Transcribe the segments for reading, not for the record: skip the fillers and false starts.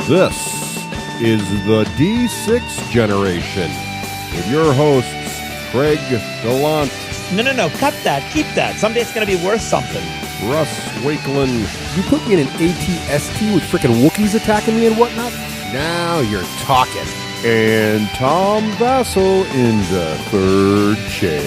This is the D6 generation with your hosts, Craig Gallant. No, cut that. Keep that. Someday it's going to be worth something. Russ Wakeland. You put me in an ATST with frickin' Wookiees attacking me and whatnot? Now you're talking. And Tom Vasel in the third chair.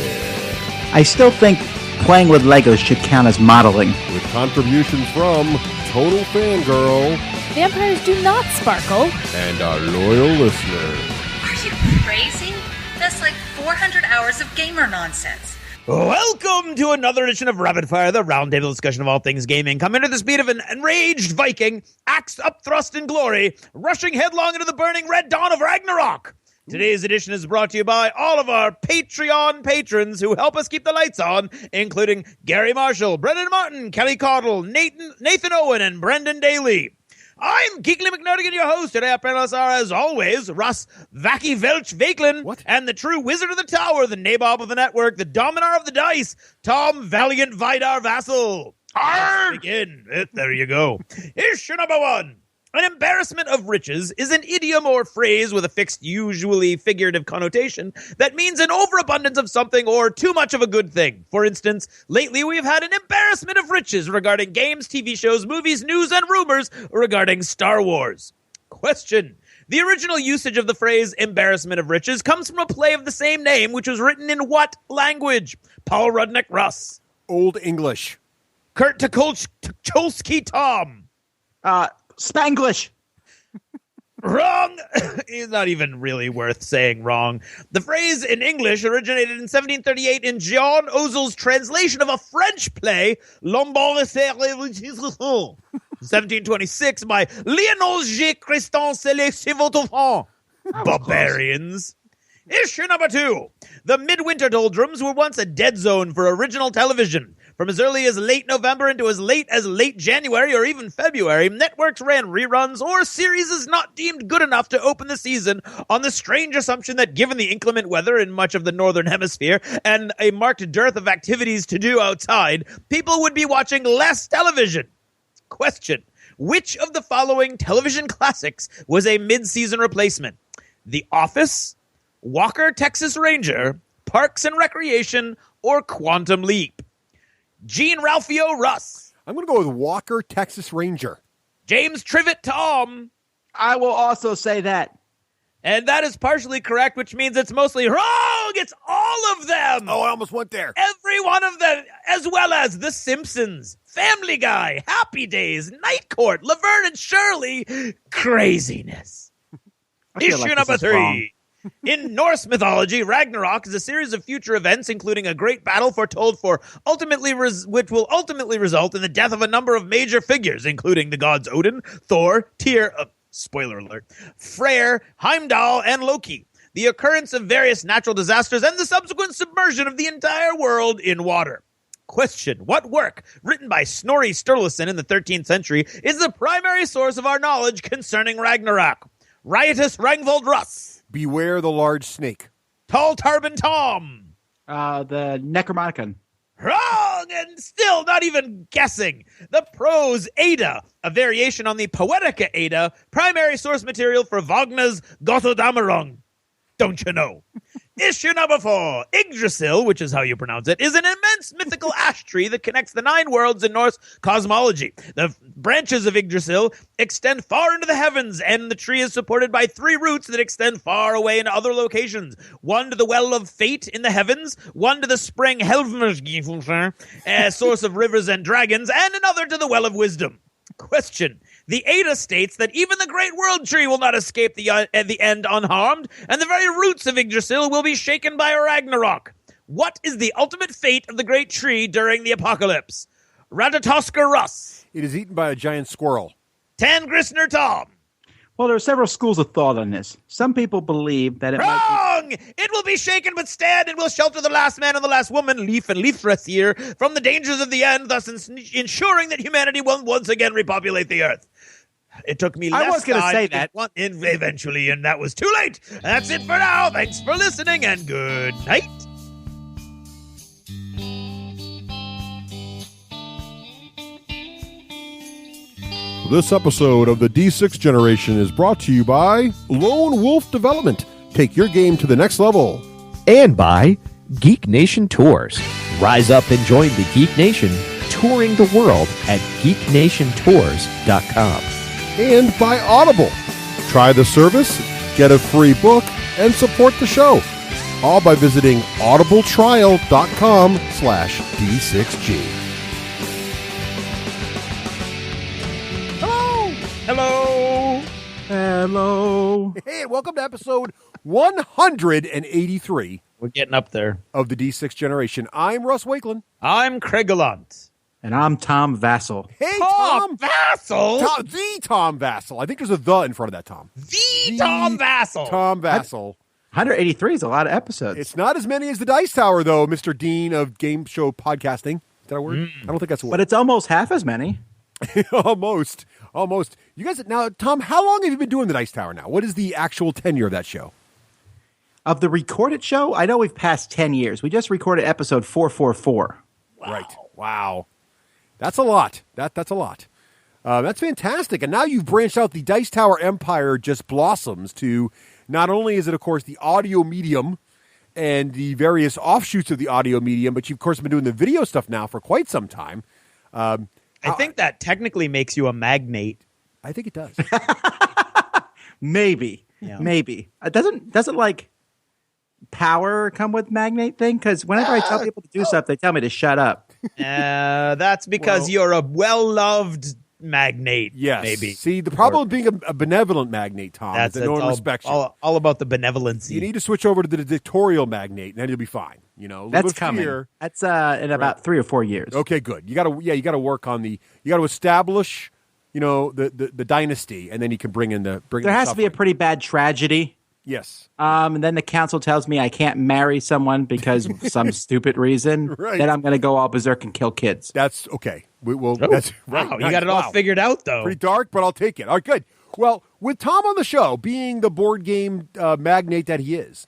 I still think playing with Legos should count as modeling. With contributions from Total Fangirl Vampires do not sparkle. and our loyal listeners. Are you crazy? That's like 400 hours of gamer nonsense. Welcome to another edition of Rapid Fire, the roundtable discussion of all things gaming. Coming to the speed of an enraged Viking, axe upthrust in glory, rushing headlong into the burning red dawn of Ragnarok. Today's edition is brought to you by all of our Patreon patrons who help us keep the lights on, including Gary Marshall, Brendan Martin, Kelly Caudle, Nathan Owen, and Brendan Daly. I'm Geekly McNardigan, your host. Today our panelists are, as always, Russ Vacky Velch Vakelin, and the true wizard of the tower, the nabob of the network, the dominar of the dice, Tom Valiant Vidar Vasel. Let's begin. There you go. Issue number one. An embarrassment of riches is an idiom or phrase with a fixed, usually figurative connotation that means an overabundance of something or too much of a good thing. For instance, lately we've had an embarrassment of riches regarding games, TV shows, movies, news, and rumors regarding Star Wars. Question. The original usage of the phrase embarrassment of riches comes from a play of the same name, which was written in what language? Paul Rudnick Russ. Old English. Kurt Tucholsky Tom. Spanglish. Wrong! He's not even really worth saying wrong. The phrase in English originated in 1738 in Jean Ozel's translation of a French play, L'Embarrassement 1726 by Léonel G. Christin Célé Barbarians. Issue number two. The midwinter doldrums were once a dead zone for original television. From as early as late November into as late January or even February, networks ran reruns or series not deemed good enough to open the season on the strange assumption that given the inclement weather in much of the northern hemisphere and a marked dearth of activities to do outside, people would be watching less television. Question. Which of the following television classics was a mid-season replacement? The Office, Walker, Texas Ranger, Parks and Recreation, or Quantum Leap? Gene Ralphio Russ. I'm going to go with Walker, Texas Ranger. James Trivet Tom. I will also say that. And that is partially correct, which means it's mostly wrong. It's all of them. Oh, I almost went there. Every one of them, as well as The Simpsons, Family Guy, Happy Days, Night Court, Laverne and Shirley. Craziness. Issue number 3. In Norse mythology, Ragnarok is a series of future events, including a great battle foretold for which will ultimately result in the death of a number of major figures, including the gods Odin, Thor, Tyr, spoiler alert, Freyr, Heimdall, and Loki. The occurrence of various natural disasters and the subsequent submersion of the entire world in water. Question. What work, written by Snorri Sturluson in the 13th century, is the primary source of our knowledge concerning Ragnarok? Riotous Ragnvald Russ. Beware the large snake. Tall Tarbin Tom. The Necromonicon. Wrong! And still not even guessing. The prose Ada, a variation on the Poetica Ada, primary source material for Wagner's Götterdämmerung. Don't you know? Issue number 4. Yggdrasil, which is how you pronounce it, is an immense mythical ash tree that connects the 9 worlds in Norse cosmology. The branches of Yggdrasil extend far into the heavens, and the tree is supported by 3 roots that extend far away into other locations. One to the well of fate in the heavens, one to the spring Helvmir, source of rivers and dragons, and another to the well of wisdom. Question. The Ada states that even the great world tree will not escape the end unharmed, and the very roots of Yggdrasil will be shaken by Ragnarok. What is the ultimate fate of the great tree during the apocalypse? Ratatosker Russ. It is eaten by a giant squirrel. Tan Grissner Tom. Well, there are several schools of thought on this. Some people believe that it Wrong! It will be shaken but stand and will shelter the last man and the last woman, Leaf and Leafrethir, from the dangers of the end, thus ensuring that humanity will once again repopulate the earth. It took me less I was going to say time that. eventually, and that was too late. That's it for now. Thanks for listening, and good night. This episode of the D6 Generation is brought to you by Lone Wolf Development. Take your game to the next level. And by Geek Nation Tours. Rise up and join the Geek Nation, touring the world at geeknationtours.com. And by Audible. Try the service, get a free book, and support the show. All by visiting audibletrial.com/D6G. Hello. Hello. Hey, and welcome to episode 183 We're getting up there. of the D6 Generation. I'm Russ Wakeland. I'm Craig Gallant. And I'm Tom Vasel. Hey, Tom Vasel. The Tom Vasel. I think there's a "the" in front of that, Tom. The Tom Vasel. Tom Vasel. 183 is a lot of episodes. It's not as many as the Dice Tower, though, Mr. Dean of Game Show Podcasting. Is that a word? I don't think that's a word. But it's almost half as many. Almost. You guys, now, Tom, how long have you been doing the Dice Tower now? What is the actual tenure of that show? Of the recorded show, I know we've passed 10 years. We just recorded episode 444. Right. Wow. That's a lot. That's a lot. That's fantastic. And now you've branched out. The Dice Tower empire just blossoms to not only is it, of course, the audio medium and the various offshoots of the audio medium, but you've, of course, been doing the video stuff now for quite some time. I think that technically makes you a magnate. I think it does. Maybe. Yeah. Maybe. Doesn't like power come with magnate thing? Because whenever I tell people to do stuff, they tell me to shut up. That's because Well- you're a well-loved magnate. Yes. Maybe. See, the problem with being a benevolent magnate, Tom, That's is that no one all, respects you. all about the benevolency. You need to switch over to the dictatorial magnate, and then you'll be fine. You know, That's with coming. fear. That's in about 3 or 4 years. Okay, good. You got to work on you got to establish, the dynasty, and then you can bring in the There has to be a pretty bad tragedy. yes. And then the council tells me I can't marry someone because of some stupid reason. Right. Then I'm going to go all berserk and kill kids. That's okay. Oh, That's right. wow, you Nice. got it all Wow. figured out, though. Pretty dark, but I'll take it. All right, good. Well, with Tom on the show, being the board game magnate that he is,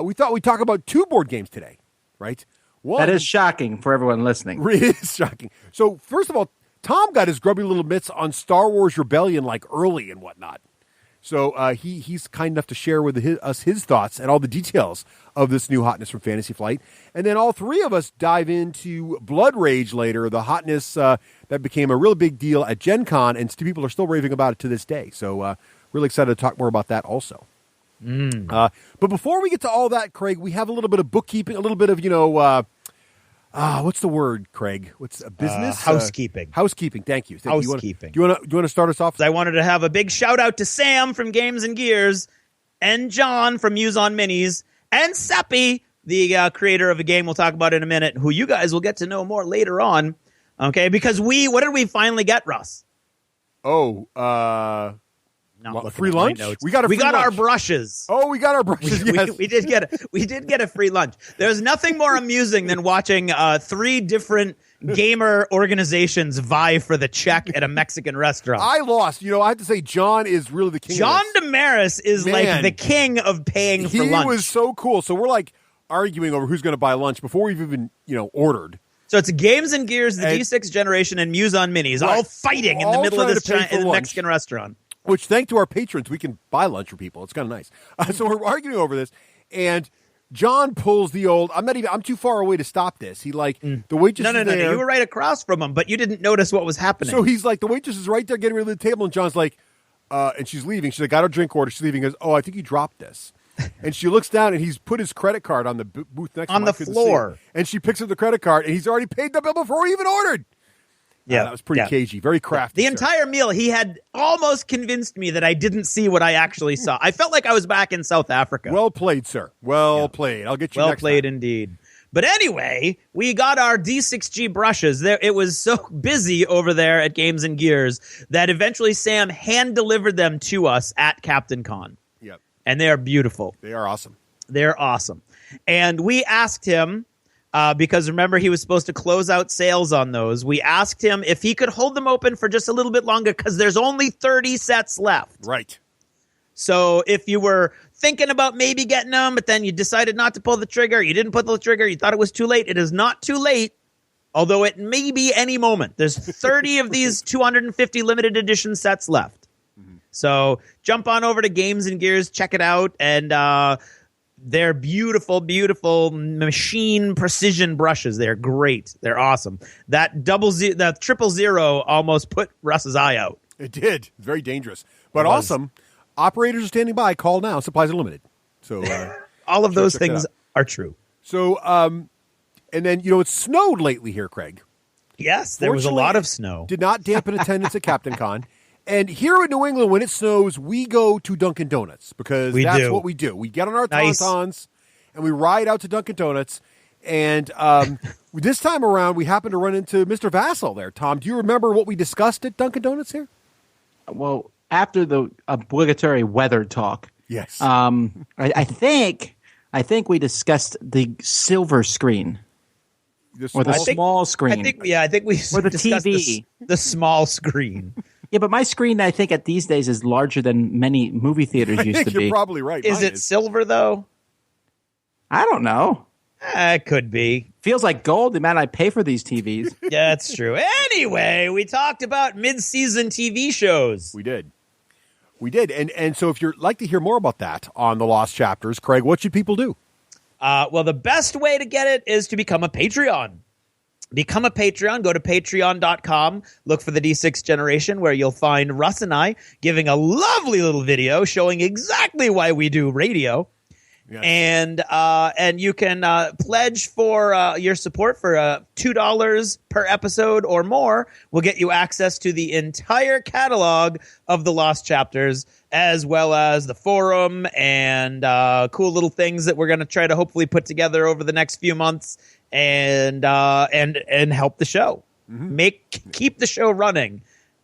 we thought we'd talk about 2 board games today, right? One, That is shocking for everyone listening. It is shocking. So, first of all, Tom got his grubby little mitts on Star Wars Rebellion like early and whatnot. So he's kind enough to share with us his thoughts and all the details of this new hotness from Fantasy Flight. And then all 3 of us dive into Blood Rage later, the hotness that became a real big deal at Gen Con, and people are still raving about it to this day. So really excited to talk more about that also. But before we get to all that, Craig, we have a little bit of bookkeeping, a little bit of, what's the word, Craig? What's a business? Housekeeping. Housekeeping. Thank you. Housekeeping. Do you want to start us off? I wanted to have a big shout out to Sam from Games and Gears, and John from Muse on Minis, and Seppi, the creator of a game we'll talk about in a minute, who you guys will get to know more later on. Okay, because what did we finally get, Russ? Not looking free at my lunch? notes. We got our our brushes. Oh, we got our brushes. Yes. We did get a free lunch. There's nothing more amusing than watching 3 different gamer organizations vie for the check at a Mexican restaurant. I lost. I have to say, John is really the king. John of this. Damaris is Man. like the king of paying for lunch. He was so cool. So we're like arguing over who's going to buy lunch before we've even ordered. So it's Games and Gears, the And- D6 Generation, and Muse on Minis, Right. all fighting in the All middle of trying this to pay for lunch. Mexican restaurant. Which, thanks to our patrons, we can buy lunch for people. It's kind of nice. So we're arguing over this, and John pulls the old. I'm too far away to stop this. He the waitress. No. is there. You were right across from him, but you didn't notice what was happening. So he's like, the waitress is right there getting rid of the table, and John's like, and she's leaving. She's like, got her drink order. She's leaving. He goes, oh, I think you dropped this. And she looks down, and he's put his credit card on the booth next to On him. the I couldn't floor. see it. And she picks up the credit card, and he's already paid the bill before we even ordered. That was pretty cagey, very crafty. The sir. entire meal, he had almost convinced me that I didn't see what I actually saw. I felt like I was back in South Africa. Well played, sir. Well played. I'll get you Well next played time. indeed. But anyway, we got our D6G brushes. It was so busy over there at Games and Gears that eventually Sam hand-delivered them to us at Captain Con. Yep. And they are beautiful. They are awesome. They're awesome. And we asked him, because remember, he was supposed to close out sales on those. We asked him if he could hold them open for just a little bit longer because there's only 30 sets left. Right. So if you were thinking about maybe getting them, but then you decided not to pull the trigger, you didn't pull the trigger, you thought it was too late, it is not too late. although it may be any moment. There's 30 of these 250 limited edition sets left. So jump on over to Games and Gears, check it out, and they're beautiful, beautiful machine precision brushes. They're great. They're awesome. That 000 almost put Russ's eye out. It did. It's very dangerous, but awesome. Operators are standing by. Call now. Supplies are limited. So all of those things are true. So, and then, it snowed lately here, Craig. Yes, there was a lot of snow. Did not dampen attendance at Captain Con. And here in New England, when it snows, we go to Dunkin' Donuts because that's what we do. We get on our Tauntauns and we ride out to Dunkin' Donuts. And this time around, we happened to run into Mr. Vasel there. Tom, do you remember what we discussed at Dunkin' Donuts here? Well, after the obligatory weather talk, yes, I think we discussed the silver screen or the small screen. I think we or the discussed TV, the small screen. Yeah, but my screen, I think, at these days is larger than many movie theaters used to be. You're probably right. Is it silver, though? I don't know. It could be. Feels like gold, the amount I pay for these TVs. Yeah, that's true. Anyway, we talked about mid-season TV shows. We did. And so if you'd like to hear more about that on The Lost Chapters, Craig, what should people do? Well, the best way to get it is to become a Patreon. Become a Patreon. Go to patreon.com. Look for the D6 Generation, where you'll find Russ and I giving a lovely little video showing exactly why we do radio. Yes. And you can pledge for your support for $2 per episode or more. Will get you access to the entire catalog of the Lost Chapters, as well as the forum and cool little things that we're going to try to hopefully put together over the next few months, and help the show, keep the show running,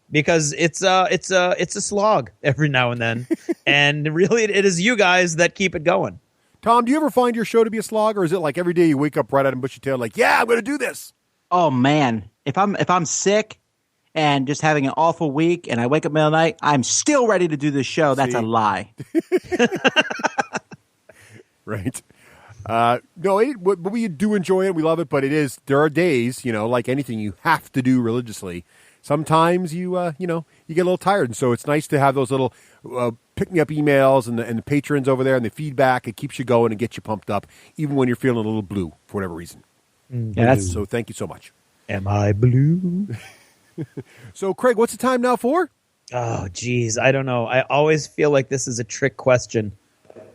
because it's a slog every now and then, and really it is you guys that keep it going. Tom, do you ever find your show to be a slog, or is it like every day you wake up right out and bushy tail, like, yeah, I'm going to do this? Oh man, if I'm sick and just having an awful week, and I wake up middle of the night, I'm still ready to do this show. That's a lie. Right. No, but we do enjoy it. We love it, but there are days, like anything you have to do religiously. Sometimes you get a little tired. And so it's nice to have those little pick-me-up emails and the patrons over there and the feedback. It keeps you going and gets you pumped up, even when you're feeling a little blue for whatever reason. So thank you so much. Am I blue? So, Craig, what's the time now for? Oh, geez. I don't know. I always feel like this is a trick question.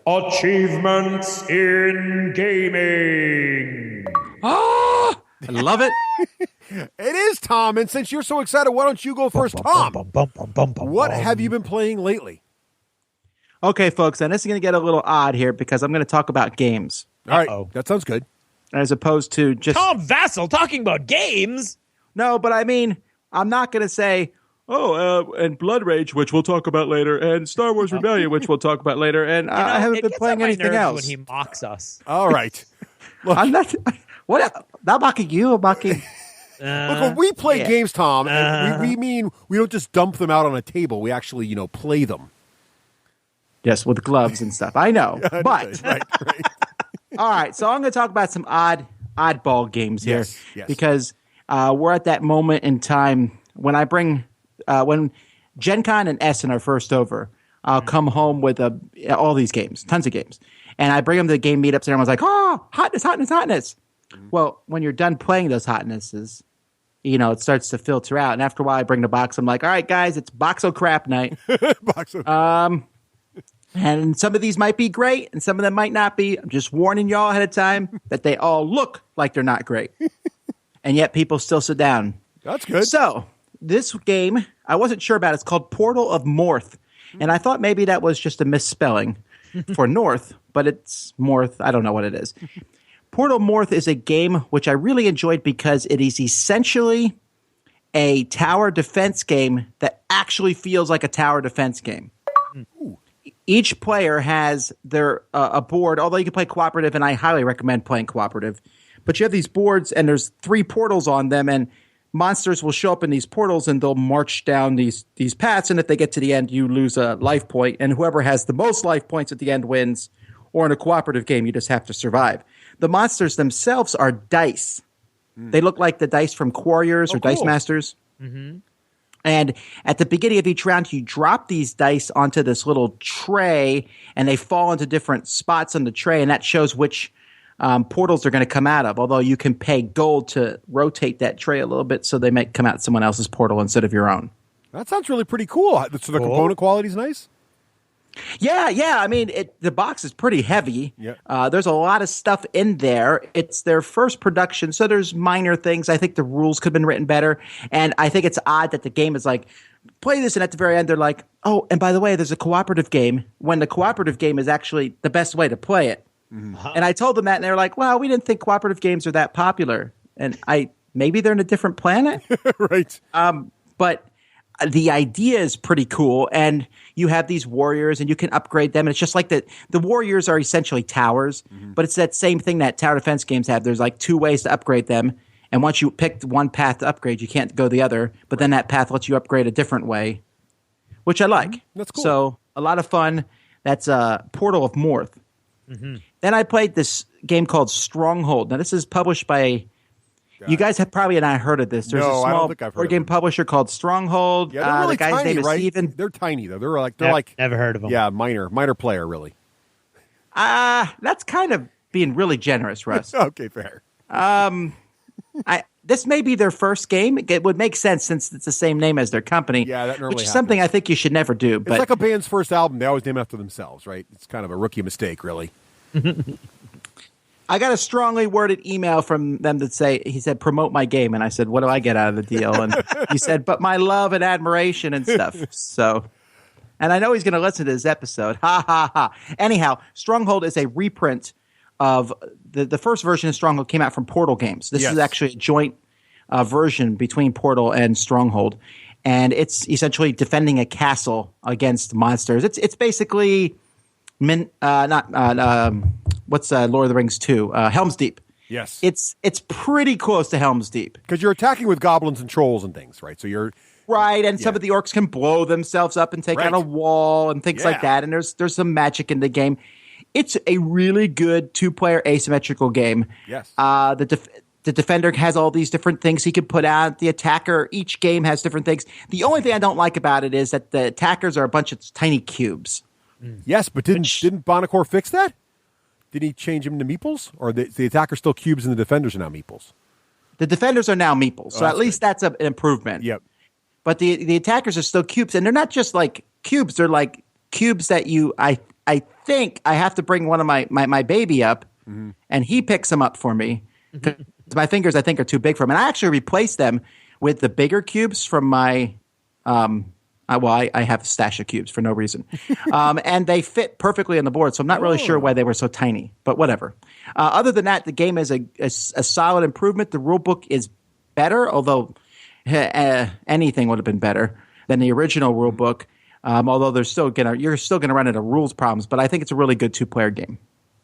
Achievements in gaming. I love it. It is, Tom. And since you're so excited, why don't you go first, Tom? What have you been playing lately? Okay, folks, and this is going to get a little odd here because I'm going to talk about games. All right, that sounds good. As opposed to just Tom Vasel talking about games. No, but I mean, I'm not going to say, and Blood Rage, which we'll talk about later, and Star Wars Rebellion, which we'll talk about later, and I haven't been playing anything else. When he mocks us. All right. Look, I'm not. What? Not mocking you. I'm mocking. Look, when we play games, Tom, we mean we don't just dump them out on a table. We actually, play them. Yes, with gloves and stuff. I know, but right. All right. So I'm going to talk about some oddball games here, yes. Because we're at that moment in time when I bring when Gen Con and Essen are first over. I'll come home with all these games, tons of games, and I bring them to the game meetups, and everyone's like, "Oh, hotness, hotness, hotness." Well, when you're done playing those hotnesses, it starts to filter out. And after a while, I bring the box. I'm like, all right, guys, it's Boxo Crap night. And some of these might be great, and some of them might not be. I'm just warning y'all ahead of time that they all look like they're not great. And yet people still sit down. That's good. So this game, I wasn't sure about. It's called Portal of Morth. And I thought maybe that was just a misspelling for North, but it's Morth. I don't know what it is. Portal Morth is a game which I really enjoyed because it is essentially a tower defense game that actually feels like a tower defense game. Ooh. Each player has their a board, although you can play cooperative, and I highly recommend playing cooperative. But you have these boards, and there's 3 portals on them, and monsters will show up in these portals, and they'll march down these paths, and if they get to the end, you lose a life point, and whoever has the most life points at the end wins. Or in a cooperative game, you just have to survive. The monsters themselves are dice, They look like the dice from Quarriors or Dice cool. Masters. Mm-hmm. And at the beginning of each round, you drop these dice onto this little tray, and they fall into different spots on the tray, and that shows which portals they're going to come out of. Although you can pay gold to rotate that tray a little bit so they might come out someone else's portal instead of your own. That sounds really pretty cool. So the component quality is nice? Yeah. I mean, the box is pretty heavy. Yeah. There's a lot of stuff in there. It's their first production, so there's minor things. I think the rules could have been written better, and I think it's odd that the game is like, play this, and at the very end they're like, oh, and by the way, there's a cooperative game, when the cooperative game is actually the best way to play it. Mm-hmm. And I told them that, and they're like, well, we didn't think cooperative games are that popular. And maybe they're in a different planet. Right. But the idea is pretty cool, and you have these warriors, and you can upgrade them. And it's just like the warriors are essentially towers, but it's that same thing that tower defense games have. There's like 2 ways to upgrade them, and once you pick one path to upgrade, you can't go the other. But then that path lets you upgrade a different way, which I like. That's cool. So a lot of fun. That's Portal of Morth. Mm-hmm. Then I played this game called Stronghold. Now this is published by. You guys have probably not heard of this. There's a small board game publisher called Stronghold. Yeah, they're really the guy's tiny, name is right? Steven. They're tiny though. They're like never heard of them. Yeah, minor player really. That's kind of being really generous, Russ. Okay, fair. This may be their first game. It would make sense since it's the same name as their company. Yeah, that normally which is something I think you should never do. It's like a band's first album. They always name after themselves, right? It's kind of a rookie mistake, really. I got a strongly worded email from them that he said, promote my game. And I said, what do I get out of the deal? And he said, but my love and admiration and stuff. So, and I know he's going to listen to this episode. Ha, ha, ha. Anyhow, Stronghold is a reprint of the first version of Stronghold came out from Portal Games. This is actually a joint version between Portal and Stronghold. And it's essentially defending a castle against monsters. It's basically what's Lord of the Rings 2? Helm's Deep. Yes. It's pretty close to Helm's Deep. Because you're attacking with goblins and trolls and things, right? So you're right, and some of the orcs can blow themselves up and take out a wall and things like that. And there's some magic in the game. It's a really good 2-player asymmetrical game. Yes. The defender has all these different things he can put out. The attacker, each game has different things. The only thing I don't like about it is that the attackers are a bunch of tiny cubes. Yes, but didn't Bonacor fix that? Did he change him to meeples? Or the attackers still cubes and the defenders are now meeples? The defenders are now meeples, so at least that's an improvement. Yep. But the attackers are still cubes, and they're not just like cubes. They're like cubes that I think I have to bring one of my baby up, and he picks them up for me. My fingers, I think, are too big for him. And I actually replaced them with the bigger cubes from my I have a stash of cubes for no reason. And they fit perfectly on the board, so I'm not really sure why they were so tiny, but whatever. Other than that, the game is a solid improvement. The rule book is better, although anything would have been better than the original rule book, although you're still gonna run into rules problems, but I think it's a really good 2-player game.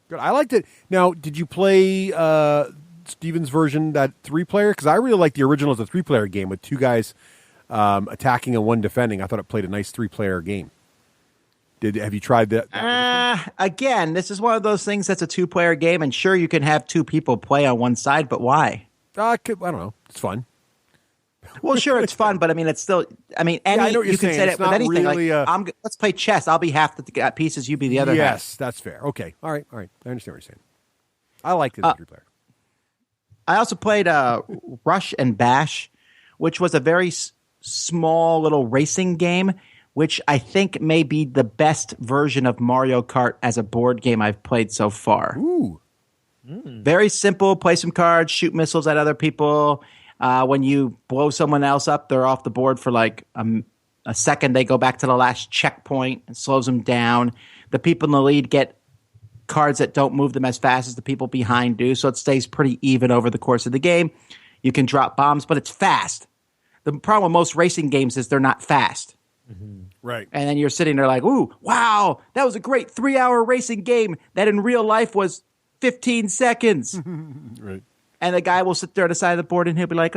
Good. I liked it. Now, did you play Steven's version, that 3-player? Because I really like the original as a 3-player game with 2 guys attacking and 1 defending. I thought it played a nice 3-player game. Have you tried that? Again, this is one of those things that's a 2-player game, and sure, you can have 2 people play on one side, but why? I don't know. It's fun. Well, sure, it's fun, but I mean, it's still. I mean, I know what you're you can saying. say It's it with not anything. really, let's play chess. I'll be half the pieces. You be the other half. Yes, that's fair. Okay, all right. I understand what you're saying. I like it as a 3-player. I also played Rush and Bash, which was a very small little racing game, which I think may be the best version of Mario Kart as a board game I've played so far. Ooh. Very simple. Play some cards, shoot missiles at other people. When you blow someone else up, they're off the board for like a second. They go back to the last checkpoint and slows them down. The people in the lead get cards that don't move them as fast as the people behind do, so it stays pretty even over the course of the game. You can drop bombs, but it's fast. The problem with most racing games is they're not fast. Right. And then you're sitting there like, ooh, wow, that was a great 3-hour racing game that in real life was 15 seconds. Right. And the guy will sit there on the side of the board and he'll be like,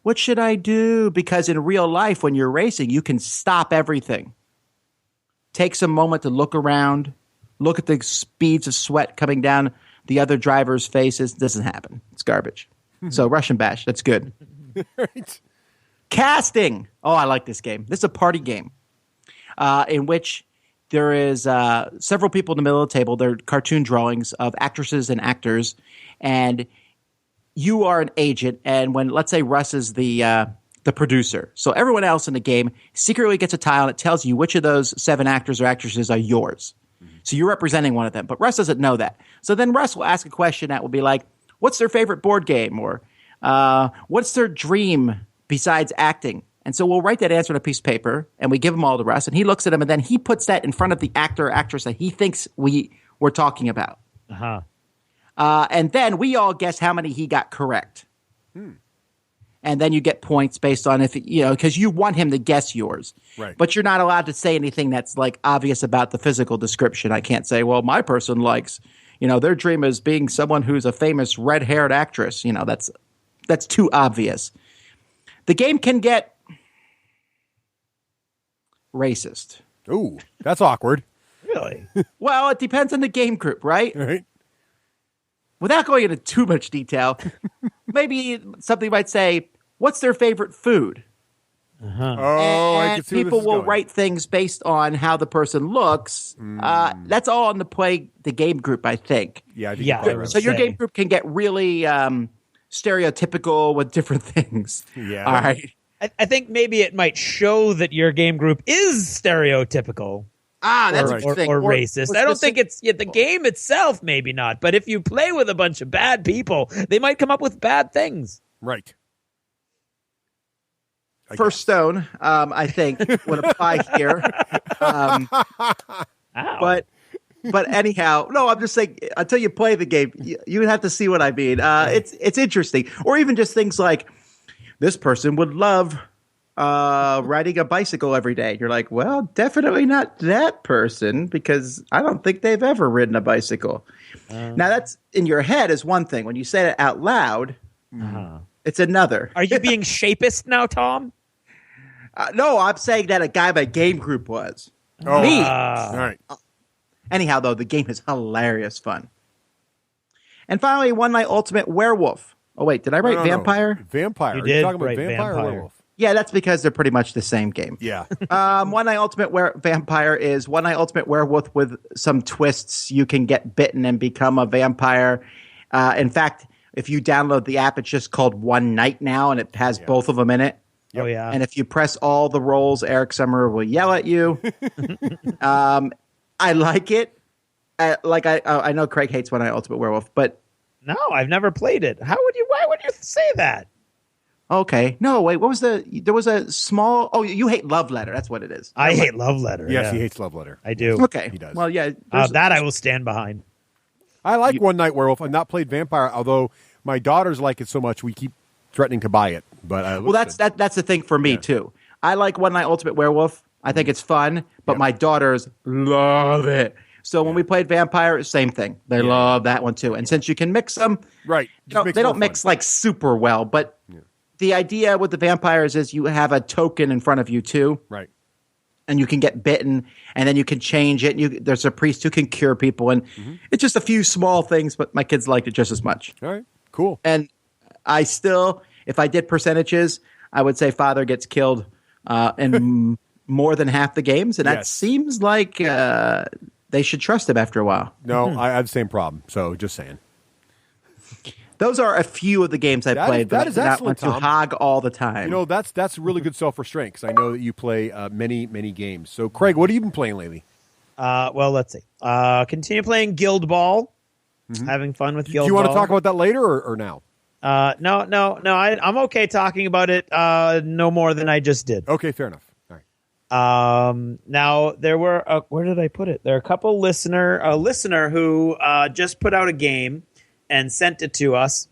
what should I do? Because in real life, when you're racing, you can stop everything. Take some moment to look around, look at the speeds of sweat coming down the other driver's faces. Doesn't happen. It's garbage. So Russian Bash, that's good. Right. Casting. Oh, I like this game. This is a party game in which there is several people in the middle of the table. They're cartoon drawings of actresses and actors, and you are an agent. And when, let's say, Russ is the producer, so everyone else in the game secretly gets a tile, and it tells you which of those 7 actors or actresses are yours. So you're representing one of them, but Russ doesn't know that. So then Russ will ask a question that will be like, "What's their favorite board game?" or "What's their dream besides acting?" And so we'll write that answer on a piece of paper, and we give them all to Russ, and he looks at them, and then he puts that in front of the actor or actress that he thinks we're talking about. And then we all guess how many he got correct. And then you get points based on if, because you want him to guess yours. Right. But you're not allowed to say anything that's like obvious about the physical description. I can't say, well, my person likes, their dream is being someone who's a famous red-haired actress. That's too obvious. The game can get racist. Ooh, that's awkward. Really? Well, it depends on the game group, right? Right. Without going into too much detail, maybe something might say, "What's their favorite food?" Oh, I And can see where people this is will going. write things based on how the person looks. That's all on the game group, I think. Yeah, I think Yeah, you're probably I right. would So your say. game group can get really stereotypical with different things. Yeah. All right. I think maybe it might show that your game group is stereotypical That's or, what you or, think. or racist. I don't think it's the game itself, maybe not. But if you play with a bunch of bad people, they might come up with bad things. Right. First Stone, I think, would apply here. Ow. But anyhow, no, I'm just saying, until you play the game, you would have to see what I mean. It's interesting. Or even just things like, this person would love riding a bicycle every day. You're like, well, definitely not that person, because I don't think they've ever ridden a bicycle. Now, that's in your head is one thing. When you say it out loud, it's another. Are you being shapist now, Tom? No, I'm saying that a guy by game group was. Oh, Me. all right. Anyhow, though, the game is hilarious fun. And finally, One Night Ultimate Werewolf. Oh, wait, did I write No. Vampire? Vampire. You Are did you talking about write vampire or Vampire. werewolf? Yeah, that's because they're pretty much the same game. Yeah. One Night Ultimate Vampire is One Night Ultimate Werewolf with some twists. You can get bitten and become a vampire. In fact, if you download the app, it's just called One Night now, and it has both of them in it. Oh, yeah. And if you press all the rolls, Eric Summer will yell at you. I like it. I know Craig hates One Night Ultimate Werewolf, but No, I've never played it. Why would you say that? okay. No, wait. There was a small. Oh, you hate Love Letter. That's what it is. I hate Love Letter. Yes, yeah. he hates Love Letter. I do. Okay. He does. Well, yeah. That I will stand behind. I like One Night Werewolf. I've not played Vampire, although my daughters like it so much we keep threatening to buy it. But Well, that's the thing for me too. I like One Night Ultimate Werewolf. I think it's fun, but my daughters love it. So when we played Vampire, same thing. They love that one too. And since you can mix them, right. they don't mix like super well. But the idea with the vampires is you have a token in front of you too, Right. and you can get bitten, and then you can change it. And there's a priest who can cure people, and it's just a few small things. But my kids liked it just as much. All right. Cool. And I still, if I did percentages, I would say Father gets killed in more than half the games, and that Yes. seems like they should trust him after a while. No, I have the same problem. So just saying. Those are a few of the games I played. that but is I did not excellent, want to Tom. hog all the time. You know, that's really good self-restraint because I know that you play many games. So, Craig, what have you been playing lately? Well, let's see. Continue playing Guild Ball. Having fun with Guild Ball. Do you want to talk about that later or now? No. I'm okay talking about it. No more than I just did. Okay, fair enough. All right. Now there were where did I put it? There are a listener who just put out a game and sent it to us,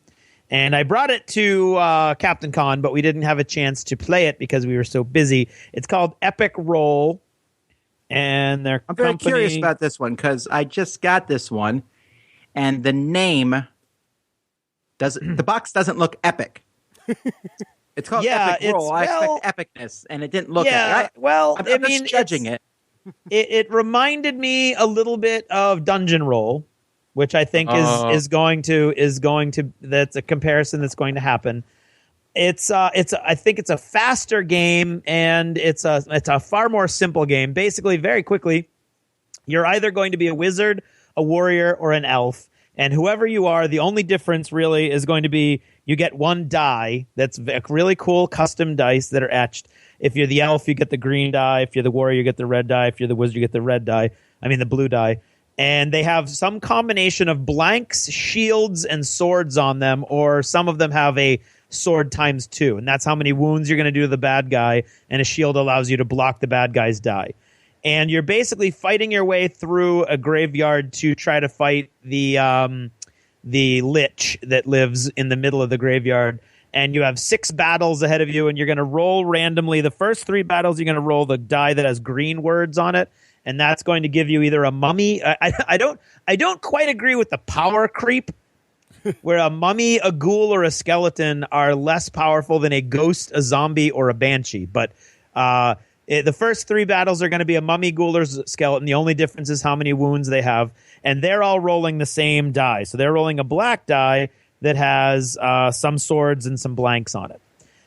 and I brought it to Captain Con, but we didn't have a chance to play it because we were so busy. It's called Epic Roll, and their I'm very company- curious about this one because I just got this one, and the name the box doesn't look epic. It's called Yeah, Epic Roll. I well- expect epicness, and it didn't look Yeah, epic. well, I'm I just mean, judging it. It reminded me a little bit of Dungeon Roll. which I think is going to that's a comparison that's going to happen. I think it's a faster game, and it's a far more simple game. Basically, very quickly, you're either going to be a wizard, a warrior, or an elf. And whoever you are, the only difference really is going to be you get one die that's a really cool custom dice that are etched. If you're the elf, you get the green die. If you're the warrior, you get the red die. If you're the wizard, you get the the blue die. And they have some combination of blanks, shields, and swords on them, or some of them have a sword times 2. And that's how many wounds you're going to do to the bad guy. And a shield allows you to block the bad guy's die. And you're basically fighting your way through a graveyard to try to fight the lich that lives in the middle of the graveyard. And you have 6 battles ahead of you, and you're going to roll randomly. The first 3 battles, you're going to roll the die that has green words on it, and that's going to give you either a mummy. I don't quite agree with the power creep, where a mummy, a ghoul, or a skeleton are less powerful than a ghost, a zombie, or a banshee. But the first 3 battles are going to be a mummy, ghoul, or skeleton. The only difference is how many wounds they have, and they're all rolling the same die. So they're rolling a black die that has some swords and some blanks on it.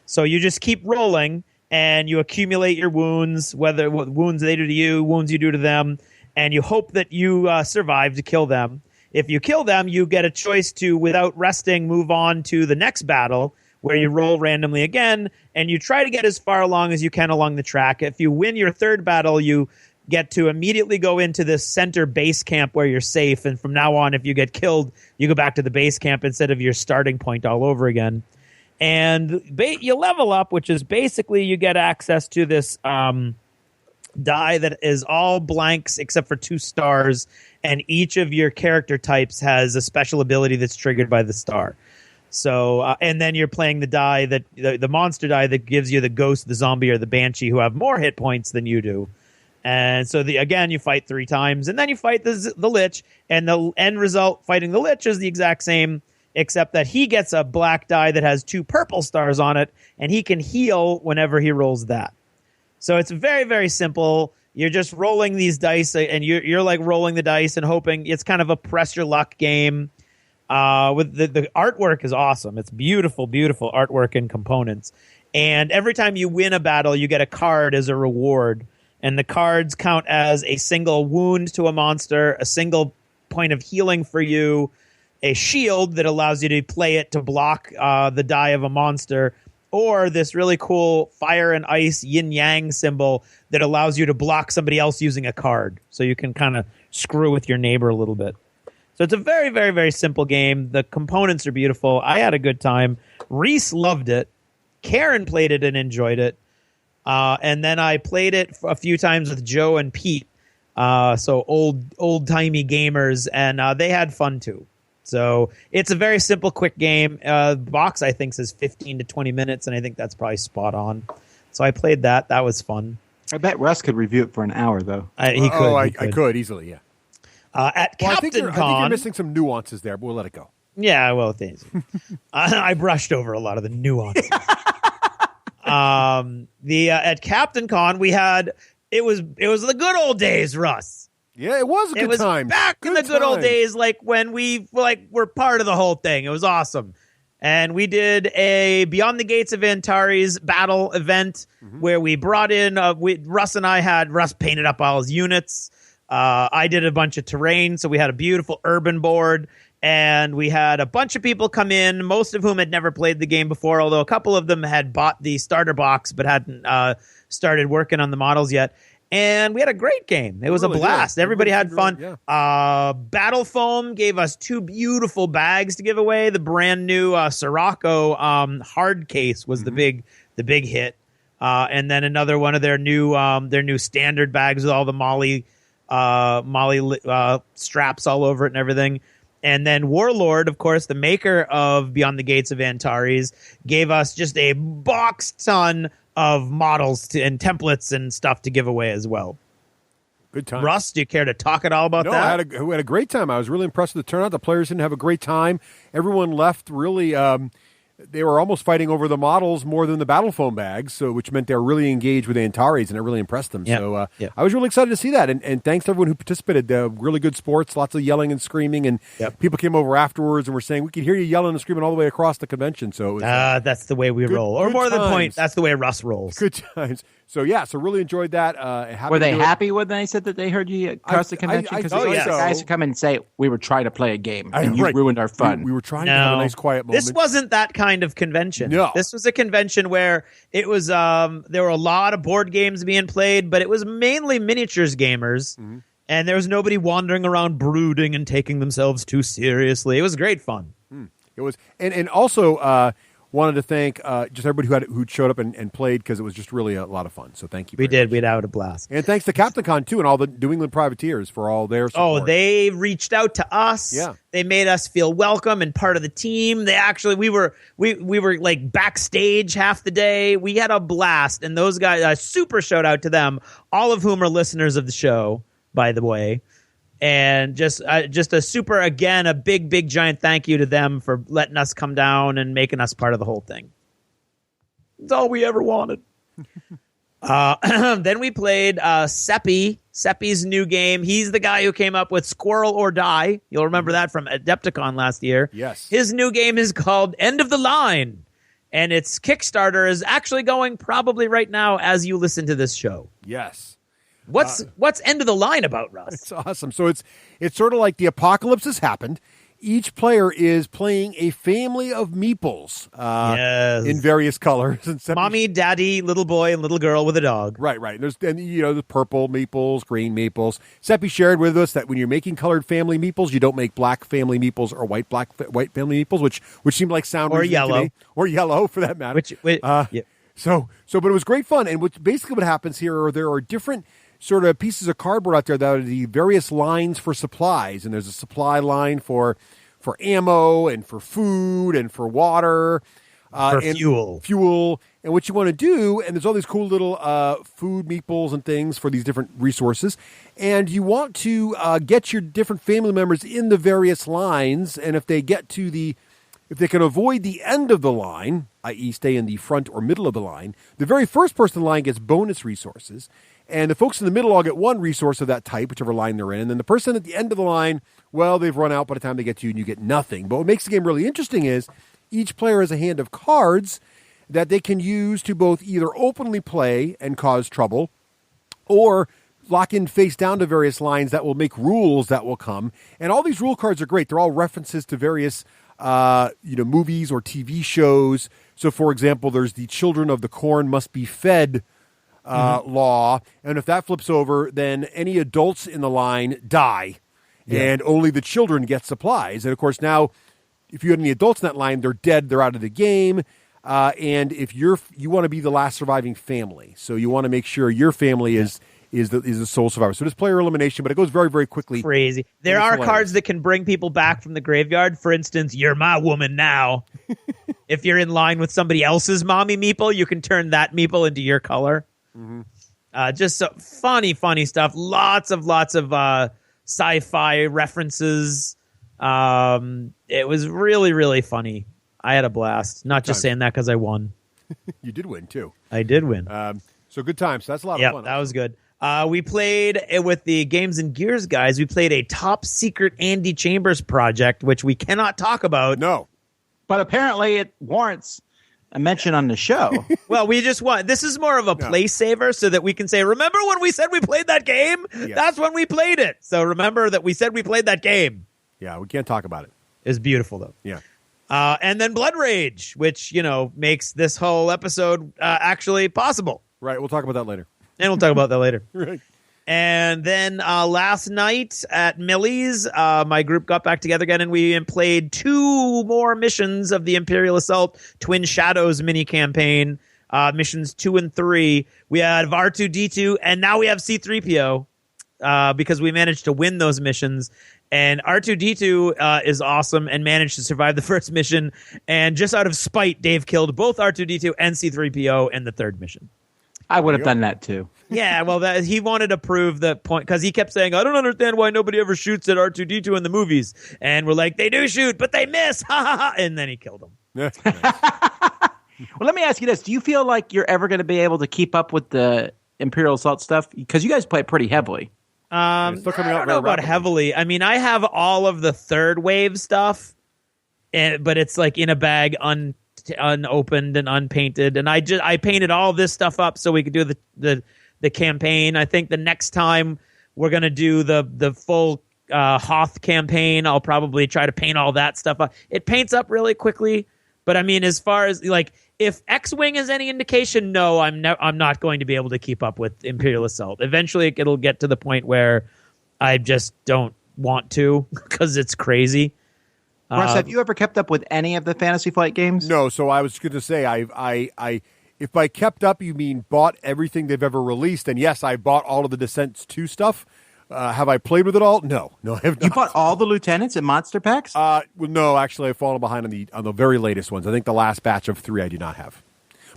So you just keep rolling, and you accumulate your wounds, whether wounds they do to you, wounds you do to them, and you hope that you survive to kill them. If you kill them, you get a choice to, without resting, move on to the next battle, where you roll randomly again, and you try to get as far along as you can along the track. If you win your 3rd battle, you get to immediately go into this center base camp where you're safe, and from now on, if you get killed, you go back to the base camp instead of your starting point all over again. And you level up, which is basically you get access to this die that is all blanks except for 2 stars, and each of your character types has a special ability that's triggered by the star. So, and then you're playing the die that the monster die that gives you the ghost, the zombie, or the banshee, who have more hit points than you do. And so again, you fight 3 times, and then you fight the lich, and the end result fighting the lich is the exact same, except that he gets a black die that has 2 purple stars on it, and he can heal whenever he rolls that. So it's very, very simple. You're just rolling these dice, and you're like rolling the dice and hoping. It's kind of a press your luck game. With the artwork is awesome. It's beautiful, beautiful artwork and components. And every time you win a battle, you get a card as a reward. And the cards count as a single wound to a monster, a single point of healing for you, a shield that allows you to play it to block the die of a monster, or this really cool fire and ice yin-yang symbol that allows you to block somebody else using a card. So you can kind of screw with your neighbor a little bit. So it's a very, very, very simple game. The components are beautiful. I had a good time. Reese loved it. Karen played it and enjoyed it. And then I played it a few times with Joe and Pete, so old-timey gamers, and they had fun too. So it's a very simple, quick game. Box, I think, says 15 to 20 minutes, and I think that's probably spot on. So I played that. That was fun. I bet Russ could review it for an hour, though. He could easily, yeah. At Well, Captain I think Con, you're missing some nuances there, but we'll let it go. Yeah, well, thanks. I brushed over a lot of the nuances. At Captain Con, we had it was the good old days, Russ. Yeah, it was a good time. Back in the good old days, like when we were part of the whole thing. It was awesome. And we did a Beyond the Gates of Antares battle event where we brought in Russ painted up all his units. I did a bunch of terrain, so we had a beautiful urban board, and we had a bunch of people come in, most of whom had never played the game before, although a couple of them had bought the starter box but hadn't started working on the models yet. And we had a great game. It was a blast. Everybody had fun. Yeah. Battle Foam gave us 2 beautiful bags to give away. The brand new Sirocco hard case was the big hit, and then another one of their new standard bags with all the Molly straps all over it and everything. And then Warlord, of course, the maker of Beyond the Gates of Antares, gave us just a box ton of models and templates and stuff to give away as well. Good time. Russ, do you care to talk at all about that? We had a great time. I was really impressed with the turnout. The players didn't have a great time. Everyone left really they were almost fighting over the models more than the battle foam bags, so which meant they were really engaged with the Antares, and it really impressed them. Yep. So Yep. I was really excited to see that, and thanks to everyone who participated. Really good sports, lots of yelling and screaming, and people came over afterwards and were saying, we could hear you yelling and screaming all the way across the convention. So it was, that's the way we roll. Or good more than times. point, that's the way Russ rolls. good times. So really enjoyed that. Were they happy when they said that they heard you across the convention? Because think the so. guys who come in and say, we were trying to play a game, I know, and you right. ruined our fun. We were trying to have a nice quiet moment. This wasn't that kind of convention. No. This was a convention where it was there were a lot of board games being played, but it was mainly miniatures gamers. Mm-hmm. And there was nobody wandering around brooding and taking themselves too seriously. It was great fun. It was, and also wanted to thank just everybody who showed up and played, because it was just really a lot of fun. So thank you. We very did. We'd had a blast. much. And thanks to CaptainCon too, and all the New England Privateers for all their support. Oh, they reached out to us. Yeah. They made us feel welcome and part of the team. They actually, we were like backstage half the day. We had a blast, and those guys, a super shout out to them, all of whom are listeners of the show, by the way. And just a super, again, a big giant thank you to them for letting us come down and making us part of the whole thing. It's all we ever wanted. Then we played Seppi's new game. He's the guy who came up with Squirrel or Die. You'll remember that from Adepticon last year. Yes. His new game is called End of the Line, and its Kickstarter is actually going probably right now as you listen to this show. Yes. What's End of the Line about, Russ? It's awesome. So it's sort of like the apocalypse has happened. Each player is playing a family of meeples Yes. in various colors. And Mommy, daddy, little boy, and little girl with a dog. Right. There's the purple meeples, green meeples. Seppi shared with us that when you're making colored family meeples, you don't make black family meeples or white family meeples, which seem like sound Or reasoning to yellow. me. Or yellow for that matter. Yeah. So, but it was great fun. And basically what happens here are there are different sort of pieces of cardboard out there that are the various lines for supplies. And there's a supply line for ammo and for food and for water. And fuel. And what you want to do, and there's all these cool little food meeples and things for these different resources. And you want to get your different family members in the various lines. And if they can avoid the end of the line, i.e. stay in the front or middle of the line, the very first person in the line gets bonus resources. And the folks in the middle all get one resource of that type, whichever line they're in. And then the person at the end of the line, well, they've run out by the time they get to you and you get nothing. But what makes the game really interesting is each player has a hand of cards that they can use to both either openly play and cause trouble or lock in face down to various lines that will make rules that will come. And all these rule cards are great. They're all references to various movies or TV shows. So, for example, there's the Children of the Corn Must Be Fed law. And if that flips over, then any adults in the line die. Yeah. And only the children get supplies. And, of course, now, if you had any adults in that line, they're dead. They're out of the game. And if you want to be the last surviving family. So you want to make sure your family is the sole survivor. So it's player elimination, but it goes very, very quickly. Crazy. There are cards that can bring people back from the graveyard. For instance, You're My Woman Now. If you're in line with somebody else's mommy meeple, you can turn that meeple into your color. Mm-hmm. Just so funny stuff. Lots of sci-fi references. It was really, really funny. I had a blast. Not just saying that because I won. You did win, too. I did win. So good times. So that's a lot of fun. That was good. We played with the Games and Gears guys. We played a top secret Andy Chambers project, which we cannot talk about. No. But apparently it warrants a mention on the show. Well, we just want, this is more of a play saver so that we can say, remember when we said we played that game? Yes. That's when we played it. So remember that we said we played that game. Yeah, we can't talk about it. It's beautiful, though. Yeah. And then Blood Rage, which, makes this whole episode actually possible. Right. We'll talk about that later. And we'll talk about that later. Right. And then last night at Millie's, my group got back together again, and we played 2 more missions of the Imperial Assault Twin Shadows mini campaign, missions 2 and 3. We had R2-D2, and now we have C-3PO because we managed to win those missions. And R2-D2 is awesome and managed to survive the first mission. And just out of spite, Dave killed both R2-D2 and C-3PO in the third mission. I would have done that too. Yeah, well, he wanted to prove the point because he kept saying, I don't understand why nobody ever shoots at R2-D2 in the movies. And we're like, they do shoot, but they miss. Ha ha ha. And then he killed him. Yeah. Well, let me ask you this: do you feel like you're ever going to be able to keep up with the Imperial Assault stuff? Because you guys play it pretty heavily. It's still coming I out don't know very about rapidly. heavily. I mean, I have all of the third wave stuff, but it's like in a bag, unopened and unpainted. And I painted all this stuff up so we could do the campaign. I think the next time we're gonna do the full Hoth campaign, I'll probably try to paint all that stuff up. It paints up really quickly, but I mean, as far as like, if X-Wing is any indication, no, I'm not going to be able to keep up with Imperial Assault. Eventually, it'll get to the point where I just don't want to because it's crazy. Russ, have you ever kept up with any of the Fantasy Flight games? No, so I was going to say, I if by kept up you mean bought everything they've ever released, and yes, I bought all of the Descents 2 stuff. Have I played with it all? No, I have not. You bought all the lieutenants and monster packs? Well, no, actually, I've fallen behind on the very latest ones. I think the last batch of 3 I do not have.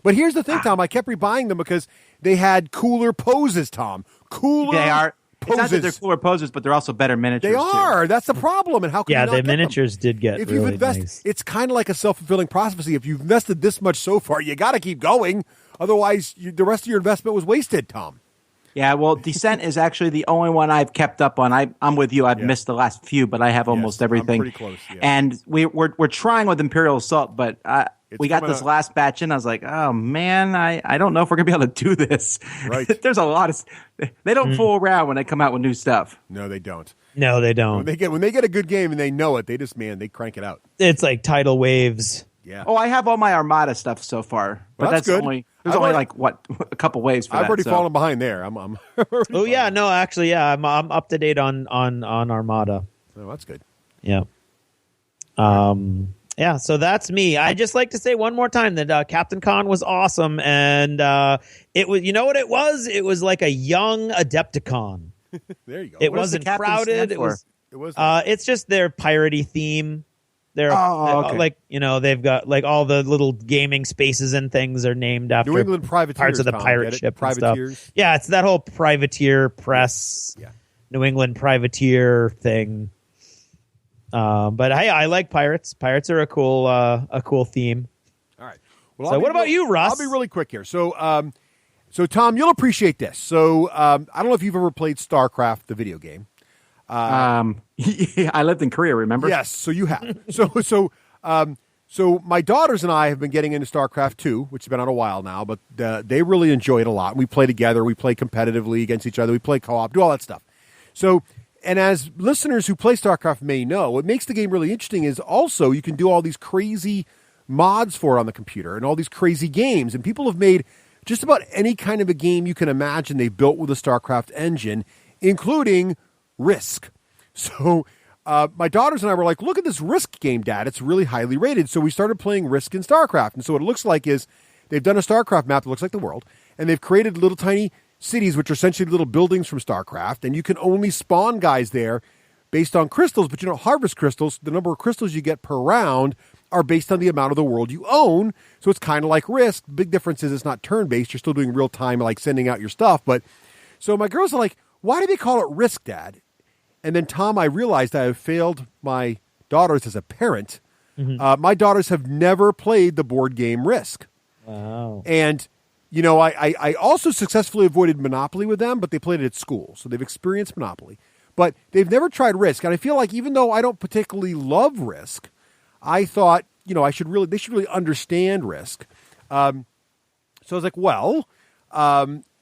But here's the thing, Tom. I kept rebuying them because they had cooler poses, Tom. Cooler They are. It's not that poses. they're cooler poses, but they're also better miniatures. They are. That's the problem. And how can Yeah, you not the get them? miniatures did get If really you've invested, nice. it's kind of like a self-fulfilling prophecy. If you've invested this much so far, you got to keep going. Otherwise, the rest of your investment was wasted, Tom. Yeah, well, Descent is actually the only one I've kept up on. I'm with you. I've missed the last few, but I have almost everything. I'm pretty close, yeah. And we're trying with Imperial Assault, but we got this last batch in. I was like, oh man, I don't know if we're gonna be able to do this. Right. There's a lot of. They don't fool around when they come out with new stuff. No, they don't. No, they don't. When they get a good game and they know it, they crank it out. It's like tidal waves. Yeah. Oh, I have all my Armada stuff so far, but Well, that's good. there's only like a couple waves for I've that. already so. fallen behind there. I'm Oh yeah, no, actually, yeah, I'm up to date on Armada. Oh, that's good. Yeah. Yeah, so that's me. I just like to say one more time that Captain Con was awesome, and it was. You know what it was? It was like a young Adepticon. There you go. It What does the wasn't captain crowded. stand It for? was. It was. It's just their piratey theme. They're okay. like, you know, they've got like all the little gaming spaces and things are named after New England privateers, parts of the Tom, pirate get it? ship and Privateers. stuff. Yeah, it's that whole privateer press, Yeah. New England privateer thing. But hey, I like pirates. Pirates are a cool theme. All right. Well, So I'll be what about you, Russ? I'll be really quick here. So, Tom, you'll appreciate this. So, I don't know if you've ever played StarCraft, the video game. I lived in Korea. Remember? Yes, so you have. So my daughters and I have been getting into StarCraft 2, which has been on a while now, but they really enjoy it a lot. We play together. We play competitively against each other. We play co-op, do all that stuff. So, and as listeners who play StarCraft may know, what makes the game really interesting is also you can do all these crazy mods for it on the computer and all these crazy games. And people have made just about any kind of a game you can imagine they've built with the StarCraft engine, including Risk. So my daughters and I were like, look at this Risk game, Dad. It's really highly rated. So we started playing Risk in StarCraft. And so what it looks like is they've done a StarCraft map that looks like the world, and they've created little tiny cities, which are essentially little buildings from StarCraft. And you can only spawn guys there based on crystals, but you don't harvest crystals. The number of crystals you get per round are based on the amount of the world you own. So it's kind of like Risk. The big difference is it's not turn-based. You're still doing real time, like sending out your stuff. But so my girls are like, why do they call it Risk, Dad? And then, Tom, I realized I have failed my daughters as a parent. Mm-hmm. My daughters have never played the board game Risk. Wow. And, you know, I also successfully avoided Monopoly with them, but they played it at school. So they've experienced Monopoly. But they've never tried Risk. And I feel like even though I don't particularly love Risk, I thought, you know, they should really understand Risk. So I was like, well,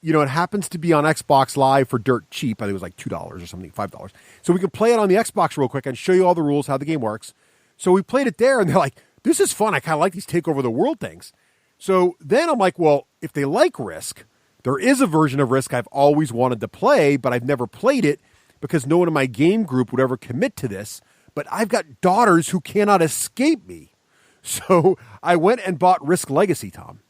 you know, it happens to be on Xbox Live for dirt cheap. I think it was like $2 or something, $5. So we could play it on the Xbox real quick and show you all the rules, how the game works. So we played it there, and they're like, this is fun. I kind of like these take over the world things. So then I'm like, well, if they like Risk, there is a version of Risk I've always wanted to play, but I've never played it because no one in my game group would ever commit to this. But I've got daughters who cannot escape me. So I went and bought Risk Legacy, Tom.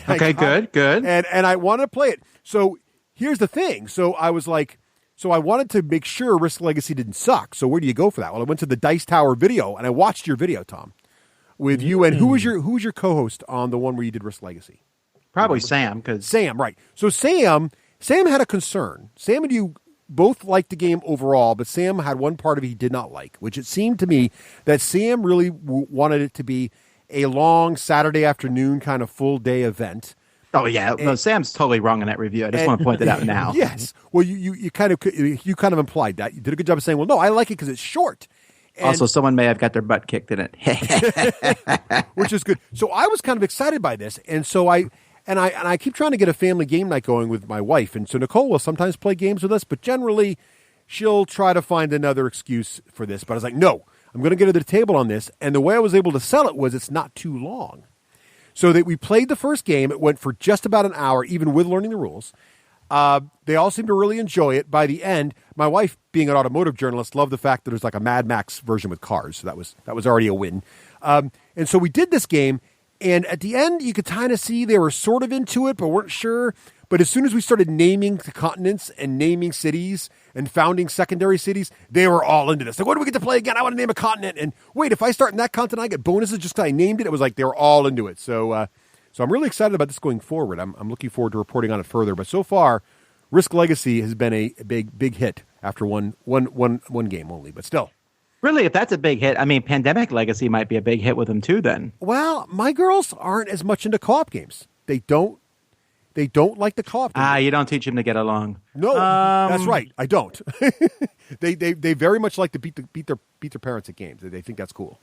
Okay, good. And I wanted to play it. So here's the thing. So I was like, so I wanted to make sure Risk Legacy didn't suck. So where do you go for that? Well, I went to the Dice Tower video, and I watched your video, Tom, with you. And who was your co-host on the one where you did Risk Legacy? Probably Sam. Sam, right. So Sam had a concern. Sam and you both liked the game overall, but Sam had one part of it he did not like, which it seemed to me that Sam really wanted it to be a long Saturday afternoon kind of full day event. Oh yeah, no, Sam's totally wrong in that review. I just want to point that out now. Yes. Well, you kind of implied that. You did a good job of saying, well, no, I like it because it's short. And, also, someone may have got their butt kicked in it, which is good. So I was kind of excited by this, and so I keep trying to get a family game night going with my wife, and so Nicole will sometimes play games with us, but generally she'll try to find another excuse for this. But I was like, no, I'm going to get her to the table on this, and the way I was able to sell it was it's not too long. So that we played the first game. It went for just about an hour, even with learning the rules. They all seemed to really enjoy it. By the end, my wife, being an automotive journalist, loved the fact that there's like a Mad Max version with cars. So that was already a win. And so we did this game, and at the end, you could kind of see they were sort of into it, but weren't sure. But as soon as we started naming the continents and naming cities and founding secondary cities, they were all into this. Like, what do we get to play again? I want to name a continent. And wait, if I start in that continent, I get bonuses just because I named it. It was like they were all into it. So I'm really excited about this going forward. I'm looking forward to reporting on it further. But so far, Risk Legacy has been a big hit after one game only. But still. Really, if that's a big hit, I mean, Pandemic Legacy might be a big hit with them too then. Well, my girls aren't as much into co-op games. They don't like the co-op games. You don't teach them to get along. No, that's right. I don't. They very much like to beat their parents at games. They think that's cool.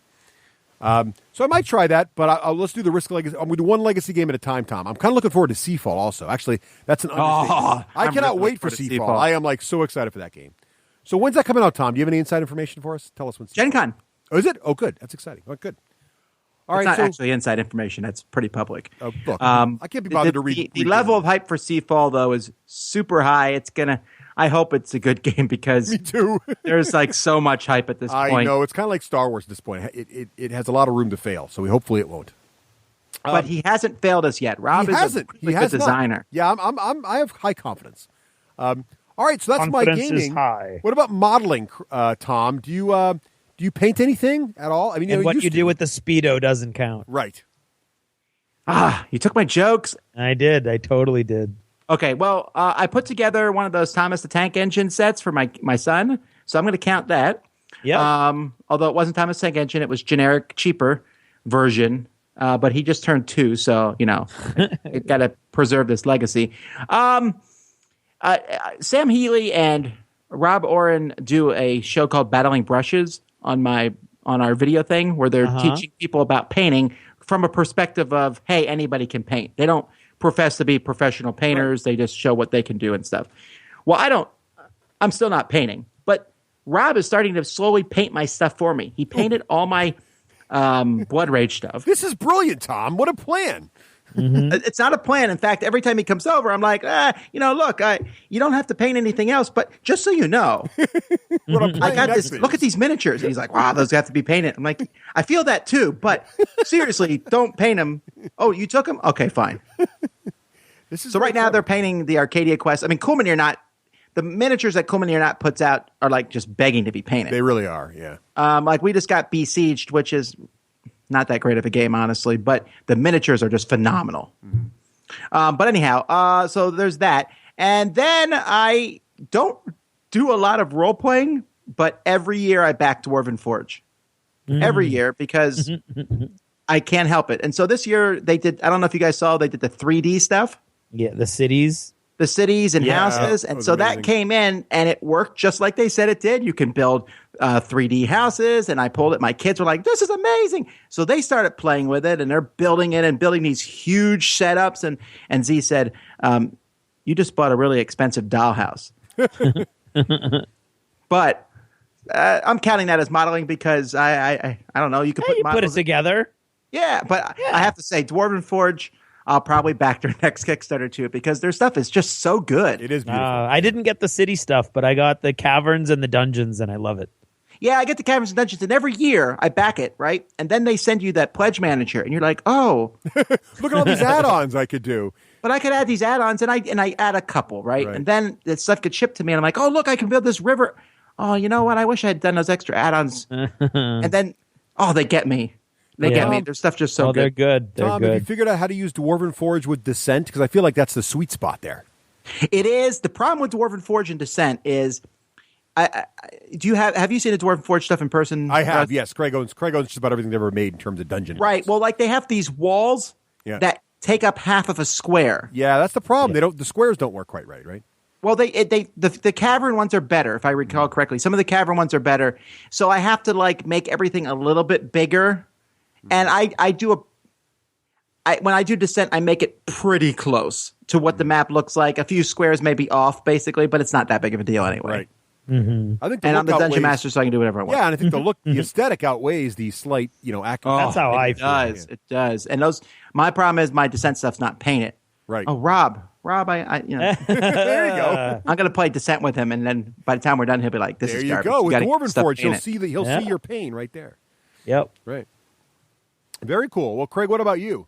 So I might try that, but let's do the Risk Legacy. I'm going to do one legacy game at a time, Tom. I'm kind of looking forward to Seafall also. Actually, that's an understatement. I cannot wait for Seafall. I am like so excited for that game. So when's that coming out, Tom? Do you have any inside information for us? Tell us when. Gen Con. Oh, is it? Oh, good. That's exciting. Oh, good. All it's right, not actually inside information. That's pretty public. Look, I can't be bothered to read. The level of hype for Seafall, though, is super high. I hope it's a good game because me too. There's like so much hype at this point. I know. It's kind of like Star Wars at this point. It has a lot of room to fail, so hopefully it won't. But he hasn't failed us yet. Rob is a good designer. Yeah, I have high confidence. All right, so that's my gaming. Is high. What about modeling, Tom? Do you paint anything at all? I mean, and what you do with the Speedo doesn't count. Right. You took my jokes. I did. I totally did. Okay, well, I put together one of those Thomas the Tank Engine sets for my son, so I'm going to count that. Yeah. Although it wasn't Thomas the Tank Engine, it was generic, cheaper version. But he just turned 2, so it got to preserve this legacy. Sam Healy and Rob Oren do a show called Battling Brushes on our video thing, where they're teaching people about painting from a perspective of, hey, anybody can paint. They don't profess to be professional painters. Right. They just show what they can do and stuff. Well, I'm still not painting, but Rob is starting to slowly paint my stuff for me. He painted all my Blood Rage stuff. This is brilliant, Tom. What a plan. Mm-hmm. It's not a plan. In fact, every time he comes over, I'm like, look, you don't have to paint anything else, but just so you know, I got this. Look at these miniatures. And he's like, wow, those have to be painted. I'm like, I feel that too, but seriously, don't paint them. Oh, you took them? Okay, fine. So right now they're painting the Arcadia Quest. I mean, Cool Minier Not, the miniatures that Cool Minier Not puts out are like just begging to be painted. They really are, yeah. Like we just got Besieged, which is not that great of a game, honestly, but the miniatures are just phenomenal. Mm-hmm. But anyhow, so there's that. And then I don't do a lot of role-playing, but every year I back Dwarven Forge. Mm-hmm. Every year, because I can't help it. And so this year they did, I don't know if you guys saw, they did the 3D stuff. Yeah, the cities. The cities and houses. And so amazing. That came in and it worked just like they said it did. You can build 3D houses. And I pulled it. My kids were like, this is amazing. So they started playing with it and they're building it and building these huge setups. And Z said, you just bought a really expensive dollhouse. But I'm counting that as modeling because I don't know. You could put it together. Yeah, but I have to say Dwarven Forge, I'll probably back their next Kickstarter too because their stuff is just so good. It is beautiful. I didn't get the city stuff, but I got the caverns and the dungeons, and I love it. Yeah, I get the caverns and dungeons, and every year I back it, right? And then they send you that pledge manager, and you're like, oh. Look at all these add-ons I could do. But I could add these add-ons, and I add a couple, right? And then that stuff gets shipped to me, and I'm like, oh, look, I can build this river. Oh, you know what? I wish I had done those extra add-ons. And then, they get me. They get me. Their stuff just so good. They're good. They're Tom, good. have you figured out how to use Dwarven Forge with Descent? Because I feel like that's the sweet spot there. It is. The problem with Dwarven Forge and Descent is Do you have you seen the Dwarven Forge stuff in person? I have, Russ? yes. Craig owns just about everything they've ever made in terms of dungeon. Right. Well, like they have these walls that take up half of a square. Yeah, that's the problem. The squares don't work quite right? Well, the cavern ones are better, if I recall correctly. Some of the cavern ones are better. So I have to like make everything a little bit bigger. And when I do Descent, I make it pretty close to what the map looks like. A few squares may be off, basically, but it's not that big of a deal anyway. Right. Mm-hmm. I think and I'm the dungeon master, so I can do whatever I want. Yeah, and I think the aesthetic outweighs the slight, accuracy. That's how I feel. It does. And my problem is my Descent stuff's not painted. Right. Oh, Rob, I there you go. I'm going to play Descent with him, and then by the time we're done, he'll be like, "This there is you garbage." go. With gotta Dwarven Forge, paint he'll see your pain right there. Yep. Right. Very cool. Well, Craig, what about you?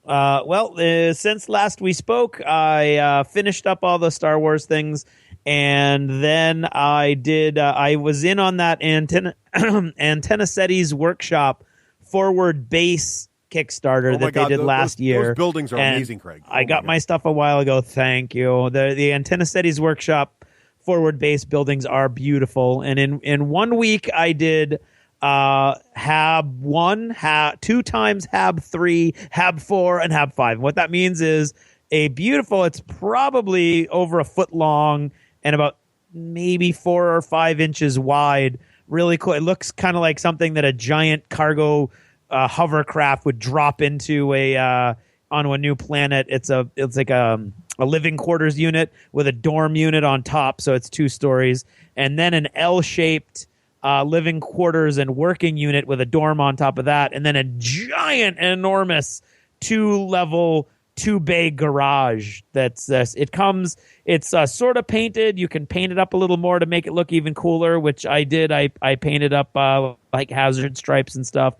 Since last we spoke, I finished up all the Star Wars things, and then I was in on that Antenna Setti's Workshop Forward Base Kickstarter that they did last year. Those buildings are amazing, Craig. I got my stuff a while ago. Thank you. The Antenna Setti's Workshop Forward Base buildings are beautiful, and in 1 week I did Hab 1, 2 times Hab 3, Hab 4, and Hab 5. And what that means is it's probably over a foot long and about maybe 4 or 5 inches wide. Really cool. It looks kind of like something that a giant cargo hovercraft would drop into onto a new planet. It's like a living quarters unit with a dorm unit on top, so it's 2 stories, and then an L-shaped living quarters and working unit with a dorm on top of that, and then a giant, enormous 2-level, 2-bay garage. It's sort of painted. You can paint it up a little more to make it look even cooler, which I did. I painted up like hazard stripes and stuff.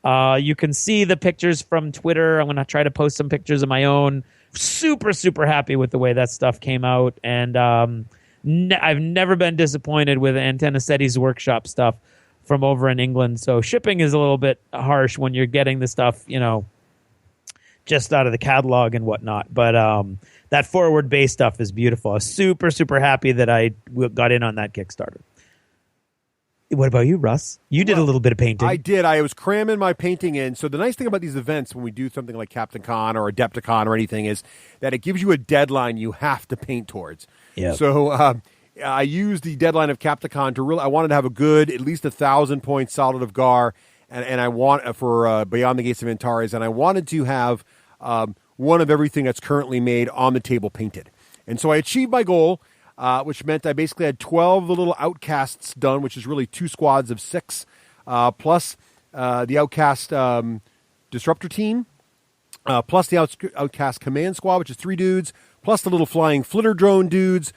You can see the pictures from Twitter. I'm going to try to post some pictures of my own. Super, super happy with the way that stuff came out, and I've never been disappointed with Antenna Setti's Workshop stuff from over in England. So shipping is a little bit harsh when you're getting the stuff, just out of the catalog and whatnot. But that forward base stuff is beautiful. I was super, super happy that I got in on that Kickstarter. What about you, Russ? You did a little bit of painting. I did. I was cramming my painting in. So the nice thing about these events when we do something like Captain Con or Adepticon or anything is that it gives you a deadline you have to paint towards. Yeah. So I used the deadline of Capticon to I wanted to have a good, at least 1,000 point solid of Gar, and I want for Beyond the Gates of Antares, and I wanted to have one of everything that's currently made on the table painted. And so I achieved my goal, which meant I basically had 12 of the little outcasts done, which is really 2 squads of 6, plus the outcast disruptor team, plus the outcast command squad, which is 3 dudes, plus the little flying flitter drone dudes,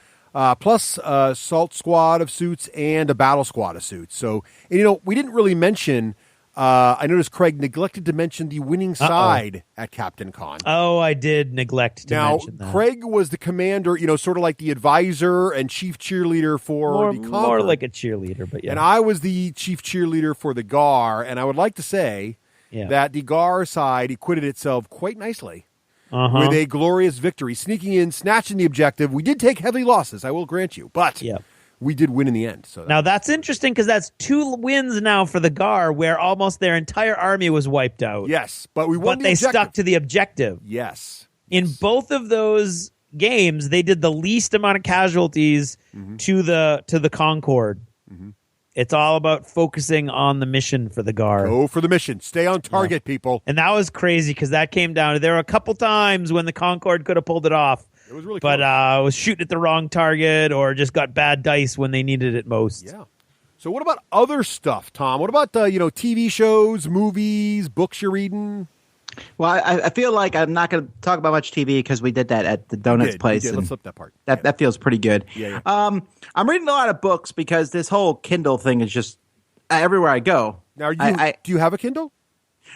plus a salt squad of suits and a battle squad of suits. So, and, we didn't really mention, I noticed Craig neglected to mention the winning side at Captain Con. Oh, I did neglect to mention that. Now, Craig was the commander, sort of like the advisor and chief cheerleader for the Conqueror. More like a cheerleader, but yeah. And I was the chief cheerleader for the Gar, and I would like to say that the Gar side acquitted itself quite nicely. With a glorious victory, sneaking in, snatching the objective. We did take heavy losses, I will grant you, but we did win in the end. So now that's interesting because that's 2 wins now for the Gar, where almost their entire army was wiped out. Yes, but we won. But they stuck to the objective. Yes. In both of those games, they did the least amount of casualties to the Concorde. It's all about focusing on the mission for the Gar. Go for the mission. Stay on target, people. And that was crazy because that came down. There were a couple times when the Concorde could have pulled it off. It was really but close. was shooting at the wrong target or just got bad dice when they needed it most. Yeah. So what about other stuff, Tom? What about TV shows, movies, books you're reading? Well, I feel like I'm not going to talk about much TV because we did that at the Donuts place. Let's flip that part. That feels pretty good. Yeah. I'm reading a lot of books because this whole Kindle thing is just everywhere I go. Now, do you have a Kindle?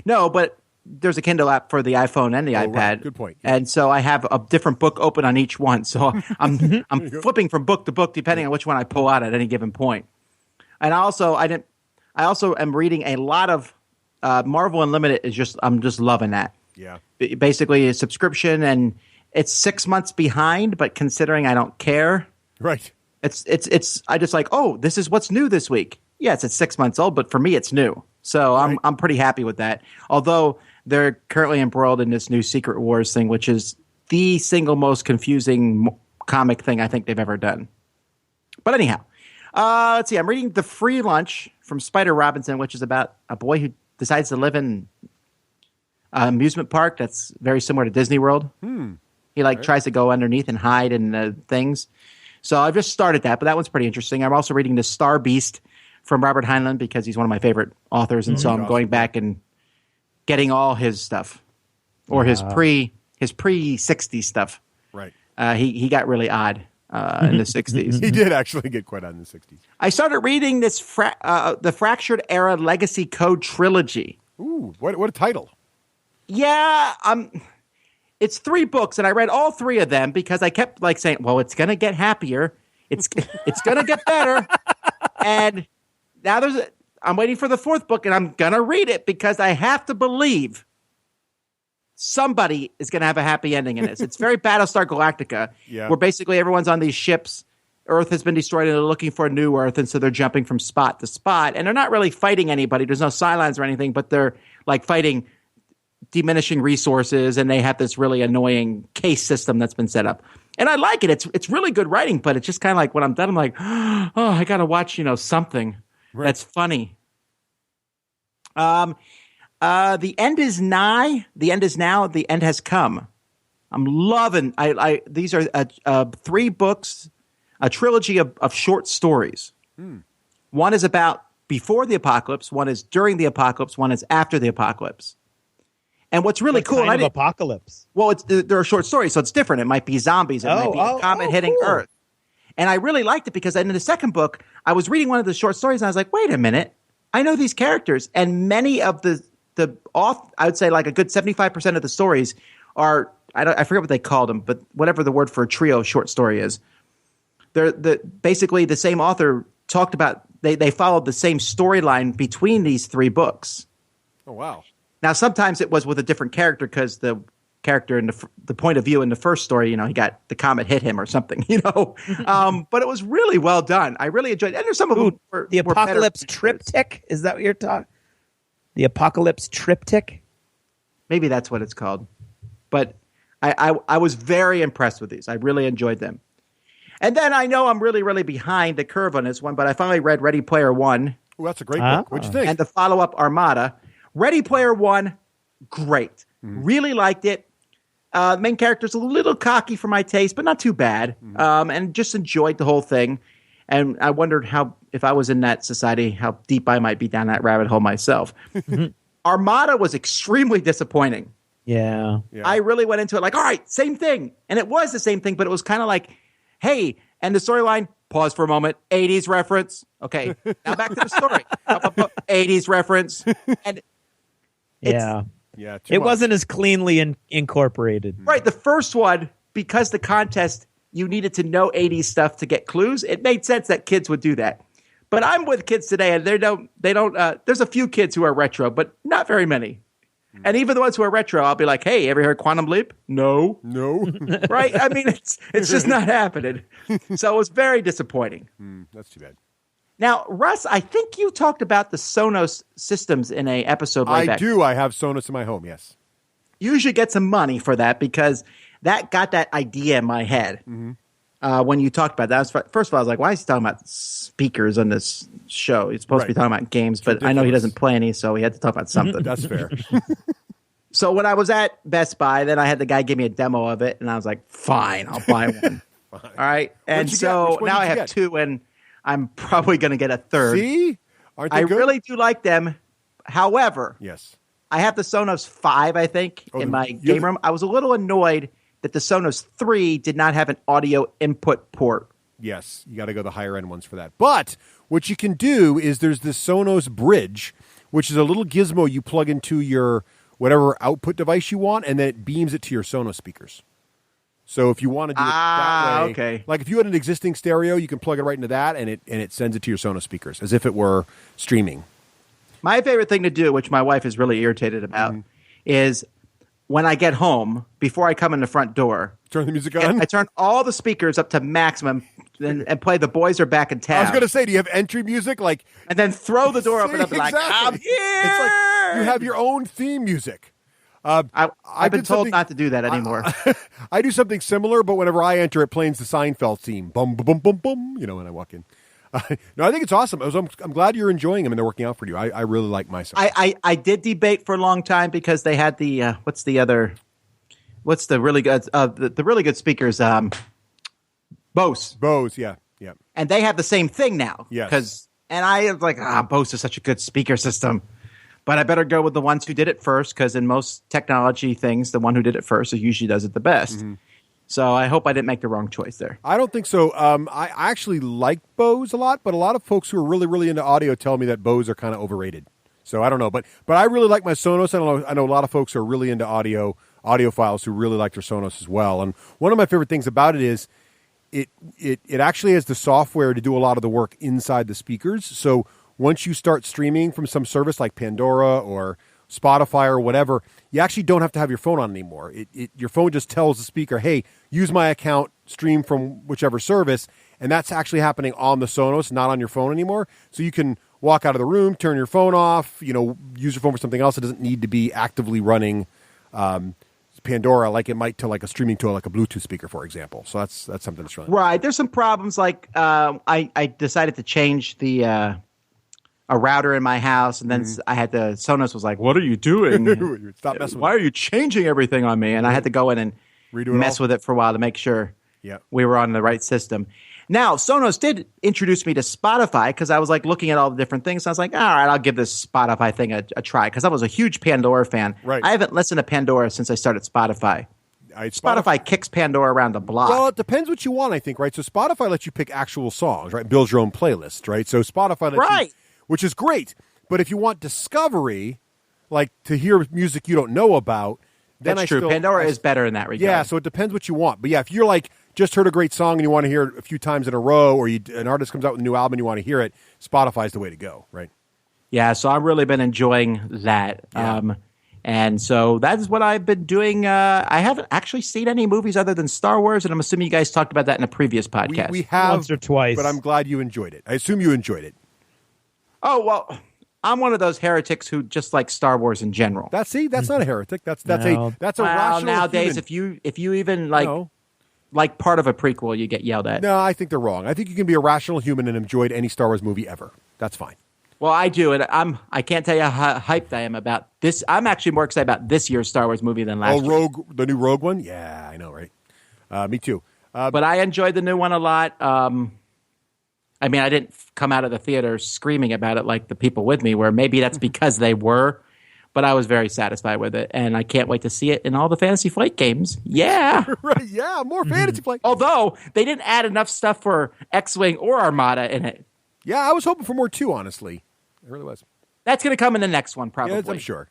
No, but there's a Kindle app for the iPhone and the iPad. Right. Good point. Yeah. And so I have a different book open on each one. So I'm flipping from book to book depending on which one I pull out at any given point. And I also am reading a lot of Marvel Unlimited. I'm just loving that. Yeah. Basically, a subscription, and it's 6 months behind. But considering I don't care, right, It's I just like, oh, this is what's new this week. Yes, it's 6 months old, but for me, it's new. So I'm pretty happy with that. Although they're currently embroiled in this new Secret Wars thing, which is the single most confusing comic thing I think they've ever done. But anyhow, let's see. I'm reading The Free Lunch from Spider Robinson, which is about a boy who decides to live in an amusement park that's very similar to Disney World. He tries to go underneath and hide in things. So I've just started that, but that one's pretty interesting. I'm also reading The Star Beast from Robert Heinlein because he's one of my favorite authors, and so I'm going back and getting all his stuff or his pre 60 stuff. Right. He got really odd in the 60s. He did actually get quite odd in the 60s. I started reading this the Fractured Era Legacy Code trilogy. Ooh, what a title! Yeah, it's 3 books, and I read all 3 of them because I kept saying, "Well, it's gonna get happier. It's gonna get better." And now I'm waiting for the 4th book, and I'm gonna read it because I have to believe somebody is gonna have a happy ending in this. It's very Battlestar Galactica, where basically everyone's on these ships. Earth has been destroyed, and they're looking for a new Earth, and so they're jumping from spot to spot, and they're not really fighting anybody. There's no Cylons or anything, but they're fighting diminishing resources, and they have this really annoying case system that's been set up. And I like it. It's really good writing, but it's just kind of when I'm done, I'm like, oh, I got to watch, something that's funny. The end is nigh. The end is now. The end has come. I'm loving. These are 3 books, a trilogy of short stories. One is about before the apocalypse. One is during the apocalypse. One is after the apocalypse. And what's really cool, kind of apocalypse? Well, there are short stories, so it's different. It might be zombies. It might be a comet hitting cool. Earth. And I really liked it because in the second book, I was reading one of the short stories, and I was like, wait a minute. I know these characters. And many of I would say a good 75% of the stories are, I forget what they called them, but whatever the word for a trio short story is. They're basically the same author talked about, they followed the same storyline between these 3 books. Oh, wow. Now, sometimes it was with a different character because the character in the point of view in the first story, he got the comet hit him or something, But it was really well done. I really enjoyed it. And there's some of them the Apocalypse Triptych? Is that what you're talking? The Apocalypse Triptych? Maybe that's what it's called. But I was very impressed with these. I really enjoyed them. And then I know I'm really, really behind the curve on this one, but I finally read Ready Player One. Oh, that's a great book. What'd you think? And the follow-up Armada. Ready Player One, great. Really liked it. The main character's a little cocky for my taste, but not too bad. And just enjoyed the whole thing. And I wondered if I was in that society, how deep I might be down that rabbit hole myself. Armada was extremely disappointing. Yeah. I really went into it all right, same thing. And it was the same thing, but it was kind of hey, and the storyline, pause for a moment, 80s reference. Okay, now back to the story. 80s reference. And it wasn't as cleanly incorporated. Right. The first one, because the contest, you needed to know 80s stuff to get clues. It made sense that kids would do that. But I'm with kids today, and they don't. There's a few kids who are retro, but not very many. And even the ones who are retro, I'll be like, hey, ever heard Quantum Leap? No. Right? I mean, it's just not happening. So it was very disappointing. That's too bad. Now, Russ, I think you talked about the Sonos systems in a episode way back. I do. I have Sonos in my home, yes. You should get some money for that because that got that idea in my head when you talked about that. First of all, I was like, why is he talking about speakers on this show? He's supposed to be talking about games, but I know he doesn't play any, so he had to talk about something. That's fair. So when I was at Best Buy, then I had the guy give me a demo of it, and I was like, fine, I'll buy one. All right? And so now I have 2, and I'm probably going to get a 3rd. See? Aren't they good? Really do like them. However, yes, I have the Sonos 5, I think, in my game room. I was a little annoyed that the Sonos 3 did not have an audio input port. Yes, you got to go the higher end ones for that. But what you can do is there's this Sonos Bridge, which is a little gizmo you plug into your whatever output device you want, and then it beams it to your Sonos speakers. So if you want to do it that way, okay. Like if you had an existing stereo, you can plug it right into that, and it sends it to your Sonos speakers as if it were streaming. My favorite thing to do, which my wife is really irritated about, is when I get home, before I come in the front door, Turn the music on. I turn all the speakers up to maximum and play The Boys Are Back in Town. I was going to say, do you have entry music? And then throw the door open up and like, I'm here! It's like you have your own theme music. I've been told not to do that anymore. I do something similar, but whenever I enter, it plays the Seinfeld theme. Bum, bum, bum, bum, when I walk in. No, I think it's awesome. I'm glad you're enjoying them and they're working out for you. I really like my Sonos. I did debate for a long time because they had the what's the really good the really good speakers, Bose. Bose, yeah. And they have the same thing now. Yes. And I was like, Bose is such a good speaker system. But I better go with the ones who did it first, because in most technology things, the one who did it first usually does it the best. Mm-hmm. So I hope I didn't make the wrong choice there. I don't think so. I actually like Bose a lot, but a lot of folks who are really, really into audio tell me that Bose are kind of overrated. So I don't know. But I really like my Sonos. I know a lot of folks who are really into audiophiles who really like their Sonos as well. And one of my favorite things about it is it actually has the software to do a lot of the work inside the speakers. So once you start streaming from some service like Pandora or Spotify or whatever, you actually don't have to have your phone on anymore. Your phone just tells the speaker, hey, use my account, stream from whichever service, and that's actually happening on the Sonos, not on your phone anymore. So you can walk out of the room, turn your phone off, use your phone for something else. It doesn't need to be actively running Pandora like it might to like a streaming tool, like a Bluetooth speaker, for example. So that's something that's really right. There's some problems like I decided to change a router in my house, and then I had Sonos was like, what are you doing? Stop messing with Why are you changing everything on me? And I had to go in and mess with it for a while to make sure we were on the right system. Now, Sonos did introduce me to Spotify because I was like looking at all the different things. I was like, all right, I'll give this Spotify thing a try because I was a huge Pandora fan. Right. I haven't listened to Pandora since I started Spotify. Spotify kicks Pandora around the block. Well, it depends what you want, I think, right? So Spotify lets you pick actual songs, right? Builds your own playlist, right? So Spotify lets you, which is great. But if you want discovery, like to hear music you don't know about, then that's true. Pandora is better in that regard. Yeah, so it depends what you want. But yeah, if you're like just heard a great song and you want to hear it a few times in a row, or an artist comes out with a new album and you want to hear it, Spotify's the way to go, right? Yeah, so I've really been enjoying that. Yeah. And so that is what I've been doing. I haven't actually seen any movies other than Star Wars, and I'm assuming you guys talked about that in a previous podcast. We have once or twice, but I'm glad you enjoyed it. I assume you enjoyed it. Oh, well, I'm one of those heretics who just like Star Wars in general. That's not a heretic. That's a rational nowadays human. if you even like part of a prequel, you get yelled at. No, I think they're wrong. I think you can be a rational human and enjoyed any Star Wars movie ever. That's fine. Well, I do, and I can't tell you how hyped I am about this. I'm actually more excited about this year's Star Wars movie than last year. The new Rogue one? Yeah, I know, right? Me too. But I enjoyed the new one a lot. I mean, I didn't come out of the theater screaming about it like the people with me were. Maybe that's because they were, but I was very satisfied with it, and I can't wait to see it in all the Fantasy Flight games. Yeah. Right, yeah, more Fantasy Flight. Although, they didn't add enough stuff for X-Wing or Armada in it. Yeah, I was hoping for more too, honestly. It really was. That's going to come in the next one, probably. Yeah, I'm sure.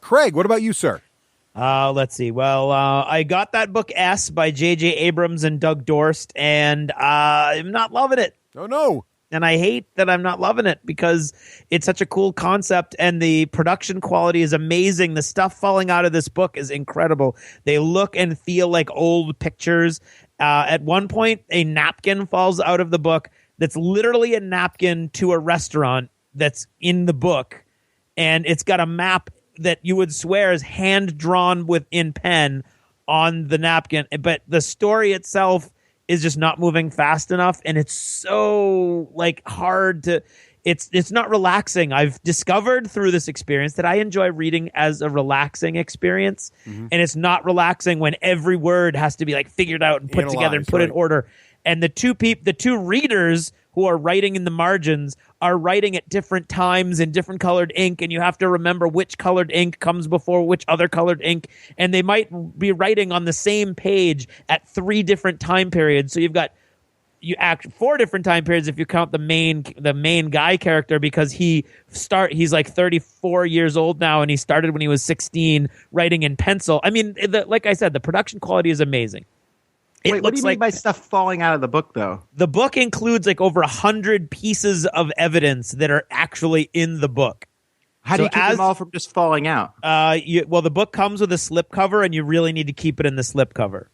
Craig, what about you, sir? Let's see. Well, I got that book S by J.J. Abrams and Doug Dorst, and I'm not loving it. Oh, no. And I hate that I'm not loving it because it's such a cool concept and the production quality is amazing. The stuff falling out of this book is incredible. They look and feel like old pictures. At one point, a napkin falls out of the book that's literally a napkin to a restaurant that's in the book. And it's got a map that you would swear is hand-drawn in pen on the napkin. But the story itself is just not moving fast enough, and it's so hard to it's not relaxing. I've discovered through this experience that I enjoy reading as a relaxing experience, and it's not relaxing when every word has to be figured out and put together and put in order. And the two readers who are writing in the margins are writing at different times in different colored ink, and you have to remember which colored ink comes before which other colored ink, and they might be writing on the same page at 3 different time periods. So you act 4 different time periods if you count the main guy character, because he's 34 years old now, and he started when he was 16 writing in pencil. I mean, like I said, the production quality is amazing. Wait, what do you mean by stuff falling out of the book, though? The book includes over 100 pieces of evidence that are actually in the book. How do you keep them all from just falling out? Well, the book comes with a slipcover, and you really need to keep it in the slipcover.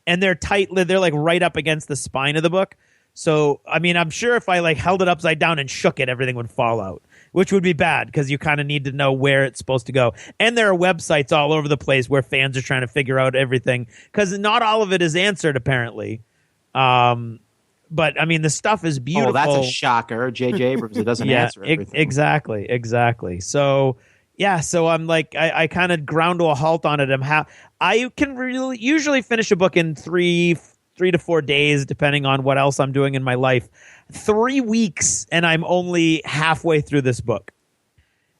And they're tight. They're like right up against the spine of the book. So, I mean, I'm sure if I like held it upside down and shook it, everything would fall out, which would be bad because you kind of need to know where it's supposed to go. And there are websites all over the place where fans are trying to figure out everything because not all of it is answered, apparently. But, I mean, the stuff is beautiful. Oh, that's a shocker. J.J. Abrams, it doesn't answer everything. Exactly. So, yeah, so I'm like, I kind of ground to a halt on it. I can really usually finish a book in 3 to 4 days, depending on what else I'm doing in my life. 3 weeks, and I'm only halfway through this book.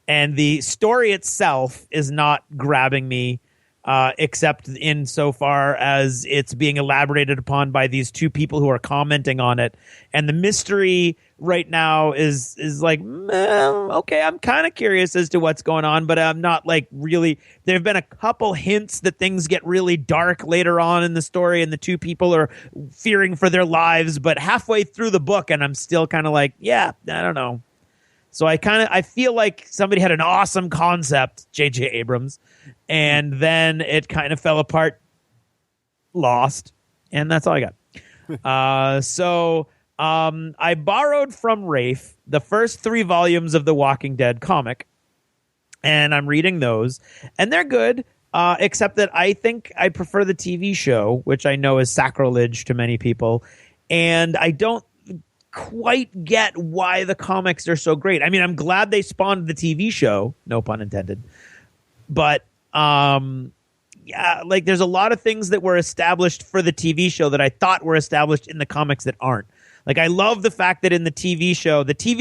And the story itself is not grabbing me, except insofar as it's being elaborated upon by these two people who are commenting on it. And the mystery right now is like, okay, I'm kind of curious as to what's going on, but I'm not like really. There have been a couple hints that things get really dark later on in the story, and the two people are fearing for their lives. But halfway through the book, and I'm still kind of like, yeah, I don't know. So I feel like somebody had an awesome concept, J.J. Abrams, and then it kind of fell apart, lost, and that's all I got. So I borrowed from Rafe the first 3 volumes of the Walking Dead comic, and I'm reading those, and they're good, except that I think I prefer the TV show, which I know is sacrilege to many people, and I don't quite get why the comics are so great. I mean, I'm glad they spawned the TV show, no pun intended, but yeah, like there's a lot of things that were established for the TV show that I thought were established in the comics that aren't. Like, I love the fact that in the TV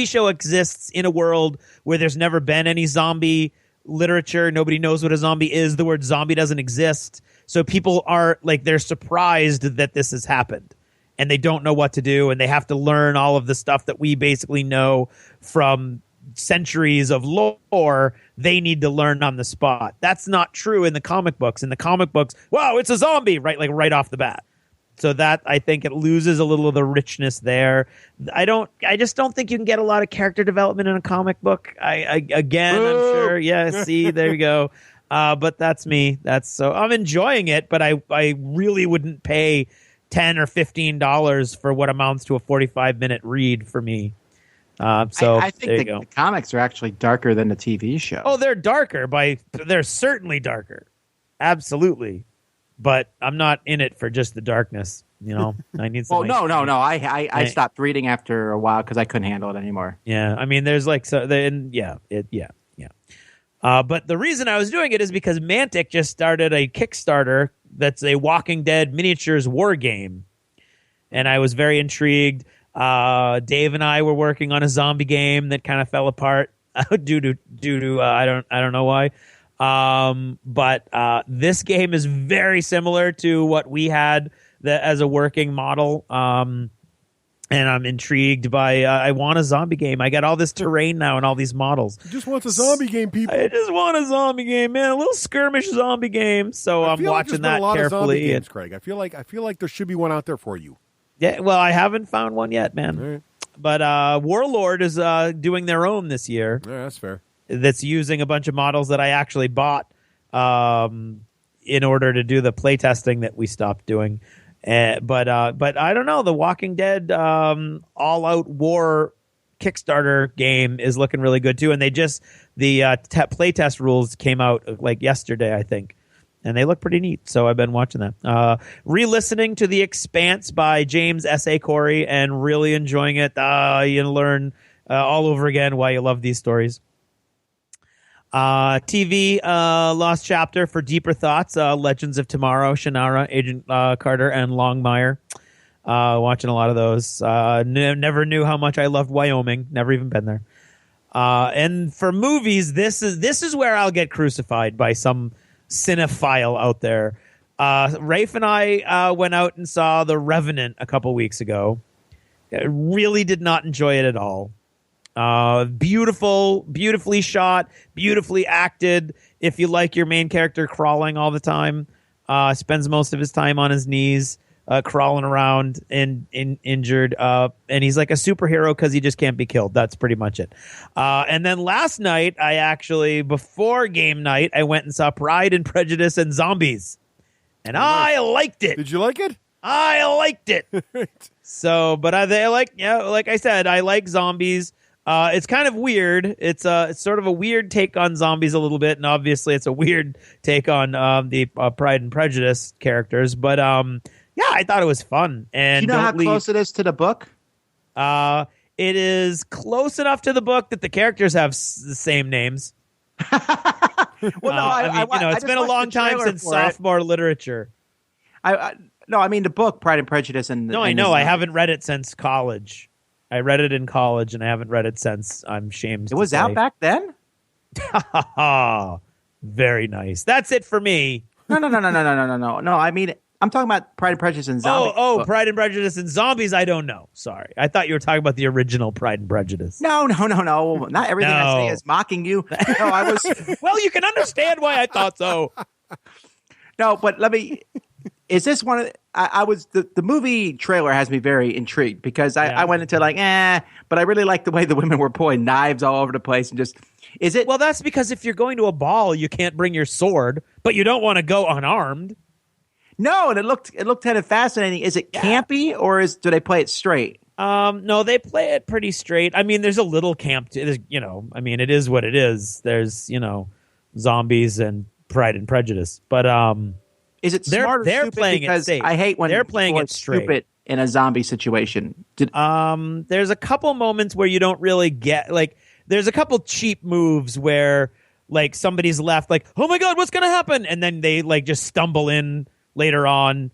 show exists in a world where there's never been any zombie literature. Nobody knows what a zombie is. The word zombie doesn't exist. So people are like, they're surprised that this has happened. And they don't know what to do, and they have to learn all of the stuff that we basically know from centuries of lore. They need to learn on the spot. That's not true in the comic books. In the comic books, wow, it's a zombie, right? Like right off the bat. So that, I think it loses a little of the richness there. I just don't think you can get a lot of character development in a comic book. Again, I'm sure. Yeah, see, there you go. But that's me. I'm enjoying it, but I really wouldn't pay $10 or $15 for what amounts to a 45-minute read for me. So I think the comics are actually darker than the TV show. Oh, they're darker. They're certainly darker. Absolutely. But I'm not in it for just the darkness. You know, I need some. No. I stopped reading after a while because I couldn't handle it anymore. Yeah, I mean, there's like But the reason I was doing it is because Mantic just started a Kickstarter that's a Walking Dead miniatures war game, and I was very intrigued. Dave and I were working on a zombie game that kind of fell apart due to I don't know why. But this game is very similar to what we had as a working model. And I'm intrigued by, I want a zombie game. I got all this terrain now and all these models. You just want a zombie game, people. I just want a zombie game, man. A little skirmish zombie game. So I'm watching that carefully. Games, Craig. I feel like there should be one out there for you. Yeah, well, I haven't found one yet, man. All right. But Warlord is doing their own this year. Yeah, that's fair. That's using a bunch of models that I actually bought in order to do the playtesting that we stopped doing. But I don't know. The Walking Dead all-out war Kickstarter game is looking really good too, and the playtest rules came out like yesterday, I think, and they look pretty neat. So I've been watching that. Re-listening to The Expanse by James S.A. Corey and really enjoying it. You learn all over again why you love these stories. TV Lost Chapter for Deeper Thoughts, Legends of Tomorrow, Shannara, Agent Carter, and Longmire. Watching a lot of those. Never knew how much I loved Wyoming. Never even been there. And for movies, this is where I'll get crucified by some cinephile out there. Rafe and I went out and saw The Revenant a couple weeks ago. Really did not enjoy it at all. Beautifully shot, beautifully acted. If you like your main character crawling all the time, spends most of his time on his knees. crawling around and injured. And he's like a superhero because he just can't be killed. That's pretty much it. And then last night, before game night, I went and saw Pride and Prejudice and Zombies. And I liked it. Did you like it? I liked it. So, but like I said, I like zombies. It's kind of weird. It's sort of a weird take on zombies a little bit, and obviously it's a weird take on the Pride and Prejudice characters. But yeah, I thought it was fun. And do you know how close it is to the book? It is close enough to the book that the characters have the same names. Well, no, it's been a long time since sophomore literature. No, I mean the book Pride and Prejudice. No, I know. I haven't read it since college. I read it in college, and I haven't read it since. I'm ashamed. It was out back then? Very nice. That's it for me. No. No, I mean, I'm talking about Pride and Prejudice and Zombies. Oh, Pride and Prejudice and Zombies. I don't know. Sorry. I thought you were talking about the original Pride and Prejudice. No. Not everything I say is mocking you. No, I was. Well, you can understand why I thought so. No, but let me. Is this one of the movie trailer has me very intrigued because I went into but I really like the way the women were pulling knives all over the place and just is it? Well, that's because if you're going to a ball, you can't bring your sword, but you don't want to go unarmed. No, and it looked kind of fascinating. Is it campy or do they play it straight? No, they play it pretty straight. I mean, there's a little camp. It is what it is. There's zombies and Pride and Prejudice, but is it smart or they're stupid? Playing because it safe. I hate when they're playing it stupid straight in a zombie situation. There's a couple moments where you don't really get there's a couple cheap moves where somebody's left oh my god, what's gonna happen, and then they just stumble in later on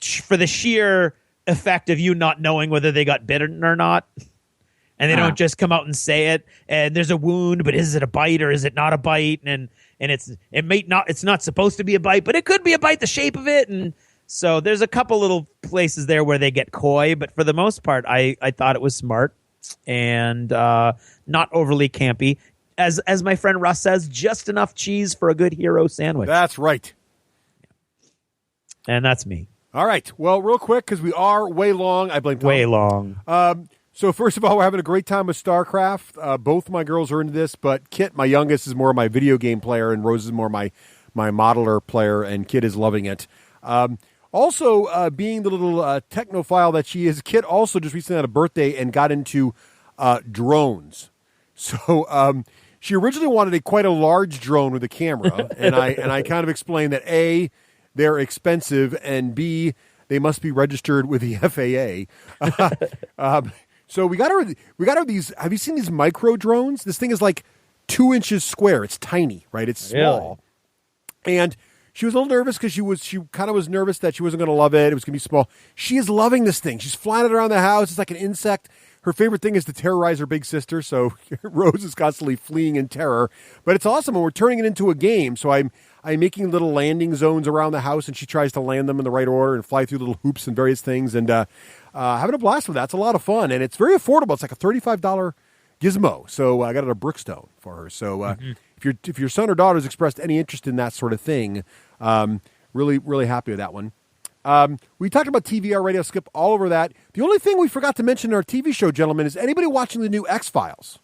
for the sheer effect of you not knowing whether they got bitten or not. And they don't just come out and say it. And there's a wound, but is it a bite or is it not a bite? And it's not supposed to be a bite, but it could be a bite, the shape of it. And so there's a couple little places there where they get coy, but for the most part, I thought it was smart and not overly campy. As my friend Russ says, just enough cheese for a good hero sandwich. That's right. And that's me. All right. Well, real quick, because we are way long. I blame Tom. Way long. So first of all, we're having a great time with StarCraft. Both my girls are into this, but Kit, my youngest, is more my video game player, and Rose is more my modeler player, and Kit is loving it. Also, being the little technophile that she is, Kit also just recently had a birthday and got into drones. So she originally wanted quite a large drone with a camera, and I kind of explained that A, they're expensive, and B, they must be registered with the FAA. So we got her these. Have you seen these micro drones? This thing is 2 inches square. It's tiny, right? It's small. Really? And she was a little nervous because she kind of was nervous that she wasn't going to love it. It was going to be small. She is loving this thing. She's flying it around the house. It's like an insect. Her favorite thing is to terrorize her big sister. So Rose is constantly fleeing in terror. But it's awesome, and we're turning it into a game. So I'm making little landing zones around the house, and she tries to land them in the right order and fly through little hoops and various things. And having a blast with that. It's a lot of fun, and it's very affordable. It's like a $35 gizmo. So I got it at Brookstone for her. So if your son or daughter has expressed any interest in that sort of thing, really, really happy with that one. We talked about TV already. I'll skip all over that. The only thing we forgot to mention in our TV show, gentlemen, is anybody watching the new X-Files?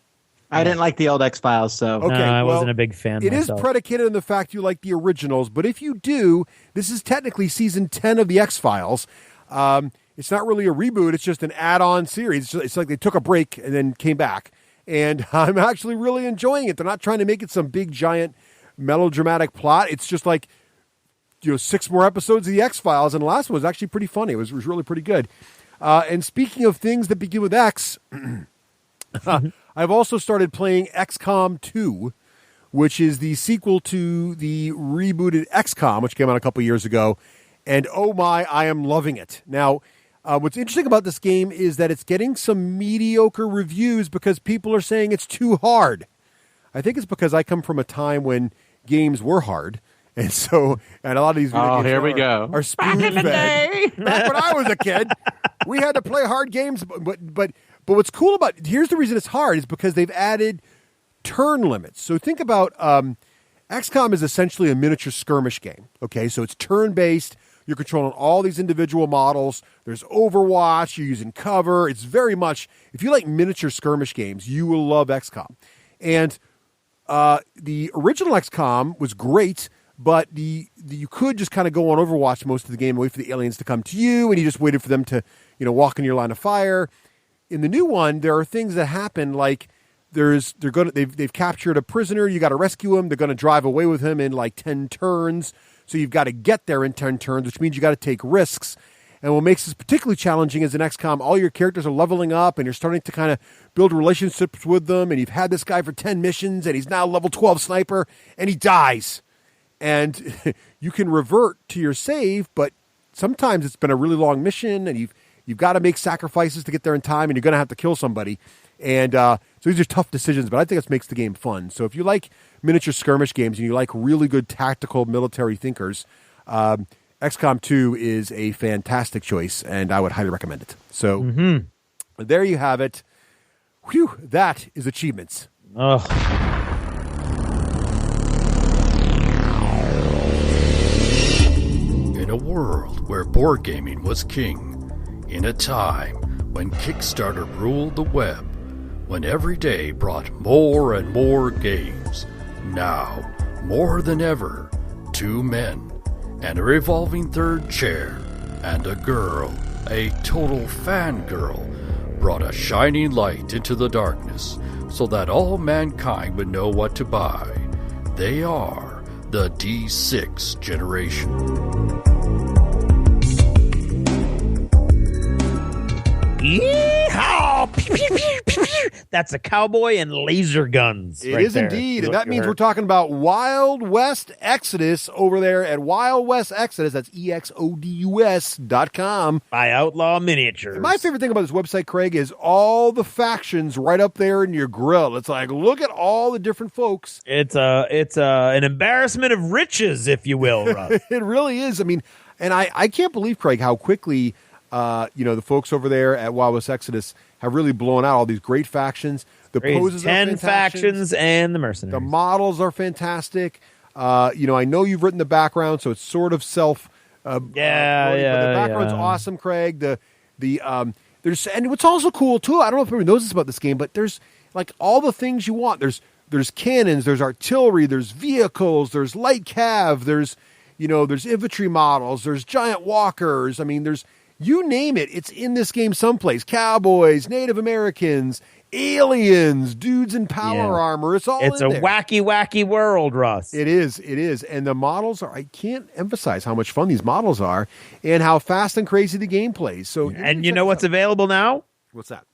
I didn't like the old X-Files, so... Okay, no, I wasn't a big fan It myself. is predicated on the fact you like the originals, but if you do, this is technically season 10 of the X-Files. It's not really a reboot. It's just an add-on series. It's like they took a break and then came back. And I'm actually really enjoying it. They're not trying to make it some big, giant, melodramatic plot. It's just 6 more episodes of the X-Files, and the last one was actually pretty funny. It was really pretty good. And speaking of things that begin with X... I've also started playing XCOM 2, which is the sequel to the rebooted XCOM, which came out a couple years ago. And oh my, I am loving it. Now, what's interesting about this game is that it's getting some mediocre reviews because people are saying it's too hard. I think it's because I come from a time when games were hard. And a lot of these video games are spoon-fed. Back when I was a kid, we had to play hard games, but what's cool about here's the reason it's hard is because they've added turn limits. So think about XCOM is essentially a miniature skirmish game. Okay, so it's turn-based. You're controlling all these individual models. There's Overwatch. You're using cover. It's very much, if you like miniature skirmish games, you will love XCOM. And the original XCOM was great, but you could just kind of go on Overwatch most of the game and wait for the aliens to come to you, and you just waited for them to, walk in your line of fire. In the new one, there are things that happen like they've captured a prisoner. You got to rescue him. They're going to drive away with him in like 10 turns. So you've got to get there in 10 turns, which means you got to take risks. And what makes this particularly challenging is in XCOM, all your characters are leveling up and you're starting to kind of build relationships with them. And you've had this guy for 10 missions and he's now level 12 sniper and he dies. And you can revert to your save, but sometimes it's been a really long mission and you've got to make sacrifices to get there in time and you're going to have to kill somebody. And so these are tough decisions, but I think this makes the game fun. So if you like miniature skirmish games and you like really good tactical military thinkers, XCOM 2 is a fantastic choice, and I would highly recommend it. So there you have it. Whew, that is achievements. Ugh. In a world where board gaming was king, in a time when Kickstarter ruled the web, when every day brought more and more games, now, more than ever, two men and a revolving third chair and a girl, a total fangirl, brought a shining light into the darkness so that all mankind would know what to buy. They are the D6 generation. Yeehaw! Pew, pew, pew, pew, pew. That's a cowboy and laser guns. It is indeed, and that means we're talking about Wild West Exodus over there at Wild West Exodus. That's EXODUS.com. By Outlaw Miniatures. And my favorite thing about this website, Craig, is all the factions right up there in your grill. It's like, look at all the different folks. It's an embarrassment of riches, if you will, Russ. It really is. I mean, and I can't believe, Craig, how quickly the folks over there at Wild West Exodus have really blown out all these great factions. The poses 10 are factions and the mercenaries. The models are fantastic. I know you've written the background, so it's sort of self. But the background's awesome, Craig. There's and what's also cool too. I don't know if everyone knows this about this game, but there's like all the things you want. There's cannons, there's artillery, there's vehicles, there's light cav, there's infantry models, there's giant walkers. I mean, there's. You name it, it's in this game someplace. Cowboys, Native Americans, aliens, dudes in power armor. It's all It's in a there. wacky, wacky world, Russ. It is. And the models are, I can't emphasize how much fun these models are and how fast and crazy the game plays. So, and you know what's available now? What's that?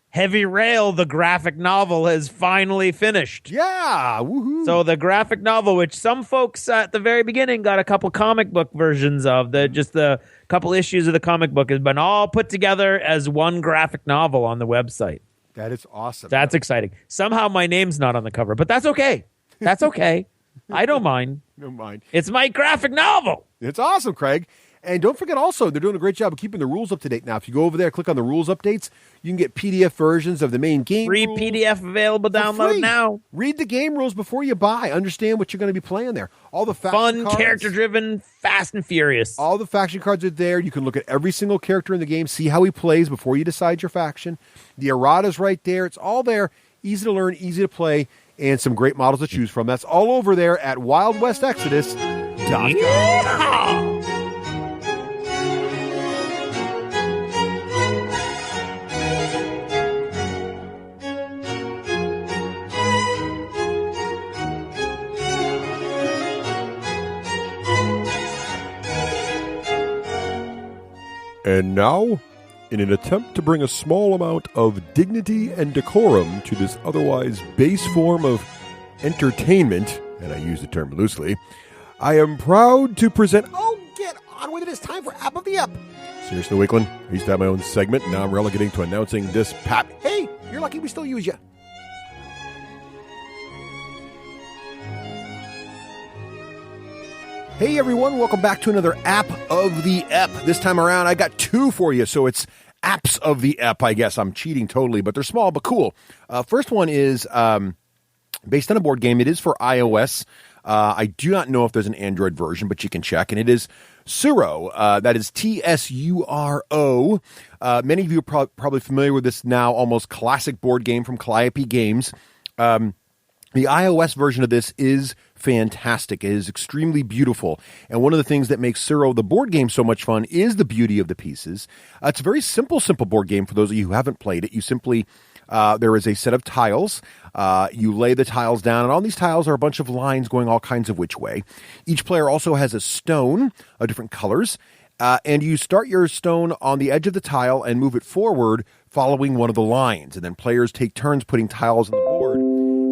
Heavy Rail, the graphic novel, has finally finished. Yeah, woohoo. So the graphic novel, which some folks at the very beginning got a couple comic book versions of, the couple issues of the comic book has been all put together as one graphic novel on the website. That is awesome. That's exciting. Somehow my name's not on the cover, but that's okay. That's okay. I don't mind. Don't mind. It's my graphic novel. It's awesome, Craig. And don't forget also, they're doing a great job of keeping the rules up to date now. If you go over there, click on the rules updates, you can get PDF versions of the main game Free rules PDF available, for download free. now. Read the game rules before you buy. Understand what you're going to be playing there. All the faction Fun, cards, character-driven, fast and furious. all the faction cards are there. You can look at every single character in the game, see how he plays before you decide your faction. The errata's right there. It's all there. Easy to learn, easy to play, and some great models to choose from. That's all over there at WildWestExodus.com. Yeah! And now, in an attempt to bring a small amount of dignity and decorum to this otherwise base form of entertainment, and I use the term loosely, I am proud to present... Oh, get on with it. It's time for App of the Ep. Seriously, Wakeland, I used to have my own segment, and now I'm relegating to announcing this pap. Hey, you're lucky we still use you. Hey everyone, welcome back to another App of the Ep. This time around, I got two for you, so it's Apps of the Ep, I guess. I'm cheating totally, but they're small but cool. First one is based on a board game. It is for iOS. I do not know if there's an Android version, but you can check, and it is Tsuro. That is Tsuro. Many of you are probably familiar with this now almost classic board game from Calliope Games. The iOS version of this is fantastic. It is extremely beautiful. And one of the things that makes Tsuro the board game so much fun is the beauty of the pieces. It's a very simple board game for those of you who haven't played it. You simply, there is a set of tiles. You lay the tiles down, and on these tiles are a bunch of lines going all kinds of which way. Each player also has a stone of different colors. And you start your stone on the edge of the tile and move it forward following one of the lines. And then players take turns putting tiles on the board.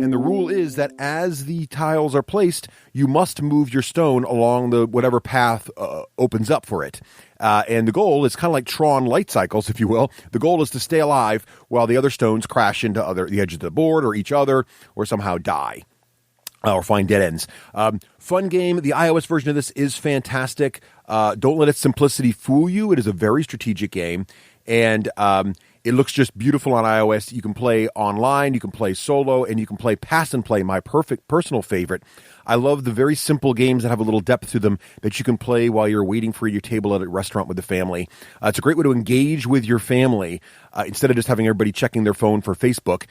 And the rule is that as the tiles are placed, you must move your stone along the whatever path opens up for it. And the goal is kind of like Tron light cycles, if you will. The goal is to stay alive while the other stones crash into the edges of the board or each other or somehow die. Or find dead ends. Fun game. The iOS version of this is fantastic. Don't let its simplicity fool you. It is a very strategic game. And it looks just beautiful on iOS. You can play online, you can play solo, and you can play pass and play, my perfect personal favorite. I love the very simple games that have a little depth to them that you can play while you're waiting for your table at a restaurant with the family. It's a great way to engage with your family instead of just having everybody checking their phone for Facebook.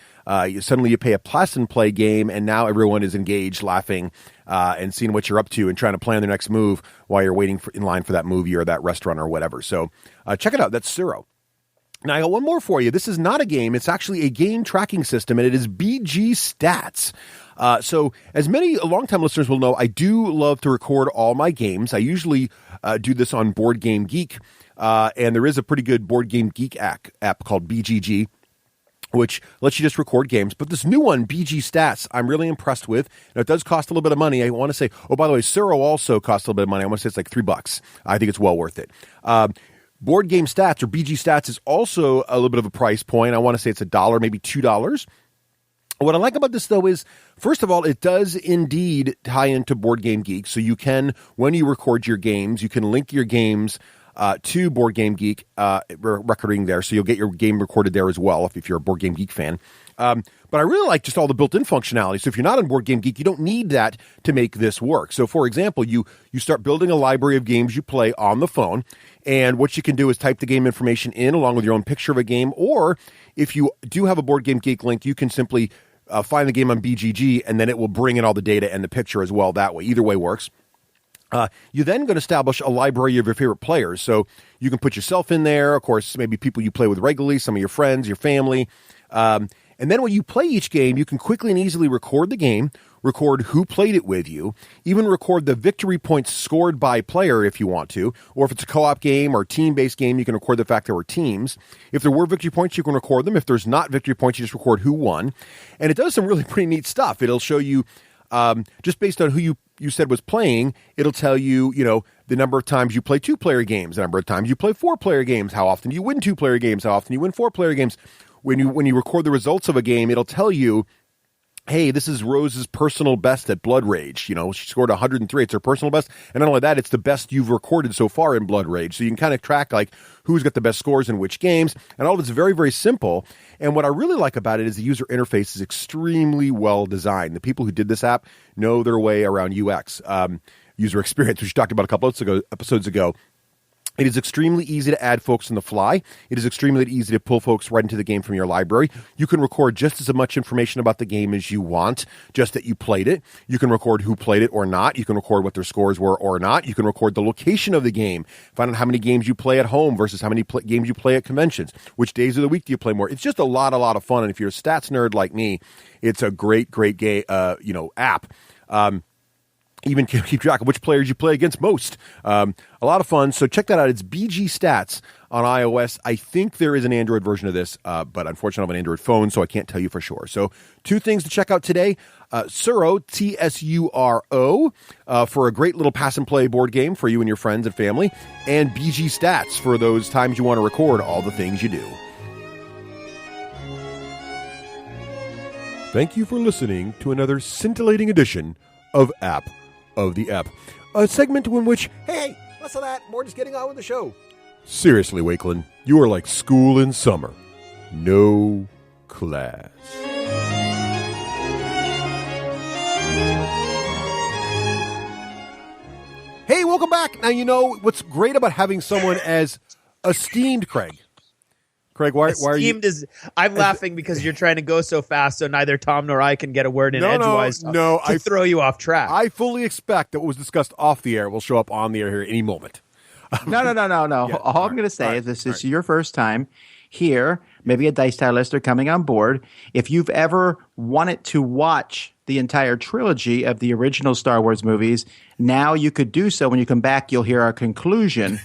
Suddenly you pay a pass and play game, and now everyone is engaged, laughing, and seeing what you're up to and trying to plan their next move while you're waiting in line for that movie or that restaurant or whatever. So check it out. That's Tsuro. Now, I got one more for you. This is not a game. It's actually a game tracking system, and it is BG Stats. So, as many longtime listeners will know, I do love to record all my games. I usually do this on Board Game Geek, and there is a pretty good Board Game Geek app called BGG, which lets you just record games. But this new one, BG Stats, I'm really impressed with. Now, it does cost a little bit of money. I want to say, oh, by the way, Tsuro also costs a little bit of money. I want to say it's like $3. I think it's well worth it. Board Game Stats, or BG Stats, is also a little bit of a price point. I want to say it's $1, maybe $2. What I like about this, though, is, first of all, it does indeed tie into Board Game Geek. So you can, when you record your games, you can link your games to Board Game Geek recording there. So you'll get your game recorded there as well if you're a Board Game Geek fan. But I really like just all the built-in functionality. So if you're not on Board Game Geek, you don't need that to make this work. So, for example, you start building a library of games you play on the phone, and what you can do is type the game information in along with your own picture of a game, or if you do have a Board Game Geek link, you can simply find the game on BGG, and then it will bring in all the data and the picture as well that way. Either way works. You then going to establish a library of your favorite players. So you can put yourself in there, of course, maybe people you play with regularly, some of your friends, your family. And then when you play each game, you can quickly and easily record the game, record who played it with you, even record the victory points scored by player if you want to, or if it's a co-op game or team-based game, you can record the fact there were teams. If there were victory points, you can record them. If there's not victory points, you just record who won. And it does some really pretty neat stuff. It'll show you, just based on who you said was playing, it'll tell you, the number of times you play 2-player games, the number of times you play 4-player games, how often you win 2-player games, how often you win 4-player games. When you record the results of a game, it'll tell you, hey, this is Rose's personal best at Blood Rage. She scored 103. It's her personal best. And not only that, it's the best you've recorded so far in Blood Rage. So you can kind of track who's got the best scores in which games. And all of it's very, very simple. And what I really like about it is the user interface is extremely well designed. The people who did this app know their way around UX, user experience, which we talked about a couple episodes ago. It is extremely easy to add folks on the fly. It is extremely easy to pull folks right into the game from your library. You can record just as much information about the game as you want, just that you played it. You can record who played it or not. You can record what their scores were or not. You can record the location of the game. Find out how many games you play at home versus how many games you play at conventions. Which days of the week do you play more? It's just a lot of fun. And if you're a stats nerd like me, it's a great app. Even keep track of which players you play against most. A lot of fun. So check that out. It's BG Stats on iOS. I think there is an Android version of this, but unfortunately I have an Android phone, so I can't tell you for sure. So 2 things to check out today. Tsuro, Tsuro, for a great little pass and play board game for you and your friends and family. And BG Stats for those times you want to record all the things you do. Thank you for listening to another scintillating edition of App of the App, a segment in which, Hey, less of that. More just getting on with the show. seriously, Wakeland, you are like school in summer. No class. welcome back. Now, you know what's great about having someone as esteemed, Craig. Craig, why are you? I'm laughing because you're trying to go so fast, so neither Tom nor I can get a word in edgewise to throw you off track. I fully expect that what was discussed off the air will show up on the air here any moment. No. Yeah, All I'm going to say is this is your first time here, maybe a Dice Tower listener coming on board. If you've ever wanted to watch the entire trilogy of the original Star Wars movies, now you could do so. When you come back, you'll hear our conclusion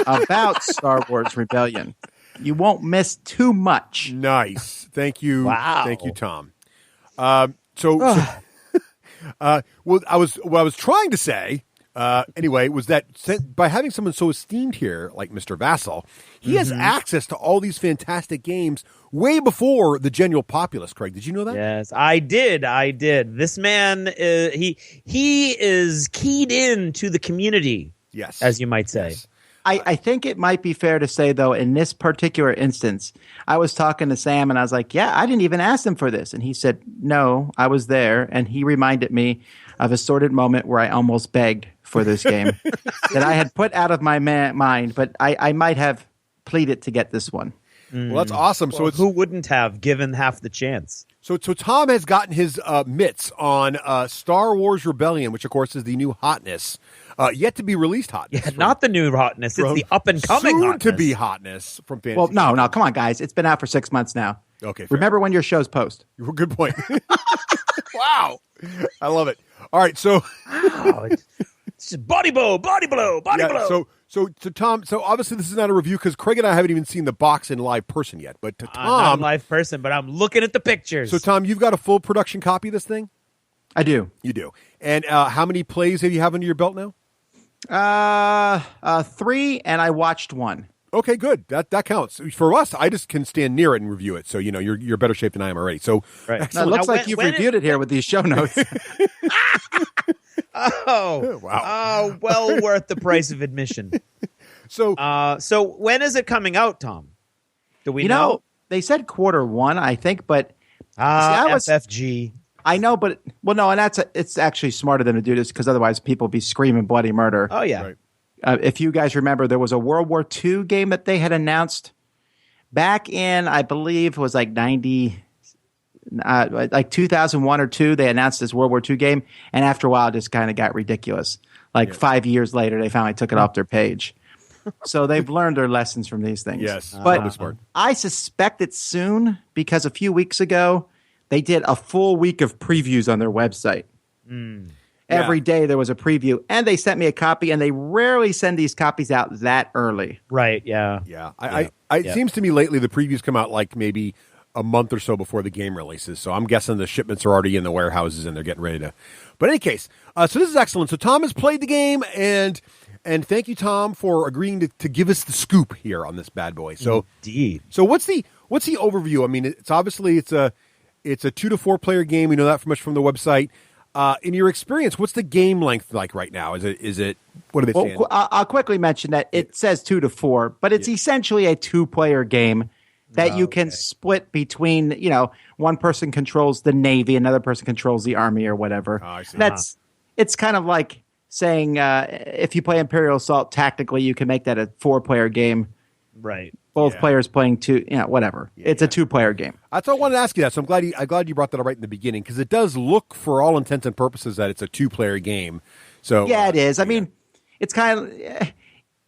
about Star Wars Rebellion. You won't miss too much. Nice. Thank you. Wow. Thank you, Tom. What I was trying to say, anyway, was that by having someone so esteemed here, like Mr. Vasel, he has access to all these fantastic games way before the general populace. Craig, did you know that? Yes, I did. This man, he is keyed in to the community. Yes. As you might say. Yes. I think it might be fair to say, though, in this particular instance, I was talking to Sam and I was like, yeah, I didn't even ask him for this. And he said, no, I was there. And he reminded me of a sordid moment where I almost begged for this game that I had put out of my mind, but I might have pleaded to get this one. Well, that's awesome. So who wouldn't have given half the chance? So Tom has gotten his mitts on Star Wars Rebellion, which, of course, is the new hotness. Yet to be released hotness. Yeah, not the new hotness. It's the up-and-coming hotness. Soon to be hotness from Fantasy. Well, no, come on, guys. It's been out for 6 months now. Okay, fair. Remember when your shows post. Good point. Wow. I love it. All right, so... Wow, it's just body blow. So Tom, so obviously this is not a review because Craig and I haven't even seen the box in live person yet. But to Tom... I'm not a live person, but I'm looking at the pictures. So Tom, you've got a full production copy of this thing? I do. You do. And how many plays have you have under your belt now? 3, and I watched 1. Okay, good. That counts. For us, I just can stand near it and review it. So, you know, you're better shape than I am already. So, right. Now, it looks like you've reviewed it here with these show notes. Oh, wow. Oh, well worth the price of admission. So when is it coming out, Tom? Do we know? They said Q1, I think, but FFG. I know, but no, and it's actually smarter than to do this because otherwise people would be screaming bloody murder. Oh yeah. Right. If you guys remember, there was a World War II game that they had announced back in, I believe, it was like 2001 or 2. They announced this World War II game, and after a while, it just kind of got ridiculous. 5 years later, they finally took it off their page. So they've learned their lessons from these things. Yes, but smart. I suspect it's soon because a few weeks ago they did a full week of previews on their website. Every day there was a preview, and they sent me a copy, and they rarely send these copies out that early. Right, yeah. Yeah. It seems to me lately the previews come out like maybe a month or so before the game releases. So I'm guessing the shipments are already in the warehouses and they're getting ready to. But in any case, so this is excellent. So Tom has played the game, and thank you, Tom, for agreeing to give us the scoop here on this bad boy. So indeed. So what's the overview? I mean, it's obviously it's a 2 to 4 player game. We know that much from the website. In your experience, what's the game length like right now? Is it what are they saying? I'll quickly mention that it says 2 to 4, but it's essentially a 2-player game that you can split between, one person controls the Navy, another person controls the Army or whatever. Oh, I see. It's kind of like saying if you play Imperial Assault tactically, you can make that a 4-player game. Right. Both players playing 2, whatever. It's a 2-player game. That's why I wanted to ask you that. So I'm glad you brought that up right in the beginning because it does look, for all intents and purposes, that it's a 2-player game. So yeah, it is. I mean, it's kind of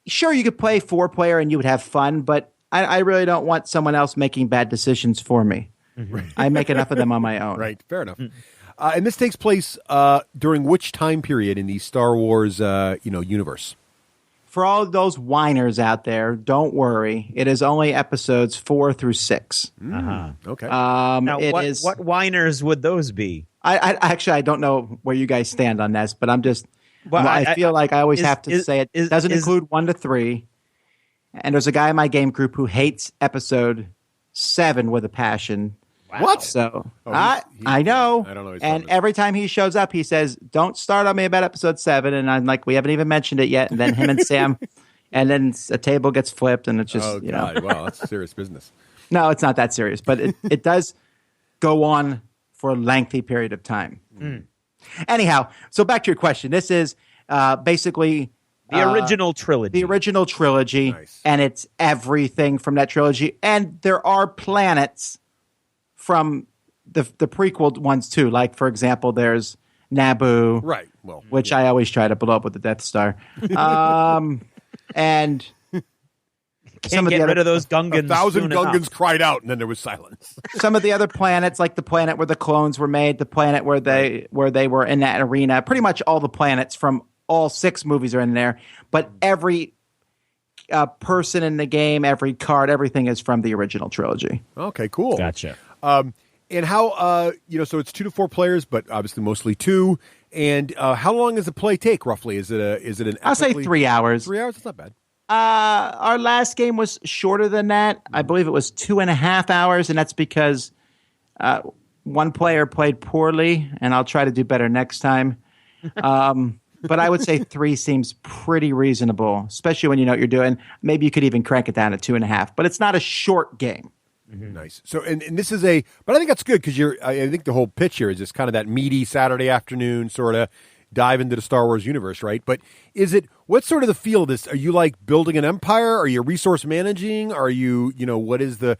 sure you could play 4-player and you would have fun, but I really don't want someone else making bad decisions for me. I make enough of them on my own. Right. Fair enough. And this takes place during which time period in the Star Wars universe? For all of those whiners out there, don't worry. It is only episodes 4 through 6. Okay. Now, what whiners would those be? I don't know where you guys stand on this, but I'm just. Well, I feel like I always have to say it doesn't include 1 to 3. And there's a guy in my game group who hates episode 7 with a passion. Wow. What? So I know. I don't know. And every time he shows up, he says, "Don't start on me about episode 7." And I'm like, "We haven't even mentioned it yet." And then him and Sam, and then a table gets flipped, and it's just wow, that's serious business. No, it's not that serious, but it does go on for a lengthy period of time. Anyhow, so back to your question. This is basically The original trilogy. The original trilogy. Nice. And it's everything from that trilogy. And there are planets from the prequel ones too. Like, for example, there's Naboo. Right. Well, which I always try to blow up with the Death Star. And Can't get rid of those Gungans. 1,000 soon Gungans enough. cried out, and then there was silence. some of the other planets, like the planet where the clones were made, the planet where they were in that arena, pretty much all the planets from all 6 movies are in there. But every person in the game, every card, everything is from the original trilogy. Okay, cool. Gotcha. And how, so it's 2 to 4 players, but obviously mostly 2. And how long does the play take, roughly? Is it an I'll say 3 hours. 3 hours? That's not bad. Our last game was shorter than that. I believe it was 2.5 hours, and that's because one player played poorly, and I'll try to do better next time. But I would say 3 seems pretty reasonable, especially when you know what you're doing. Maybe you could even crank it down to 2.5, but it's not a short game. Mm-hmm. Nice. So, and this is but I think that's good because I think the whole pitch here is just kind of that meaty Saturday afternoon sort of dive into the Star Wars universe, right? But what's sort of the feel of this? Are you like building an empire? Are you resource managing? Are you, what is you're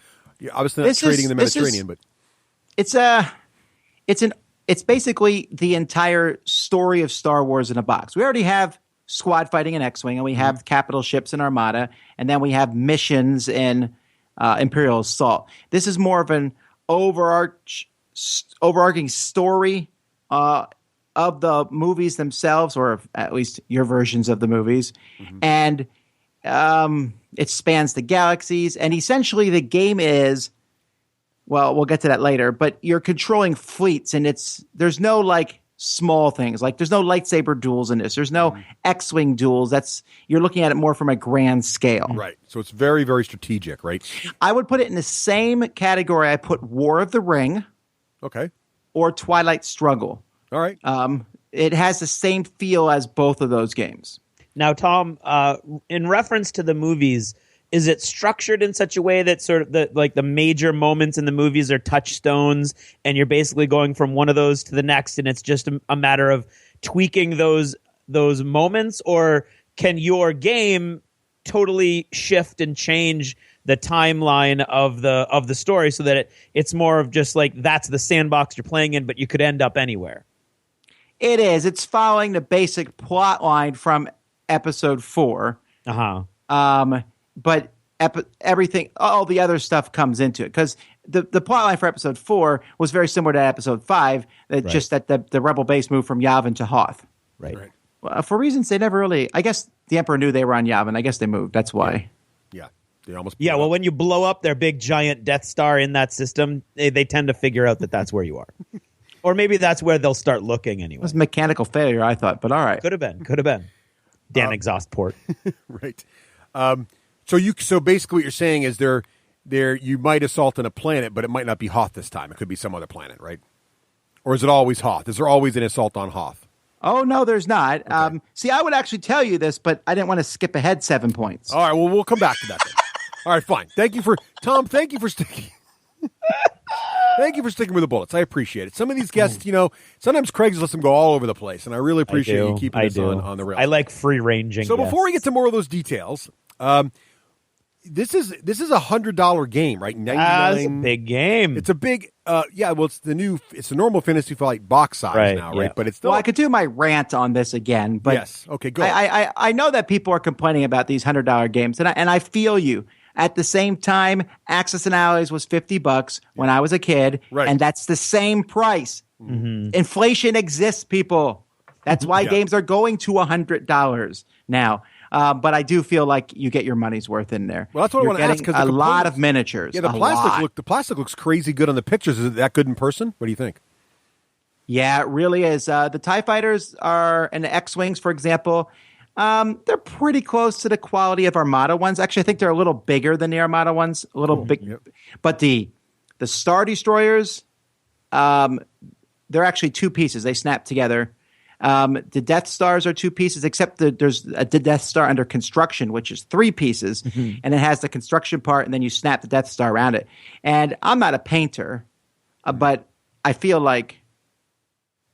obviously not trading in the Mediterranean, but it's basically the entire story of Star Wars in a box. We already have squad fighting in X-Wing, and we have capital ships in Armada, and then we have missions in Imperial Assault. This is more of an overarching story of the movies themselves, or at least your versions of the movies. Mm-hmm. And it spans the galaxies. And essentially the game is, well, we'll get to that later, but you're controlling fleets, and there's no like small things. Like there's no lightsaber duels in this. There's no X-Wing duels. You're looking at it more from a grand scale. Right. So it's very, very strategic, right? I would put it in the same category I put War of the Ring. Okay. Or Twilight Struggle. All right. It has the same feel as both of those games. Now, Tom, in reference to the movies, is it structured in such a way that sort of the major moments in the movies are touchstones, and you're basically going from one of those to the next, and it's just a matter of tweaking those moments, or can your game totally shift and change the timeline of the story so that it's more of just like that's the sandbox you're playing in, but you could end up anywhere? It is. It's following the basic plot line from Episode 4. But everything, all the other stuff comes into it, because the plot line for Episode 4 was very similar to Episode 5, just that the rebel base moved from Yavin to Hoth. Right. Well, for reasons they never really. I guess the Emperor knew they were on Yavin. I guess they moved. That's why. Yeah. They almost. Yeah. Well, when you blow up their big giant Death Star in that system, they tend to figure out that that's where you are. Or maybe that's where they'll start looking anyway. It was mechanical failure, I thought, but all right. Could have been. Damn exhaust port. Right. So basically what you're saying is there you might assault on a planet, but it might not be Hoth this time. It could be some other planet, right? Or is it always Hoth? Is there always an assault on Hoth? Oh, no, there's not. Okay. See, I would actually tell you this, but I didn't want to skip ahead 7 points. All right, well, we'll come back to that then. All right, fine. Thank you for sticking. Thank you for sticking with the bullets. I appreciate it. Some of these guests, sometimes Craig's lets them go all over the place, and I really appreciate you keeping us on the rails. I like free-ranging. So before we get to more of those details, this is a $100 game, right? It's a big game. It's a big, it's the normal Fantasy Flight box size now, right? But it's still. Well, I could do my rant on this again, but yes, okay, go. I know that people are complaining about these $100 games, and I feel you. At the same time, Axis and Allies was $50 when I was a kid, and that's the same price. Mm-hmm. Inflation exists, people. That's why games are going to $100 now. But I do feel like you get your money's worth in there. Well, that's what I want to ask, because a lot of miniatures. Yeah, the plastic looks crazy good on the pictures. Is it that good in person? What do you think? Yeah, it really is. The TIE fighters and the X-Wings, for example, they're pretty close to the quality of Armada ones. Actually, I think they're a little bigger than the Armada ones, a little big. Yep. But the Star Destroyers, they're actually 2 pieces. They snap together. The Death Stars are 2 pieces, except there's a Death Star under construction, which is 3 pieces, and it has the construction part, and then you snap the Death Star around it. And I'm not a painter, but I feel like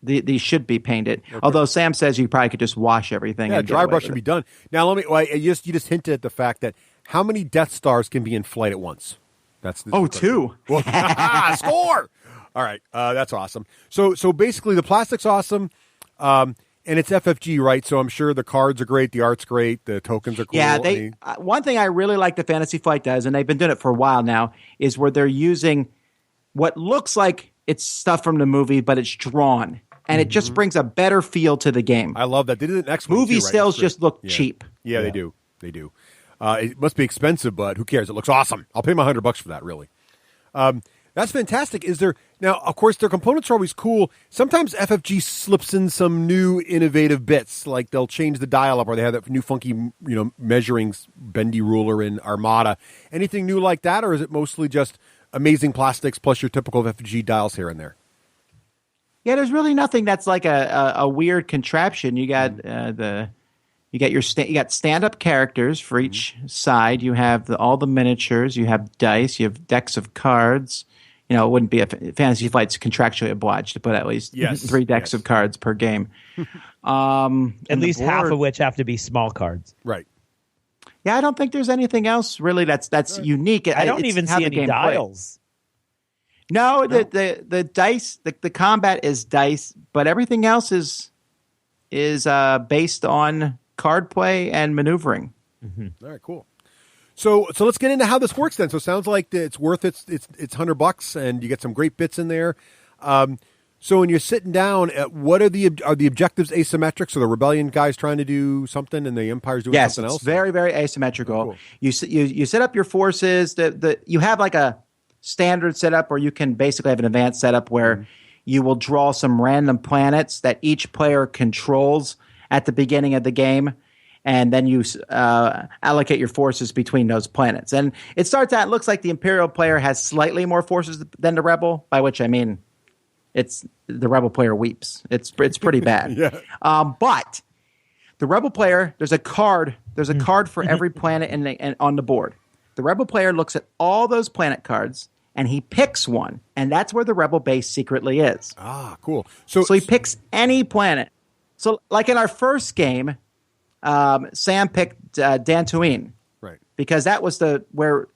These should be painted. Okay. Although Sam says you probably could just wash everything. Yeah, dry brush should be done. Now, you just hinted at the fact that how many Death Stars can be in flight at once? That's the 2. Score! All right, that's awesome. So basically, the plastic's awesome, and it's FFG, right? So I'm sure the cards are great, the art's great, the tokens are cool. Yeah, one thing I really like the Fantasy Flight does, and they've been doing it for a while now, is where they're using what looks like it's stuff from the movie, but it's drawn. And it just brings a better feel to the game. I love that. They did an excellent movie stills just look cheap. Yeah, they do. They do. It must be expensive, but who cares? It looks awesome. I'll pay my $100 for that, really. That's fantastic. Is there now? Of course, their components are always cool. Sometimes FFG slips in some new innovative bits, like they'll change the dial up, or they have that new funky, measuring bendy ruler in Armada. Anything new like that, or is it mostly just amazing plastics plus your typical FFG dials here and there? Yeah, there's really nothing that's like a weird contraption. You got you got stand-up characters for each side. You have all the miniatures. You have dice. You have decks of cards. It wouldn't be a Fantasy Flight's contractually obliged to put at least 3 decks of cards per game. At least half of which have to be small cards. Right. Yeah, I don't think there's anything else really that's unique. I don't even see any dials. No, the dice, the combat is dice, but everything else is based on card play and maneuvering. Mm-hmm. All right, cool. So let's get into how this works then. So it sounds like it's worth it's $100, and you get some great bits in there. So when you're sitting down, what are the objectives asymmetric? So the Rebellion guy's trying to do something, and the Empire's doing something else. Yes, it's very, very asymmetrical. Oh, cool. You set up your forces. You have like a standard setup, or you can basically have an advanced setup where you will draw some random planets that each player controls at the beginning of the game, and then you allocate your forces between those planets. And it starts out, it looks like the Imperial player has slightly more forces than the Rebel, by which I mean it's the Rebel player weeps. It's pretty bad. Yeah. But the Rebel player, there's a card for every planet on the board. The Rebel player looks at all those planet cards, and he picks one, and that's where the Rebel base secretly is. Ah, cool. So he picks any planet. So like in our first game, Sam picked Dantooine. Right. Because that was where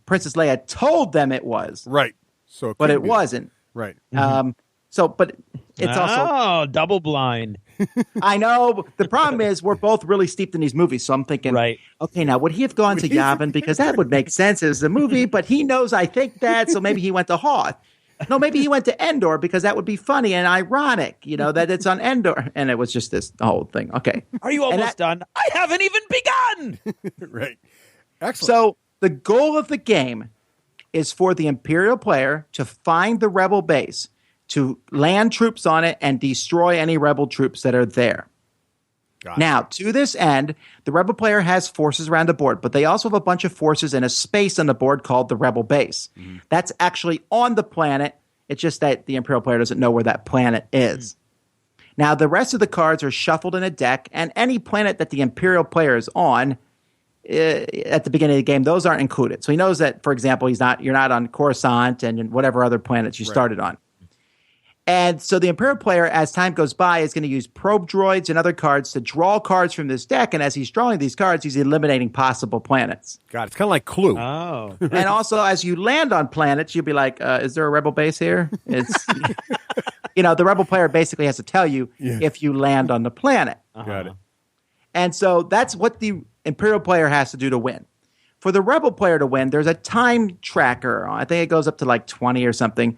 Princess Leia told them it was. Right. So but it wasn't. Right. But it's also double blind. I know. The problem is we're both really steeped in these movies, so I'm thinking, okay, now would he have gone to Yavin? Because that would make sense as a movie, but he knows I think that, so maybe he went to Hoth. No, maybe he went to Endor because that would be funny and ironic, that it's on Endor. And it was just this whole thing. Okay. Are you almost done? I haven't even begun. Right. Excellent. So the goal of the game is for the Imperial player to find the Rebel base, to land troops on it and destroy any Rebel troops that are there. Now, to this end, the Rebel player has forces around the board, but they also have a bunch of forces in a space on the board called the Rebel base. Mm-hmm. That's actually on the planet. It's just that the Imperial player doesn't know where that planet is. Now, the rest of the cards are shuffled in a deck, and any planet that the Imperial player is on at the beginning of the game, those aren't included. So he knows that, for example, you're not on Coruscant and whatever other planets you started on. And so the Imperial player, as time goes by, is going to use probe droids and other cards to draw cards from this deck. And as he's drawing these cards, he's eliminating possible planets. God, it's kind of like Clue. Oh. And also, as you land on planets, you'll be like, is there a Rebel base here? It's, the Rebel player basically has to tell you if you land on the planet. Got it. And so that's what the Imperial player has to do to win. For the Rebel player to win, there's a time tracker. I think it goes up to like 20 or something.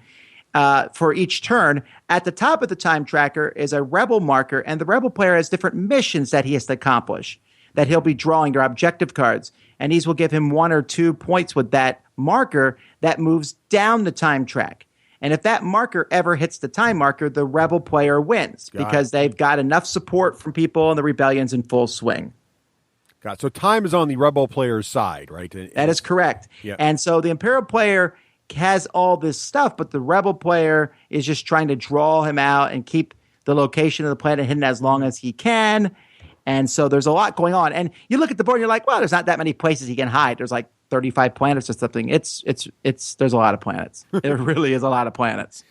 For each turn. At the top of the time tracker is a Rebel marker, and the Rebel player has different missions that he has to accomplish, that he'll be drawing. Their objective cards, and these will give him 1 or 2 points with that marker that moves down the time track. And if that marker ever hits the time marker, the Rebel player wins because they've got enough support from people and the rebellion's in full swing. Got it. So time is on the Rebel player's side, right? That is correct. Yeah. And so the Imperial player has all this stuff, but the Rebel player is just trying to draw him out and keep the location of the planet hidden as long as he can. And so there's a lot going on. And you look at the board and you're like, well, there's not that many places he can hide. There's like 35 planets or something. There's a lot of planets. It really is a lot of planets.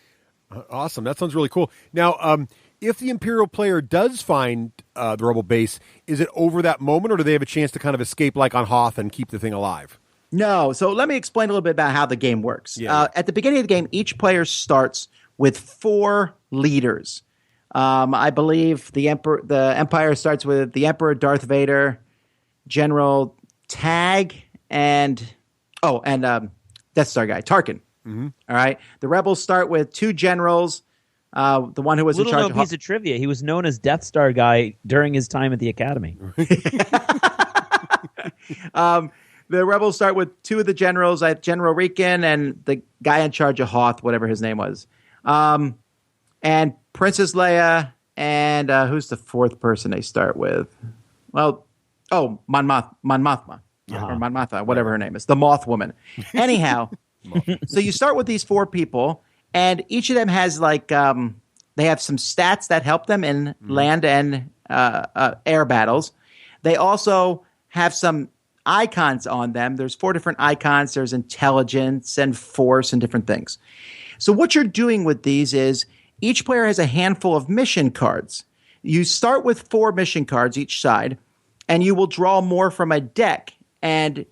Awesome. That sounds really cool. Now, if the Imperial player does find the Rebel base, is it over that moment, or do they have a chance to kind of escape like on Hoth and keep the thing alive? No. So let me explain a little bit about how the game works. Yeah. At the beginning of the game, each player starts with 4 leaders. I believe the Empire starts with the Emperor, Darth Vader, General Tag, and Death Star guy, Tarkin. Mm-hmm. All right. The Rebels start with 2 generals. The one who was in charge Little known piece of trivia. He was known as Death Star guy during his time at the Academy. The Rebels start with 2 of the generals, General Riken and the guy in charge of Hoth, whatever his name was. And Princess Leia, and who's the 4th person they start with? Well, Mon Mothma. Or Mon Mothma, whatever her name is. The Moth Woman. Anyhow, so you start with these 4 people, and each of them has they have some stats that help them in land and air battles. They also have some icons on them. There's 4 different icons. There's intelligence and force and different things. So what you're doing with these is each player has a handful of mission cards. You start with 4 mission cards each side, and you will draw more from a deck. And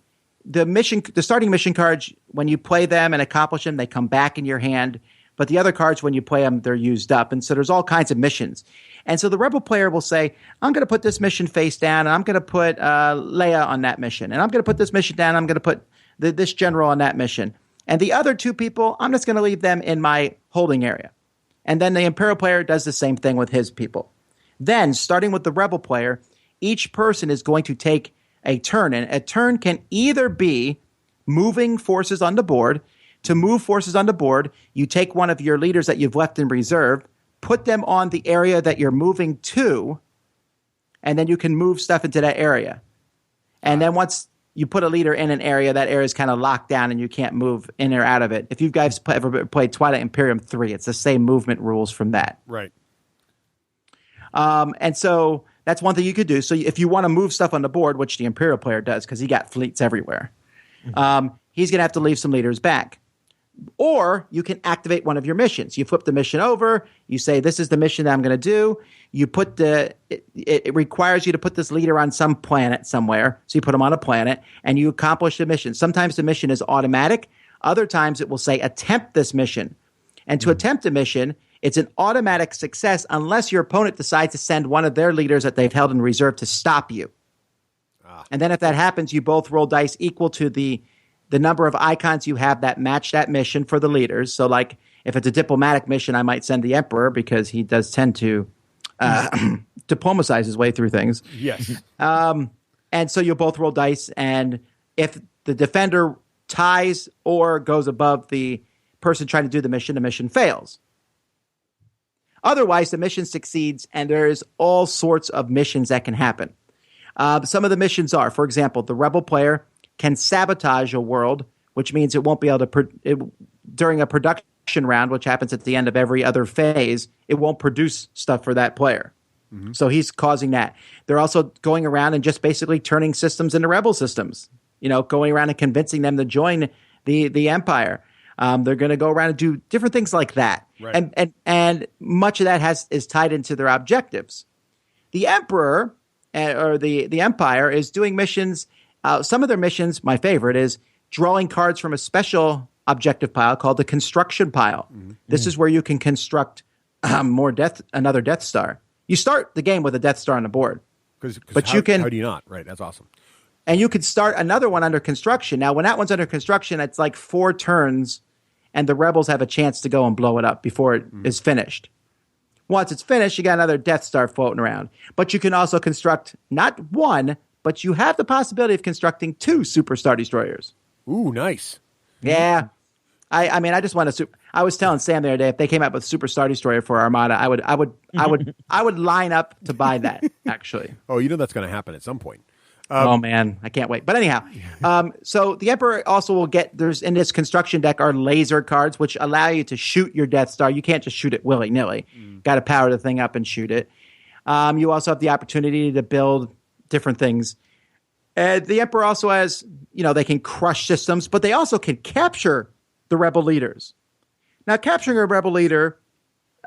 the starting mission cards, when you play them and accomplish them, they come back in your hand. But the other cards, when you play them, they're used up. And so there's all kinds of missions. And so the Rebel player will say, I'm going to put this mission face down, and I'm going to put Leia on that mission. And I'm going to put this mission down, and I'm going to put this general on that mission. And the other 2 people, I'm just going to leave them in my holding area. And then the Imperial player does the same thing with his people. Then, starting with the Rebel player, each person is going to take a turn. And a turn can either be moving forces on the board. To move forces on the board, you take one of your leaders that you've left in reserve, put them on the area that you're moving to, and then you can move stuff into that area. And then once you put a leader in an area, that area is kind of locked down and you can't move in or out of it. If you guys ever played Twilight Imperium 3, it's the same movement rules from that. Right. And so that's one thing you could do. So if you want to move stuff on the board, which the Imperial player does because he got fleets everywhere, he's going to have to leave some leaders back. Or you can activate one of your missions. You flip the mission over. You say, this is the mission that I'm going to do. You put it requires you to put this leader on some planet somewhere. So you put him on a planet and you accomplish the mission. Sometimes the mission is automatic. Other times it will say, attempt this mission. And to attempt a mission, it's an automatic success unless your opponent decides to send one of their leaders that they've held in reserve to stop you. And then if that happens, you both roll dice equal to the number of icons you have that match that mission for the leaders. So like if it's a diplomatic mission, I might send the Emperor because he does tend to diplomatize his way through things. Yes. And so you'll both roll dice. And if the defender ties or goes above the person trying to do the mission fails. Otherwise, the mission succeeds, and there's all sorts of missions that can happen. Some of the missions are, for example, the Rebel player can sabotage a world, which means it won't be able to during a production round, which happens at the end of every other phase, it won't produce stuff for that player. Mm-hmm. So he's causing that. They're also going around and just basically turning systems into Rebel systems, going around and convincing them to join the Empire. They're going to go around and do different things like that. Right. And much of that is tied into their objectives. The Emperor or the Empire is doing missions. Some of their missions, my favorite, is drawing cards from a special objective pile called the construction pile. Mm-hmm. This is where you can construct another Death Star. You start the game with a Death Star on the board. How do you not? Right, that's awesome. And you could start another one under construction. Now, when that one's under construction, it's like 4 turns, and the Rebels have a chance to go and blow it up before it is finished. Once it's finished, you got another Death Star floating around. But you can also construct not one, but you have the possibility of constructing 2 Super Star Destroyers. Ooh, nice. Yeah. I mean, I just want to. I was telling Sam the other day, if they came out with Super Star Destroyer for Armada, I would line up to buy that. Actually. Oh, that's going to happen at some point. Oh man, I can't wait. But anyhow, so the Emperor also will get. There's in this construction deck are laser cards, which allow you to shoot your Death Star. You can't just shoot it willy nilly. Got to power the thing up and shoot it. You also have the opportunity to build different things. The Emperor also has, they can crush systems, but they also can capture the Rebel leaders. Now, capturing a Rebel leader,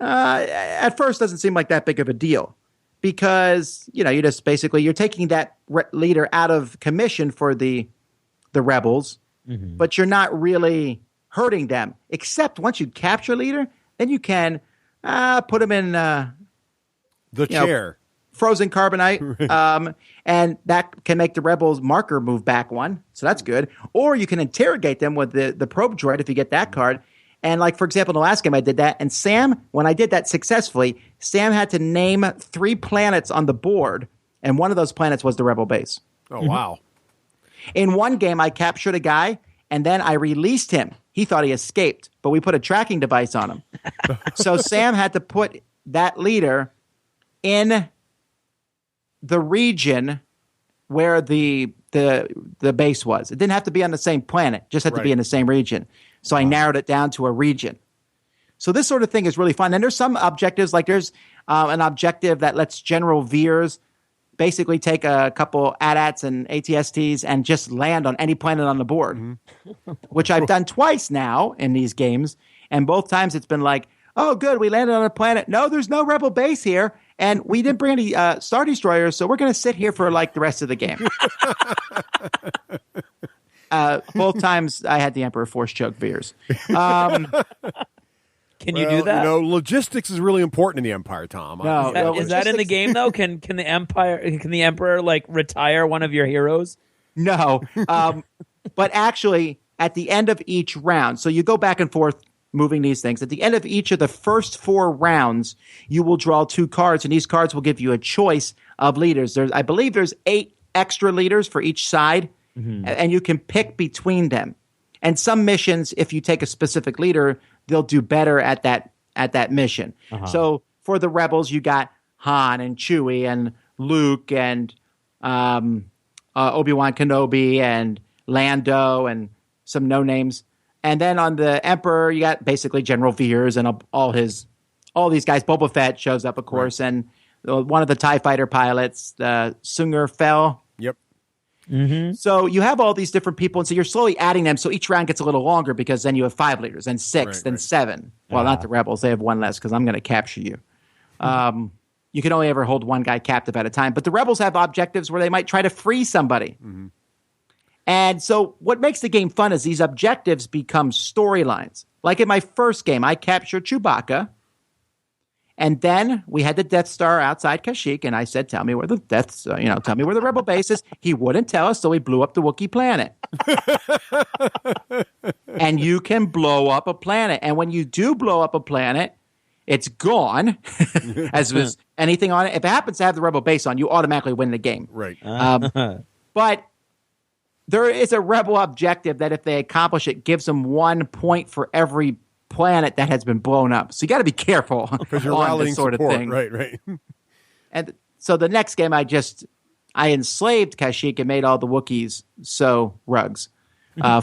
at first doesn't seem like that big of a deal because, you just basically you're taking that leader out of commission for the rebels, but you're not really hurting them, except once you capture a leader, then you can put him in the chair. Frozen carbonite, and that can make the rebels marker move back one, so that's good. Or you can interrogate them with the probe droid if you get that card. And like, for example, in the last game I did that, and Sam, when I did that successfully, Sam had to name 3 planets on the board, and one of those planets was the rebel base. Oh, wow. In one game, I captured a guy, and then I released him. He thought he escaped, but we put a tracking device on him. So Sam had to put that leader in the region where the base was. It didn't have to be on the same planet, just had to be in the same region. So I narrowed it down to a region. So this sort of thing is really fun. And there's some objectives, like there's an objective that lets General Veers basically take a couple AT-ATs and ATSTs and just land on any planet on the board, which I've done twice now in these games. And both times it's been like, oh, good, we landed on a planet. No, there's no rebel base here. And we didn't bring any Star Destroyers, so we're going to sit here for like the rest of the game. Both times I had the Emperor force choke Veers. Can you do that? Logistics is really important in the Empire, Tom. No, is that in the game though? Can the Emperor like retire one of your heroes? No, but actually, at the end of each round, so you go back and forth moving these things. At the end of each of the first 4 rounds, you will draw 2 cards, and these cards will give you a choice of leaders. I believe there's 8 extra leaders for each side, and you can pick between them. And some missions, if you take a specific leader, they'll do better at that mission. So for the rebels, you got Han and Chewie and Luke and Obi-Wan Kenobi and Lando and some no-names. And then on the Emperor, you got basically General Veers and all these guys. Boba Fett shows up, of course, and one of the TIE fighter pilots, Sunger Fell. Yep. So you have all these different people, and so you're slowly adding them. So each round gets a little longer because then you have 5 leaders, and 6, then 7. Well, not the rebels; they have 1 less because I'm going to capture you. You can only ever hold 1 guy captive at a time, but the rebels have objectives where they might try to free somebody. And so what makes the game fun is these objectives become storylines. Like in my first game, I captured Chewbacca, and then we had the Death Star outside Kashyyyk, and I said, tell me where the tell me where the rebel base is. He wouldn't tell us, so we blew up the Wookiee planet. And you can blow up a planet. And when you do blow up a planet, it's gone, as was anything on it. If it happens to have the rebel base on, you automatically win the game. Right. But there is a rebel objective that if they accomplish it, gives them 1 point for every planet that has been blown up. So you got to be careful because you're on rallying this sort support. of thing. Right. And so the next game, I enslaved Kashyyyk and made all the Wookiees sew rugs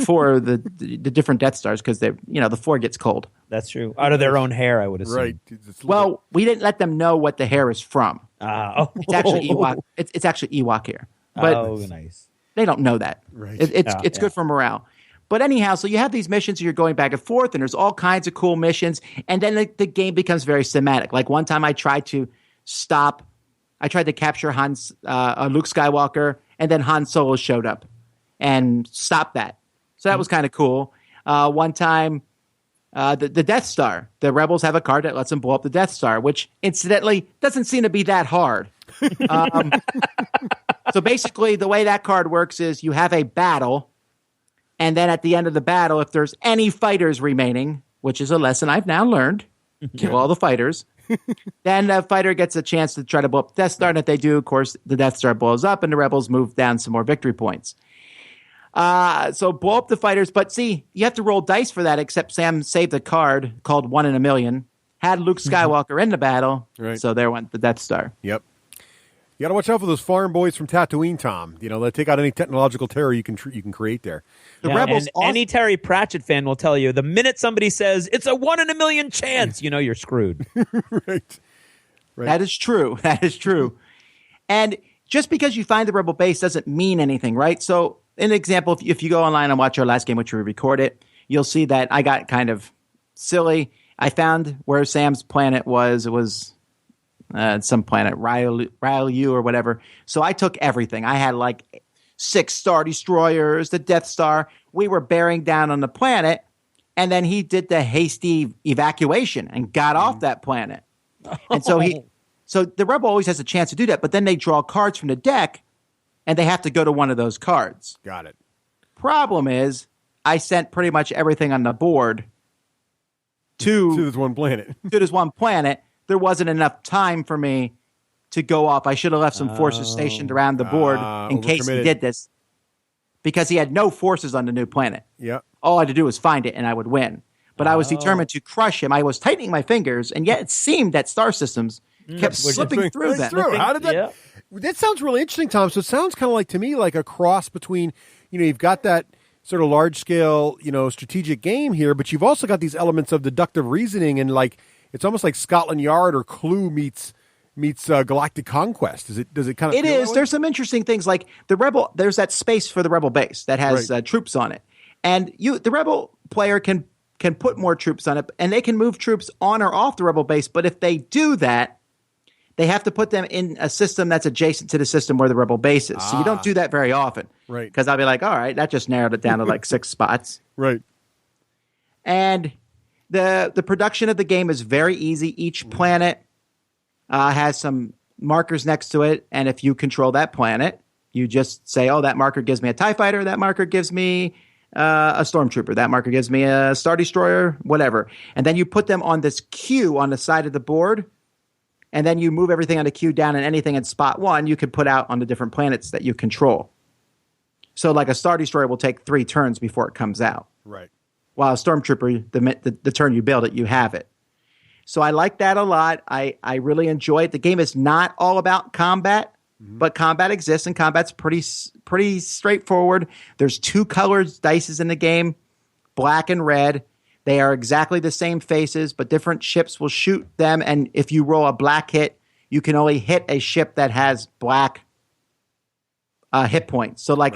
for the different Death Stars because the floor gets cold. That's true. Out of their own hair, I would assume. Right. Well, we didn't let them know what the hair is from. It's actually Ewok. It's actually Ewok hair. But nice. They don't know that. Right. It's good for morale. But anyhow, so you have these missions, you're going back and forth, and there's all kinds of cool missions, and then the game becomes very cinematic. Like one time I tried to capture Luke Skywalker, and then Han Solo showed up and stopped that. So that was kind of cool. One time, the Death Star, the rebels have a card that lets them blow up the Death Star, which incidentally doesn't seem to be that hard. So basically, the way that card works is you have a battle, and then at the end of the battle, if there's any fighters remaining, which is a lesson I've now learned, kill all the fighters, then the fighter gets a chance to try to blow up the Death Star, and if they do, of course, the Death Star blows up, and the rebels move down some more victory points. So blow up the fighters, but see, you have to roll dice for that, except Sam saved a card called 1 in a Million, had Luke Skywalker in the battle, so there went the Death Star. Yep. You got to watch out for those farm boys from Tatooine, Tom. They take out any technological terror you can create there. The rebels. Any Terry Pratchett fan will tell you the minute somebody says it's a 1 in a million chance, you're screwed. Right. That is true. That is true. And just because you find the rebel base doesn't mean anything, right? So, an example, if you go online and watch our last game, which we recorded, you'll see that I got kind of silly. I found where Sam's planet was. It was some planet, Ryu or whatever. So I took everything. I had like 6 Star Destroyers, the Death Star. We were bearing down on the planet, and then he did the hasty evacuation and got off that planet. And so the Rebel always has a chance to do that, but then they draw cards from the deck, and they have to go to one of those cards. Got it. Problem is, I sent pretty much everything on the board to this one planet. to this one planet. There wasn't enough time for me to go off. I should have left some forces stationed around the board in case he did this, because he had no forces on the new planet. Yep. All I had to do was find it, and I would win. But I was determined to crush him. I was tightening my fingers, and yet it seemed that Star Systems kept slipping through them. How did that? Yeah. That sounds really interesting, Tom. So it sounds kind of like, to me, like a cross between, you've got that sort of large scale, strategic game here, but you've also got these elements of deductive reasoning, and like it's almost like Scotland Yard or Clue meets Galactic Conquest. Does it kind of? It is. There's some interesting things like the Rebel. There's that space for the Rebel base that has troops on it, and the Rebel player can put more troops on it, and they can move troops on or off the Rebel base. But if they do that, they have to put them in a system that's adjacent to the system where the Rebel base is. So you don't do that very often. Right. Because I'll be like, all right, that just narrowed it down to like 6 spots. Right. And the production of the game is very easy. Each planet has some markers next to it. And if you control that planet, you just say, oh, that marker gives me a TIE fighter. That marker gives me a stormtrooper. That marker gives me a Star Destroyer, whatever. And then you put them on this queue on the side of the board. And then you move everything on the queue down, and anything in spot 1 you could put out on the different planets that you control. So like a Star Destroyer will take 3 turns before it comes out. Right. While a Stormtrooper, the turn you build it, you have it. So I like that a lot. I really enjoy it. The game is not all about combat, but combat exists, and combat's pretty straightforward. There's 2 colored dices in the game, black and red. They are exactly the same faces, but different ships will shoot them. And if you roll a black hit, you can only hit a ship that has black hit points. So like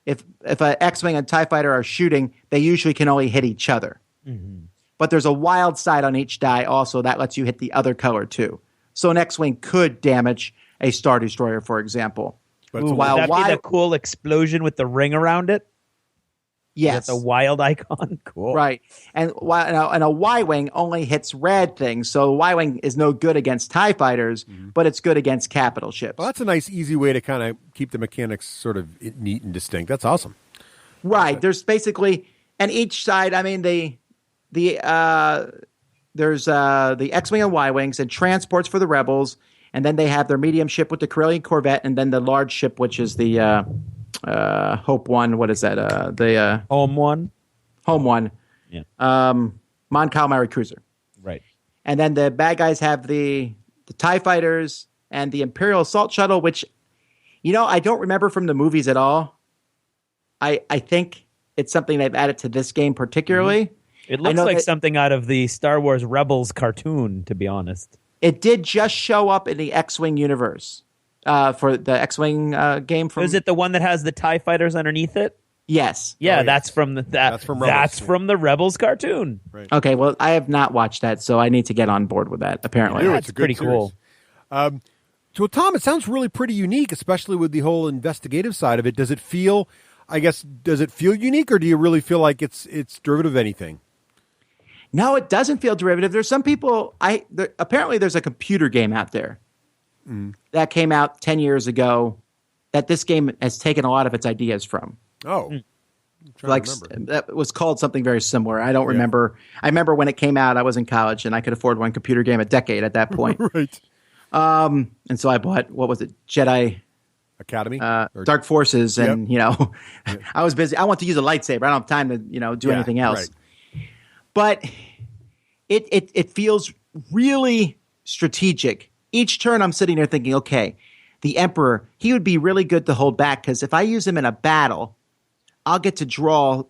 if an X-Wing and TIE Fighter are shooting, they usually can only hit each other. Mm-hmm. But there's a wild side on each die also that lets you hit the other color too. So an X-Wing could damage a Star Destroyer, for example. But would that be the cool explosion with the ring around it? Yes. Is that the wild icon? Cool. Right. And a Y-Wing only hits red things, so Y-Wing is no good against TIE fighters, but it's good against capital ships. Well, that's a nice, easy way to kind of keep the mechanics sort of neat and distinct. That's awesome. Right. There's basically, and each side, I mean, there's the X-Wing and Y-Wings and transports for the Rebels, and then they have their medium ship with the Corellian Corvette, and then the large ship, which is the Hope One. What is that? The Home One. Home One. Yeah. Mon Calamari Cruiser. Right. And then the bad guys have the TIE Fighters and the Imperial Assault Shuttle, which, I don't remember from the movies at all. I think it's something they've added to this game particularly. It looks like something out of the Star Wars Rebels cartoon, to be honest. It did just show up in the X-Wing universe. For the X-Wing game from... Is it the one that has the TIE fighters underneath it? Yes. Yeah, that's from Rebels. That's from the Rebels cartoon. Right. Okay, well, I have not watched that, so I need to get on board with that, apparently. That's pretty cool. So, Tom, it sounds really pretty unique, especially with the whole investigative side of it. Does it feel unique, or do you really feel like it's derivative of anything? No, it doesn't feel derivative. There's some people... apparently, there's a computer game out there that came out 10 years ago that this game has taken a lot of its ideas from. Oh. That was called something very similar. I don't remember. I remember when it came out, I was in college, and I could afford one computer game a decade at that point. Right. And so I bought, what was it, Jedi... Academy? Dark Forces, and, I was busy. I want to use a lightsaber. I don't have time to, do anything else. Right. But it feels really strategic. Each turn I'm sitting there thinking, okay, the Emperor, he would be really good to hold back, because if I use him in a battle, I'll get to draw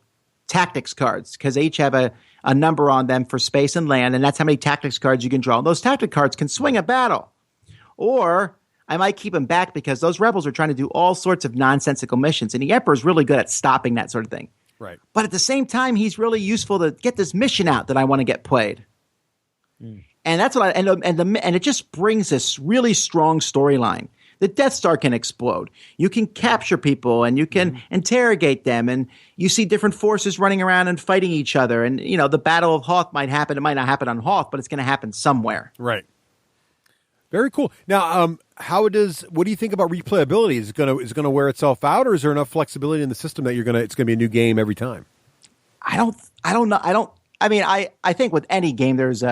tactics cards, because they each have a number on them for space and land, and that's how many tactics cards you can draw. And those tactic cards can swing a battle. Or I might keep him back because those rebels are trying to do all sorts of nonsensical missions, and the Emperor is really good at stopping that sort of thing. Right. But at the same time, he's really useful to get this mission out that I want to get played. And that's what and it just brings this really strong storyline. The Death Star can explode. You can capture people and you can interrogate them, and you see different forces running around and fighting each other. And the Battle of Hoth might happen. It might not happen on Hoth, but it's going to happen somewhere. Right. Very cool. Now, what do you think about replayability? Is it going to wear itself out, or is there enough flexibility in the system that it's going to be a new game every time? I don't know. I think with any game there's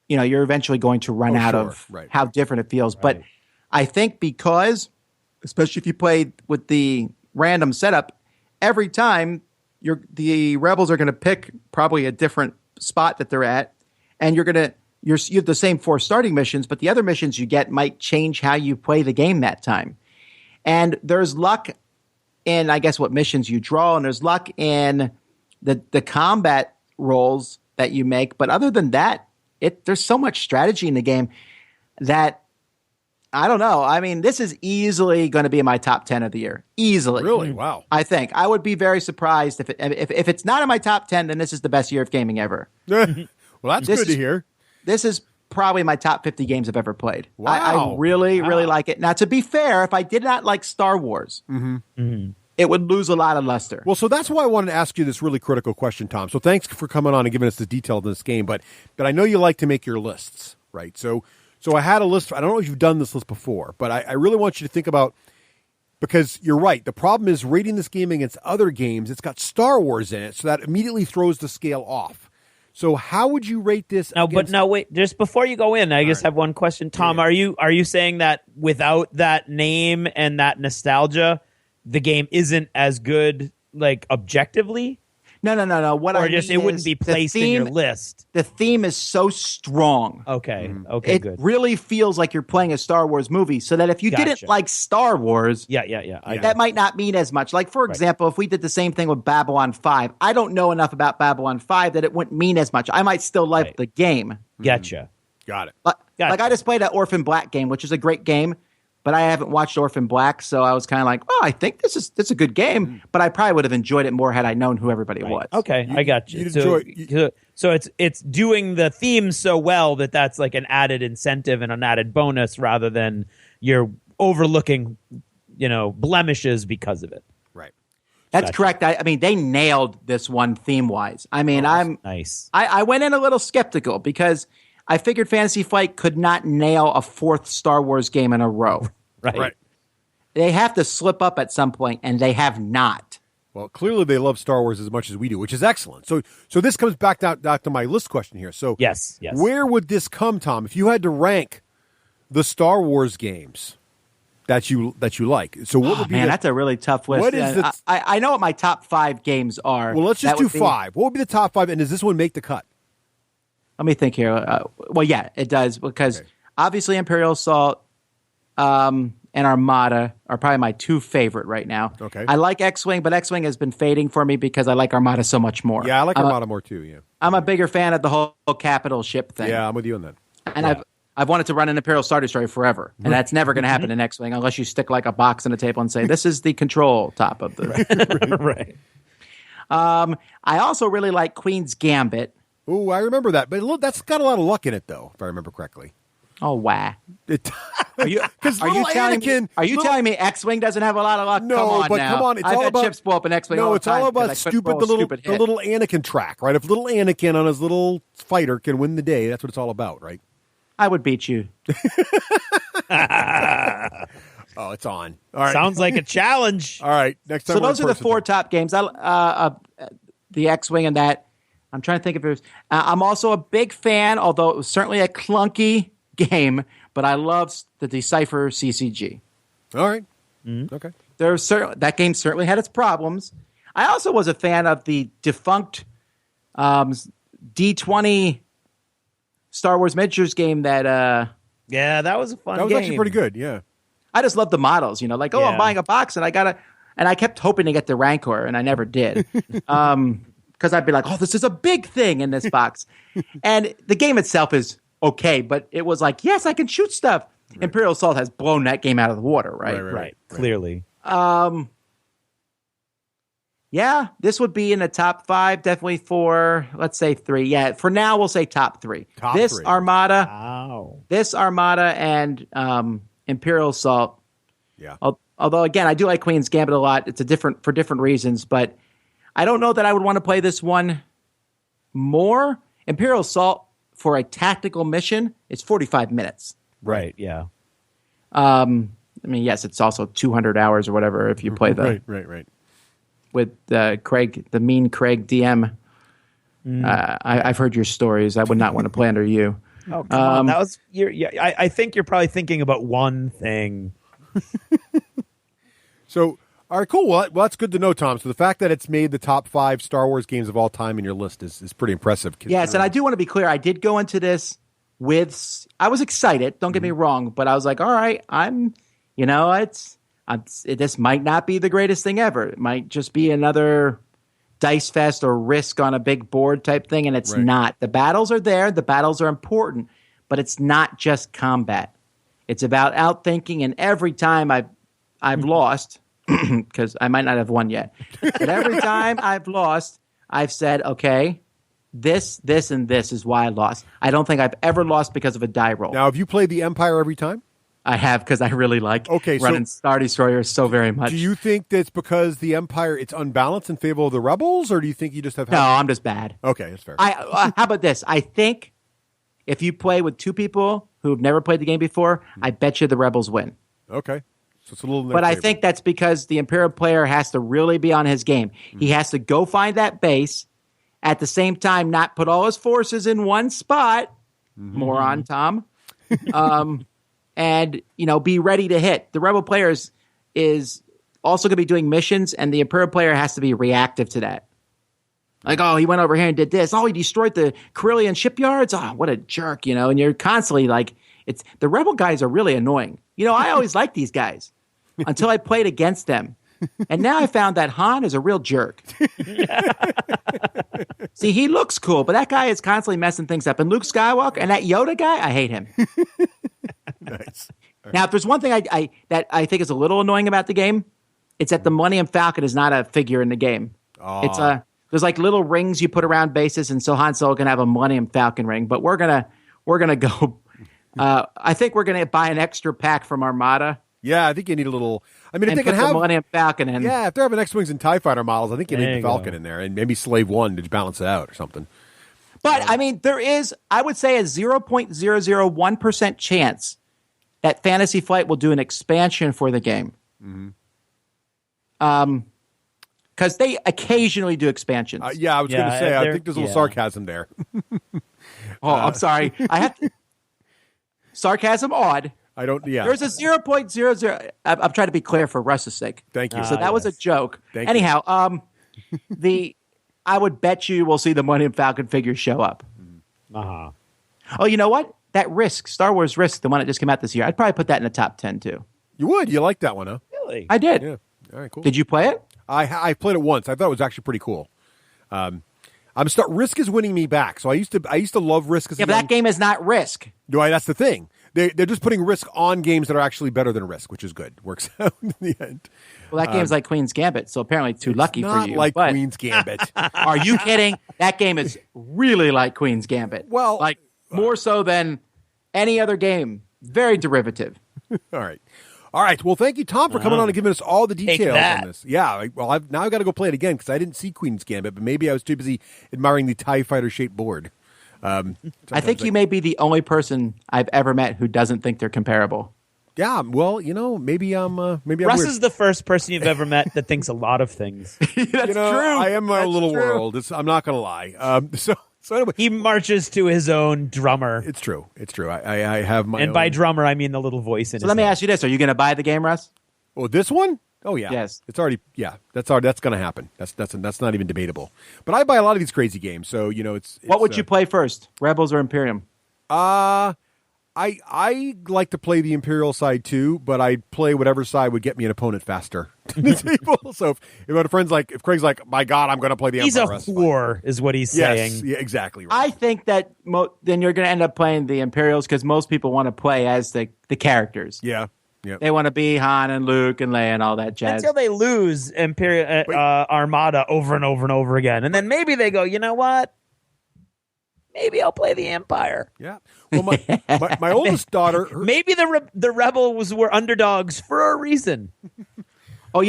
you're eventually going to run out of how different it feels. Right. But I think because, especially if you play with the random setup, every time the rebels are going to pick probably a different spot that they're at, and you have the same 4 starting missions, but the other missions you get might change how you play the game that time. And there's luck in, I guess, what missions you draw, and there's luck in the combat rolls that you make. But other than that, there's so much strategy in the game that I don't know. I mean, this is easily going to be in my top 10 of the year. Easily. Really? Wow. I think. I would be very surprised if it's not in my top 10, then this is the best year of gaming ever. Well, that's good to hear. This is probably my top 50 games I've ever played. Wow. I really like it. Now, to be fair, if I did not like Star Wars, it would lose a lot of luster. Well, so that's why I wanted to ask you this really critical question, Tom. So thanks for coming on and giving us the detail of this game. But I know you like to make your lists, right? So I had a list. I don't know if you've done this list before, but I really want you to think about, because you're right. The problem is rating this game against other games. It's got Star Wars in it, so that immediately throws the scale off. So how would you rate this? Wait. Just before you go in, I just have one question, Tom. Yeah. Are you saying that without that name and that nostalgia, the game isn't as good, like objectively? No. It wouldn't be placed in your list. The theme is so strong. Okay. It good. really feels like you're playing a Star Wars movie. So that if you didn't like Star Wars, that might not mean as much. Like, for example, if we did the same thing with Babylon 5, I don't know enough about Babylon 5 that it wouldn't mean as much. I might still like the game. Gotcha. Got it. Like I just played that Orphan Black game, which is a great game. But I haven't watched Orphan Black, so I was kind of like, well, I think this is a good game, but I probably would have enjoyed it more had I known who everybody was. Okay, I got you. So it's doing the theme so well that that's like an added incentive and an added bonus rather than you're overlooking, blemishes because of it. Right. That's correct. I mean, they nailed this one theme-wise. I mean, nice. I went in a little skeptical because I figured Fantasy Flight could not nail a 4th Star Wars game in a row. Right. They have to slip up at some point, and they have not. Well, clearly they love Star Wars as much as we do, which is excellent. So this comes back to my list question here. So yes. Where would this come, Tom, if you had to rank the Star Wars games that you like? So what would be? That's a really tough list. What is I know what my top 5 games are. Well, let's just do 5. What would be the top 5, and does this one make the cut? Let me think here. Well, yeah, it does, because obviously Imperial Assault and Armada are probably my 2 favorite right now. Okay. I like X-Wing, but X-Wing has been fading for me because I like Armada so much more. Yeah, I like Armada more too, yeah. I'm a bigger fan of the whole capital ship thing. Yeah, I'm with you on that. And I've wanted to run an Imperial Star Destroyer forever, and that's never going to happen in X-Wing unless you stick like a box on the table and say, this is the control top of the... Right. I also really like Queen's Gambit. Ooh, I remember that. But look, that's got a lot of luck in it, though, if I remember correctly. Oh, wow. Are you telling me X-Wing doesn't have a lot of luck? No, come on but now. come on. It's I've all had about chips blow up in X-Wing. No, all it's the time all about the little Anakin track, right? If little Anakin on his little fighter can win the day, that's what it's all about, right? I would beat you. Oh, it's on. All right. Sounds like a challenge. All right. Next time. So those are the 4 top games. The X-Wing and that. I'm trying to think if there's. I'm also a big fan, although it was certainly a clunky game, but I love the Decipher CCG. All right. Mm-hmm. Okay. That game certainly had its problems. I also was a fan of the defunct D20 Star Wars miniatures game that. Yeah, that was a fun game. That was actually pretty good. Yeah. I just love the models. I'm buying a box and I kept hoping to get the Rancor and I never did. Because I'd be like, oh, this is a big thing in this box. And the game itself is okay, but it was like, yes, I can shoot stuff. Right. Imperial Assault has blown that game out of the water, right? Right. Clearly. And Yeah, this would be in the top 5, definitely 4, let's say 3. Yeah, for now we'll say top 3. Top this 3. Armada, Wow. this Armada and Imperial Assault. Yeah. Although again, I do like Queen's Gambit a lot. It's for different reasons, but I don't know that I would want to play this one more. Imperial Assault for a tactical mission is 45 minutes. Right. Yeah. I mean, yes, it's also 200 hours or whatever if you play the Right. with Craig, the mean Craig DM. I've heard your stories. I would not want to play under you. Oh, come on. That was I think you're probably thinking about one thing. So, all right, cool. Well, that's good to know, Tom. So the fact that it's made the top 5 Star Wars games of all time in your list is pretty impressive. Yes, and I do want to be clear. I did go into this I was excited. Don't get me wrong, but I was like, all right, this might not be the greatest thing ever. It might just be another dice fest or Risk on a big board type thing, and it's not. The battles are there. The battles are important, but it's not just combat. It's about outthinking, and every time I've lost, because I might not have won yet, but every time I've lost, I've said, okay, this, and this is why I lost. I don't think I've ever lost because of a die roll. Now, have you played the Empire every time? I have, because I really like running Star Destroyer so very much. Do you think that's because the Empire, it's unbalanced in favor of the Rebels, or do you think you just have... No, I'm just bad. Okay, that's fair. How about this? I think if you play with 2 people who have never played the game before, I bet you the Rebels win. Okay. So it's a little... But I think that's because the Imperial player has to really be on his game. He has to go find that base, at the same time not put all his forces in one spot. Moron, Tom. And, be ready to hit. The Rebel player is also going to be doing missions, and the Imperial player has to be reactive to that. Like, oh, he went over here and did this. Oh, he destroyed the Corellian shipyards. Oh, what a jerk, and you're constantly like, the Rebel guys are really annoying. I always liked these guys until I played against them. And now I found that Han is a real jerk. See, he looks cool, but that guy is constantly messing things up. And Luke Skywalker and that Yoda guy, I hate him. Nice. Now, if there's one thing that I think is a little annoying about the game, it's that the Millennium Falcon is not a figure in the game. Oh. There's like little rings you put around bases, and so Han Solo can have a Millennium Falcon ring. But we're gonna go. I think we're gonna buy an extra pack from Armada. Yeah, I think you need a little... I mean, if and they can put have... the Millennium Falcon in. Yeah, if they're having X-Wings and TIE Fighter models, I think you There need the you Falcon go. in there, and maybe Slave 1 to balance it out or something. But, I mean, there is, I would say, a 0.001% chance that Fantasy Flight will do an expansion for the game. Because they occasionally do expansions. Yeah, I was going to say, I they're- think there's a little sarcasm there. I'm sorry. I have to, sarcasm odd. I don't... Yeah. There's a 0.00. I'm trying to be clear for Russ's sake. Thank you. So that was a joke. Thank you. Anyhow, I would bet you we'll see the Millennium Falcon figure show up. Uh-huh. Oh, you know what? That Risk, Star Wars Risk, the one that just came out this year, I'd probably put that in the top 10 too. You would? You like that one, huh? Really? I did. Yeah. All right, cool. Did you play it? I played it once. I thought it was actually pretty cool. Risk is winning me back. So I used to love Risk. Yeah, but that game is not Risk. That's the thing. They're just putting Risk on games that are actually better than Risk, which is good. Works out in the end. Well, that game's like Queen's Gambit, so apparently too lucky for Not you. like but Queen's Gambit. are you kidding? That game is really like Queen's Gambit. Well, like more so than any other game. Very derivative. All right. Well, thank you, Tom, for coming on and giving us all the details that. on this. Yeah. Well, I've got to go play it again because I didn't see Queen's Gambit, but maybe I was too busy admiring the TIE Fighter shaped board. I think you may be the only person I've ever met who doesn't think they're comparable. Yeah. Well, maybe I'm Russ weird. is the first person you've ever met that thinks a lot of things. That's true. I am my That's little true. world. I'm not going to lie. So anyway, He marches to his own drummer. it's true. It's true. I have my And own. by drummer, I mean the little voice in So his let me head. ask you this: are you going to buy the game, Russ? Oh, this one? Oh yeah. Yes. It's already. Yeah. That's going to happen. That's not even debatable. But I buy a lot of these crazy games, so it's. What would you play first, Rebels or Imperium? I like to play the Imperial side too, but I'd play whatever side would get me an opponent faster to the table. So if my friend's like, if Craig's like, my God, I'm going to play the He's a Empire. that's fine. whore, is what he's Yes. saying. Yeah, exactly right. I think that then you're going to end up playing the Imperials because most people want to play as the characters. Yeah. Yep. They want to be Han and Luke and Leia and all that jazz. Until they lose Imperial Armada over and over and over again. And then maybe they go, you know what? Maybe I'll play the Empire. Yeah. Well, my oldest daughter. Maybe the rebels were underdogs for a reason. Oh,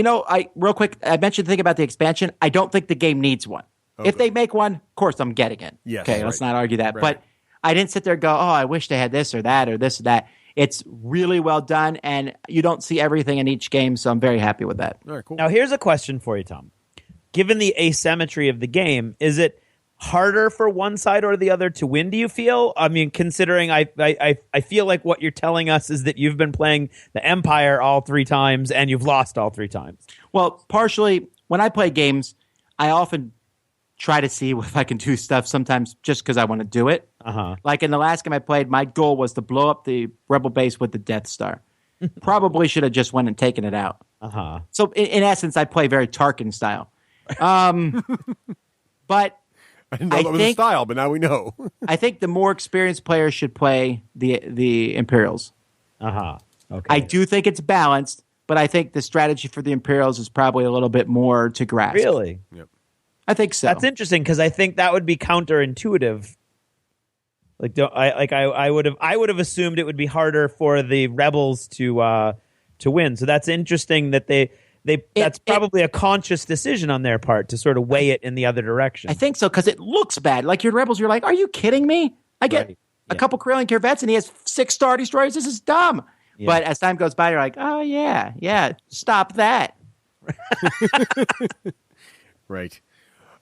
real quick, I mentioned the thing about the expansion. I don't think the game needs one. Okay. If they make one, of course I'm getting it. Yes, okay, right. let's not argue that. Right. But I didn't sit there and go, oh, I wish they had this or that or this or that. It's really well done, and you don't see everything in each game, so I'm very happy with that. All right, cool. Now, here's a question for you, Tom. Given the asymmetry of the game, is it harder for one side or the other to win, do you feel? I mean, considering I feel like what you're telling us is that you've been playing the Empire all 3 times and you've lost all 3 times. Well, partially, when I play games, I often try to see if I can do stuff sometimes just because I want to do it. Uh-huh. Like in the last game I played, my goal was to blow up the Rebel base with the Death Star. Probably should have just went and taken it out. Uh-huh. So in essence, I play very Tarkin style. But I didn't know that was a style, but now we know. I think the more experienced players should play the Imperials. Uh-huh. Okay. I do think it's balanced, but I think the strategy for the Imperials is probably a little bit more to grasp. Really? Yep. I think so. That's interesting because I think that would be counterintuitive. I would have assumed it would be harder for the rebels to win. So that's interesting that that's probably a conscious decision on their part to sort of weigh it in the other direction. I think so because it looks bad. Like your rebels, you're like, are you kidding me? I get a couple Corellian Corvettes and he has 6 Star Destroyers. This is dumb. Yeah. But as time goes by, you're like, oh yeah, stop that. Right.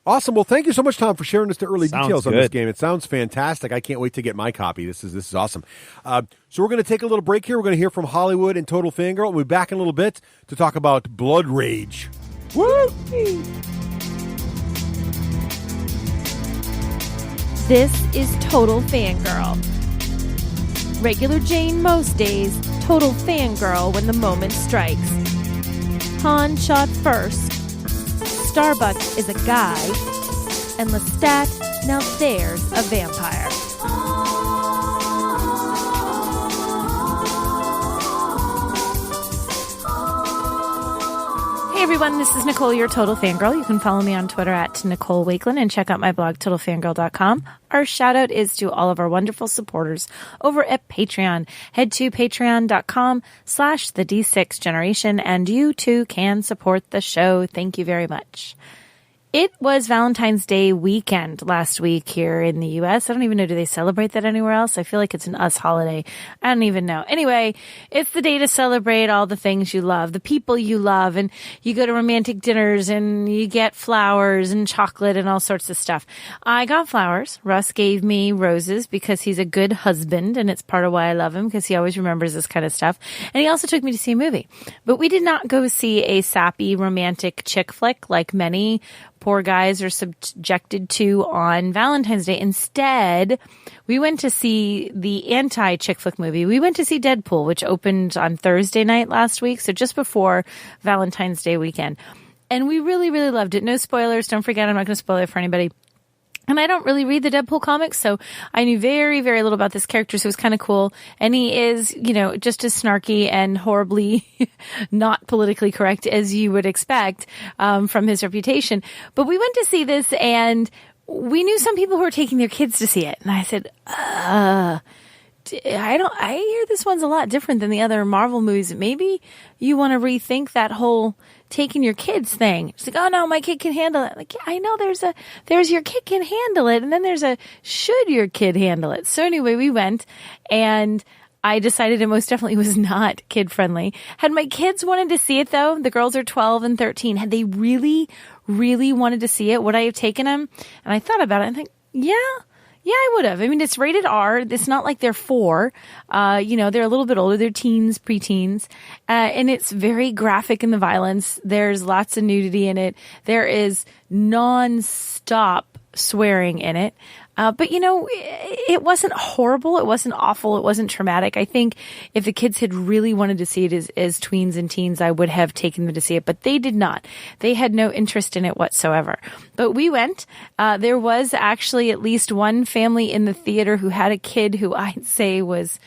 Awesome. Well, thank you so much, Tom, for sharing us the early details on this good. game. It sounds fantastic. I can't wait to get my copy. This is awesome. So we're going to take a little break here. We're going to hear from Hollywood and Total Fangirl. We'll be back in a little bit to talk about Blood Rage. Woo! This is Total Fangirl. Regular Jane most days, Total Fangirl when the moment strikes. Han shot first. Starbuck is a guy. And Lestat, now there's a vampire. Hey everyone, this is Nicole, your Total Fangirl. You can follow me on Twitter at Nicole Wakelin and check out my blog, TotalFangirl.com. Our shout out is to all of our wonderful supporters over at Patreon. Head to patreon.com/the D6 Generation and you too can support the show. Thank you very much. It was Valentine's Day weekend last week here in the U.S. I don't even know, do they celebrate that anywhere else? I feel like it's an us holiday. I don't even know. Anyway, it's the day to celebrate all the things you love, the people you love, and you go to romantic dinners and you get flowers and chocolate and all sorts of stuff. I got flowers. Russ gave me roses because he's a good husband, and it's part of why I love him because he always remembers this kind of stuff. And he also took me to see a movie. But we did not go see a sappy romantic chick flick like many poor guys are subjected to on Valentine's Day. Instead, we went to see the anti-chick flick movie. We went to see Deadpool, which opened on Thursday night last week, so just before Valentine's Day weekend. And we really, really loved it. No spoilers. Don't forget, I'm not going to spoil it for anybody. And I don't really read the Deadpool comics, so I knew very, very little about this character, so it was kind of cool. And he is, just as snarky and horribly not politically correct as you would expect from his reputation. But we went to see this, and we knew some people who were taking their kids to see it. And I said, I hear this one's a lot different than the other Marvel movies. Maybe you want to rethink that whole taking your kids thing. She's like, oh no, my kid can handle it. Like, yeah, I know there's your kid can handle it. And then there's a should your kid handle it. So anyway, we went and I decided it most definitely was not kid friendly. Had my kids wanted to see it though, the girls are 12 and 13. Had they really, really wanted to see it, would I have taken them? And I thought about it and think, yeah, I would have. I mean, it's rated R. It's not like they're 4. They're a little bit older. They're teens, preteens. And it's very graphic in the violence. There's lots of nudity in it. There is non-stop swearing in it. But it wasn't horrible. It wasn't awful. It wasn't traumatic. I think if the kids had really wanted to see it as tweens and teens, I would have taken them to see it, but they did not. They had no interest in it whatsoever. But we went. There was actually at least one family in the theater who had a kid who I'd say was,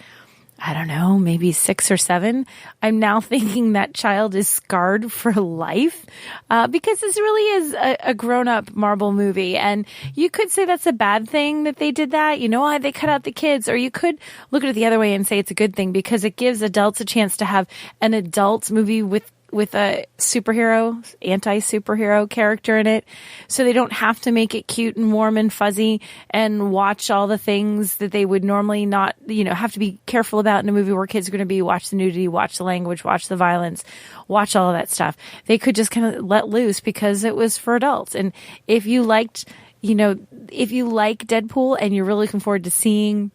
I don't know, maybe 6 or 7, I'm now thinking that child is scarred for life because this really is a grown-up Marvel movie. And you could say that's a bad thing that they did that. You know why they cut out the kids? Or you could look at it the other way and say it's a good thing because it gives adults a chance to have an adult movie with a superhero, anti-superhero character in it. So they don't have to make it cute and warm and fuzzy and watch all the things that they would normally not, have to be careful about in a movie where kids are going to be, watch the nudity, watch the language, watch the violence, watch all of that stuff. They could just kind of let loose because it was for adults. And if you liked, if you like Deadpool and you're really looking forward to seeing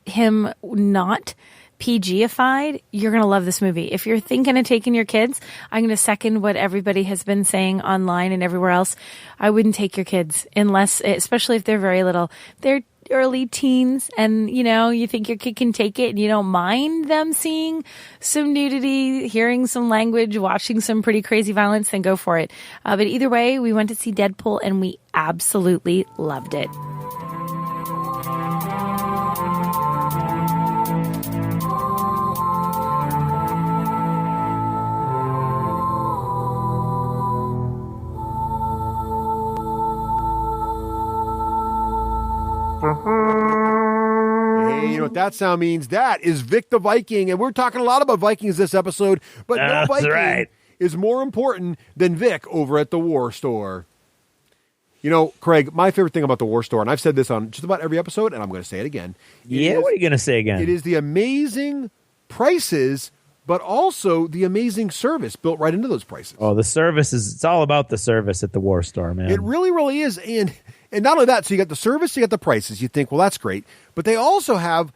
him not PG-ified, you're going to love this movie. If you're thinking of taking your kids, I'm going to second what everybody has been saying online and everywhere else. I wouldn't take your kids especially if they're very little. They're early teens and, you think your kid can take it and you don't mind them seeing some nudity, hearing some language, watching some pretty crazy violence, then go for it. But either way, we went to see Deadpool and we absolutely loved it. Hey, you know what that sound means? That is Vic the Viking, and we're talking a lot about Vikings this episode, but no Viking is more important than Vic over at the War Store. Craig, my favorite thing about the War Store, and I've said this on just about every episode, and I'm going to say it again. What are you going to say again? It is the amazing prices, but also the amazing service built right into those prices. Oh, the service it's all about the service at the War Store, man. It really, really is. And not only that, so you got the service, you got the prices. You think, well, that's great. But they also have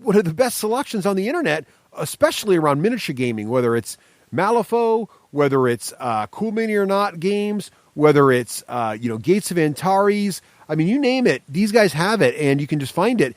one of the best selections on the internet, especially around miniature gaming, whether it's Malifaux, whether it's Cool Mini or Not games, whether it's, Gates of Antares. I mean, you name it. These guys have it, and you can just find it.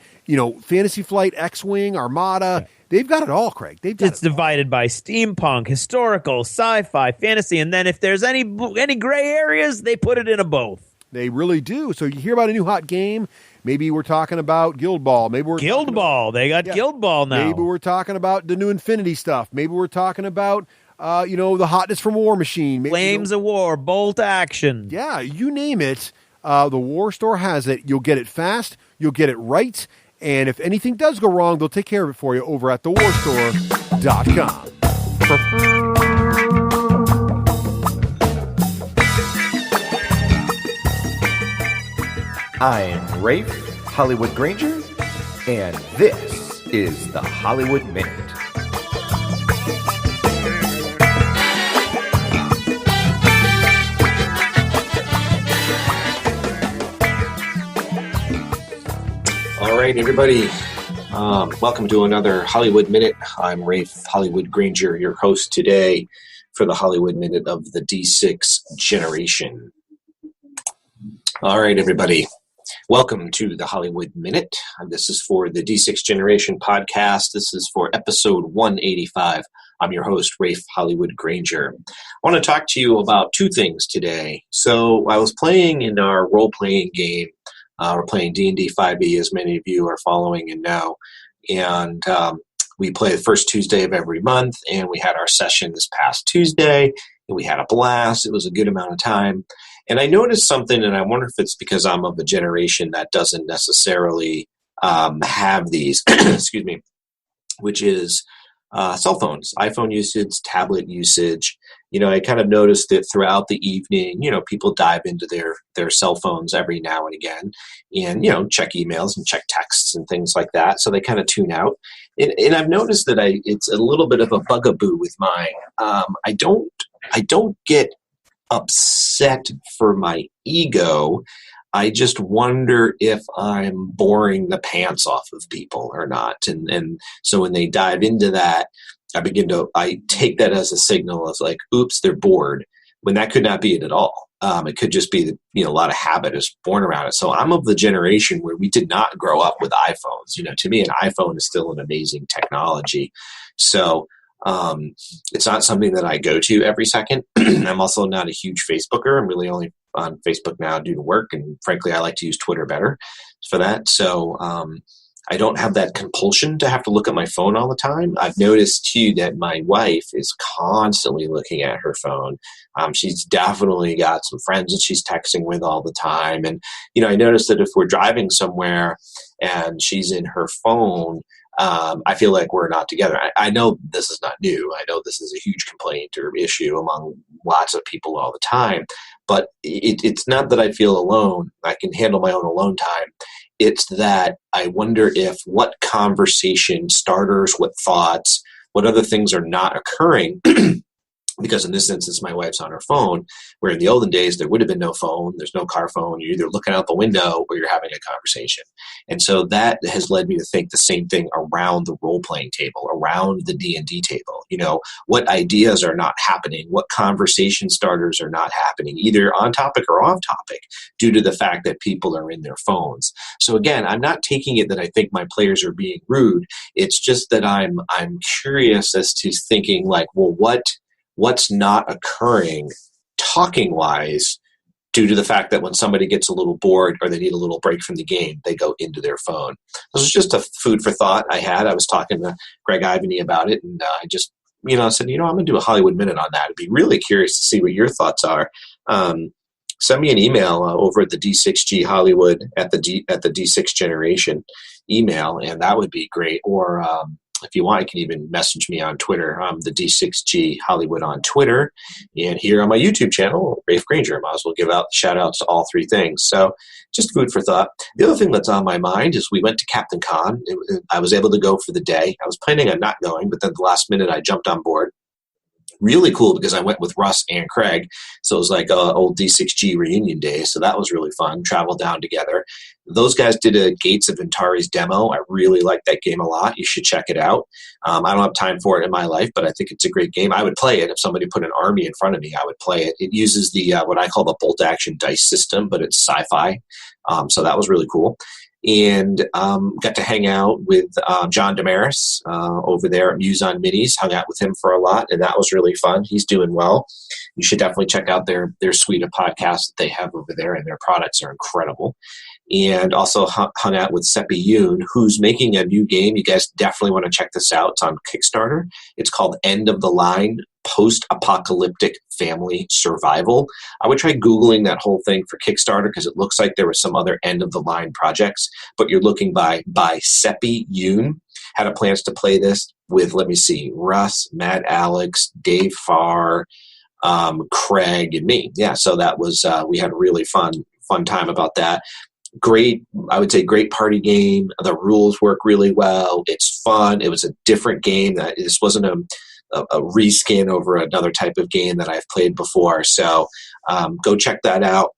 Fantasy Flight, X-Wing, Armada. Yeah. They've got it all, Craig. It's divided by steampunk, historical, sci-fi, fantasy, and then if there's any gray areas, they put it in a both. They really do. So you hear about a new hot game. Maybe we're talking about Guild Ball. Maybe we're Guild Ball. They got Guild Ball now. Maybe we're talking about the new Infinity stuff. Maybe we're talking about the hotness from War Machine. Maybe, Flames of War, Bolt Action. Yeah, you name it. The War Store has it. You'll get it fast. You'll get it right. And if anything does go wrong, they'll take care of it for you over at thewarstore.com. I'm Rafe Hollywood Granger, and this is the Hollywood Minute. All right, everybody. Welcome to another Hollywood Minute. I'm Rafe Hollywood Granger, your host today for the Hollywood Minute of the D6 generation. All right, everybody. Welcome to the Hollywood Minute. This is for the D6 Generation podcast. This is for episode 185. I'm your host, Rafe Hollywood Granger. I want to talk to you about two things today. So I was playing in our role-playing game. We're playing D&D 5e, as many of you are following and know. And we play the first Tuesday of every month, and we had our session this past Tuesday, and we had a blast. It was a good amount of time. And I noticed something, and I wonder if it's because I'm of a generation that doesn't necessarily have these, excuse me, which is cell phones, iPhone usage, tablet usage. I kind of noticed that throughout the evening, people dive into their cell phones every now and again and, check emails and check texts and things like that. So they kind of tune out. And I've noticed that it's a little bit of a bugaboo with mine. I don't get upset for my ego. I just wonder if I'm boring the pants off of people or not. And so when they dive into that, I take that as a signal of like, oops, they're bored, when that could not be it at all. It could just be that, a lot of habit is born around it. So I'm of the generation where we did not grow up with iPhones. To me, an iPhone is still an amazing technology. So it's not something that I go to every second. I'm also not a huge Facebooker. I'm really only on Facebook now due to work. And frankly, I like to use Twitter better for that. So I don't have that compulsion to have to look at my phone all the time. I've noticed too that my wife is constantly looking at her phone. She's definitely got some friends that she's texting with all the time. And, I noticed that if we're driving somewhere and she's in her phone, I feel like we're not together. I know this is not new. I know this is a huge complaint or issue among lots of people all the time. But it's not that I feel alone. I can handle my own alone time. It's that I wonder if what conversation starters, what thoughts, what other things are not occurring. Because in this instance, my wife's on her phone, where in the olden days, there would have been no phone. There's no car phone. You're either looking out the window or you're having a conversation. And so that has led me to think the same thing around the role-playing table, around the D&D table. What ideas are not happening? What conversation starters are not happening, either on topic or off topic, due to the fact that people are in their phones. So again, I'm not taking it that I think my players are being rude. It's just that I'm curious as to thinking like, well, what's not occurring talking wise due to the fact that when somebody gets a little bored or they need a little break from the game, they go into their phone. This was just a food for thought I had. I was talking to Greg Ivany about it, and I just, said, I'm going to do a Hollywood Minute on that. I'd be really curious to see what your thoughts are. Send me an email over at the D6G Hollywood at the D6 Generation email, and that would be great. Or if you want, you can even message me on Twitter. I'm the D6G Hollywood on Twitter. And here on my YouTube channel, Rafe Granger. I might as well give out shout outs to all three things. So just food for thought. The other thing that's on my mind is we went to Captain Con. I was able to go for the day. I was planning on not going, but then at the last minute I jumped on board. Really cool because I went with Russ and Craig. So it was like old D6G reunion day. So that was really fun. Traveled down together. Those guys did a Gates of Antares demo. I really like that game a lot. You should check it out. I don't have time for it in my life, but I think it's a great game. I would play it. If somebody put an army in front of me, I would play it. It uses the what I call the bolt action dice system, but it's sci-fi. So that was really cool. And got to hang out with John Damaris over there at Muse on Minis. Hung out with him for a lot, and that was really fun. He's doing well. You should definitely check out their suite of podcasts that they have over there, and their products are incredible. And also hung out with Seppi Yoon, who's making a new game. You guys definitely want to check this out. It's on Kickstarter. It's called End of the Line, Post-Apocalyptic Family Survival. I would try Googling that whole thing for Kickstarter because it looks like there were some other end-of-the-line projects, but you're looking by Seppi Yoon. Had plans to play this with, let me see, Russ, Matt Alex, Dave Farr, Craig, and me. Yeah, so that was, we had a really fun time about that. Great, I would say great party game. The rules work really well. It's fun. It was a different game. This wasn't a reskin over another type of game that I've played before. So go check that out.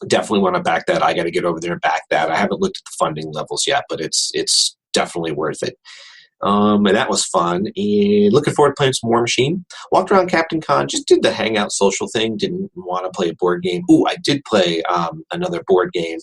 Definitely want to back that. I got to get over there and back that. I haven't looked at the funding levels yet, but it's definitely worth it. And that was fun. And looking forward to playing some War Machine. Walked around Captain Con, just did the hangout social thing. Didn't want to play a board game. Ooh, I did play another board game.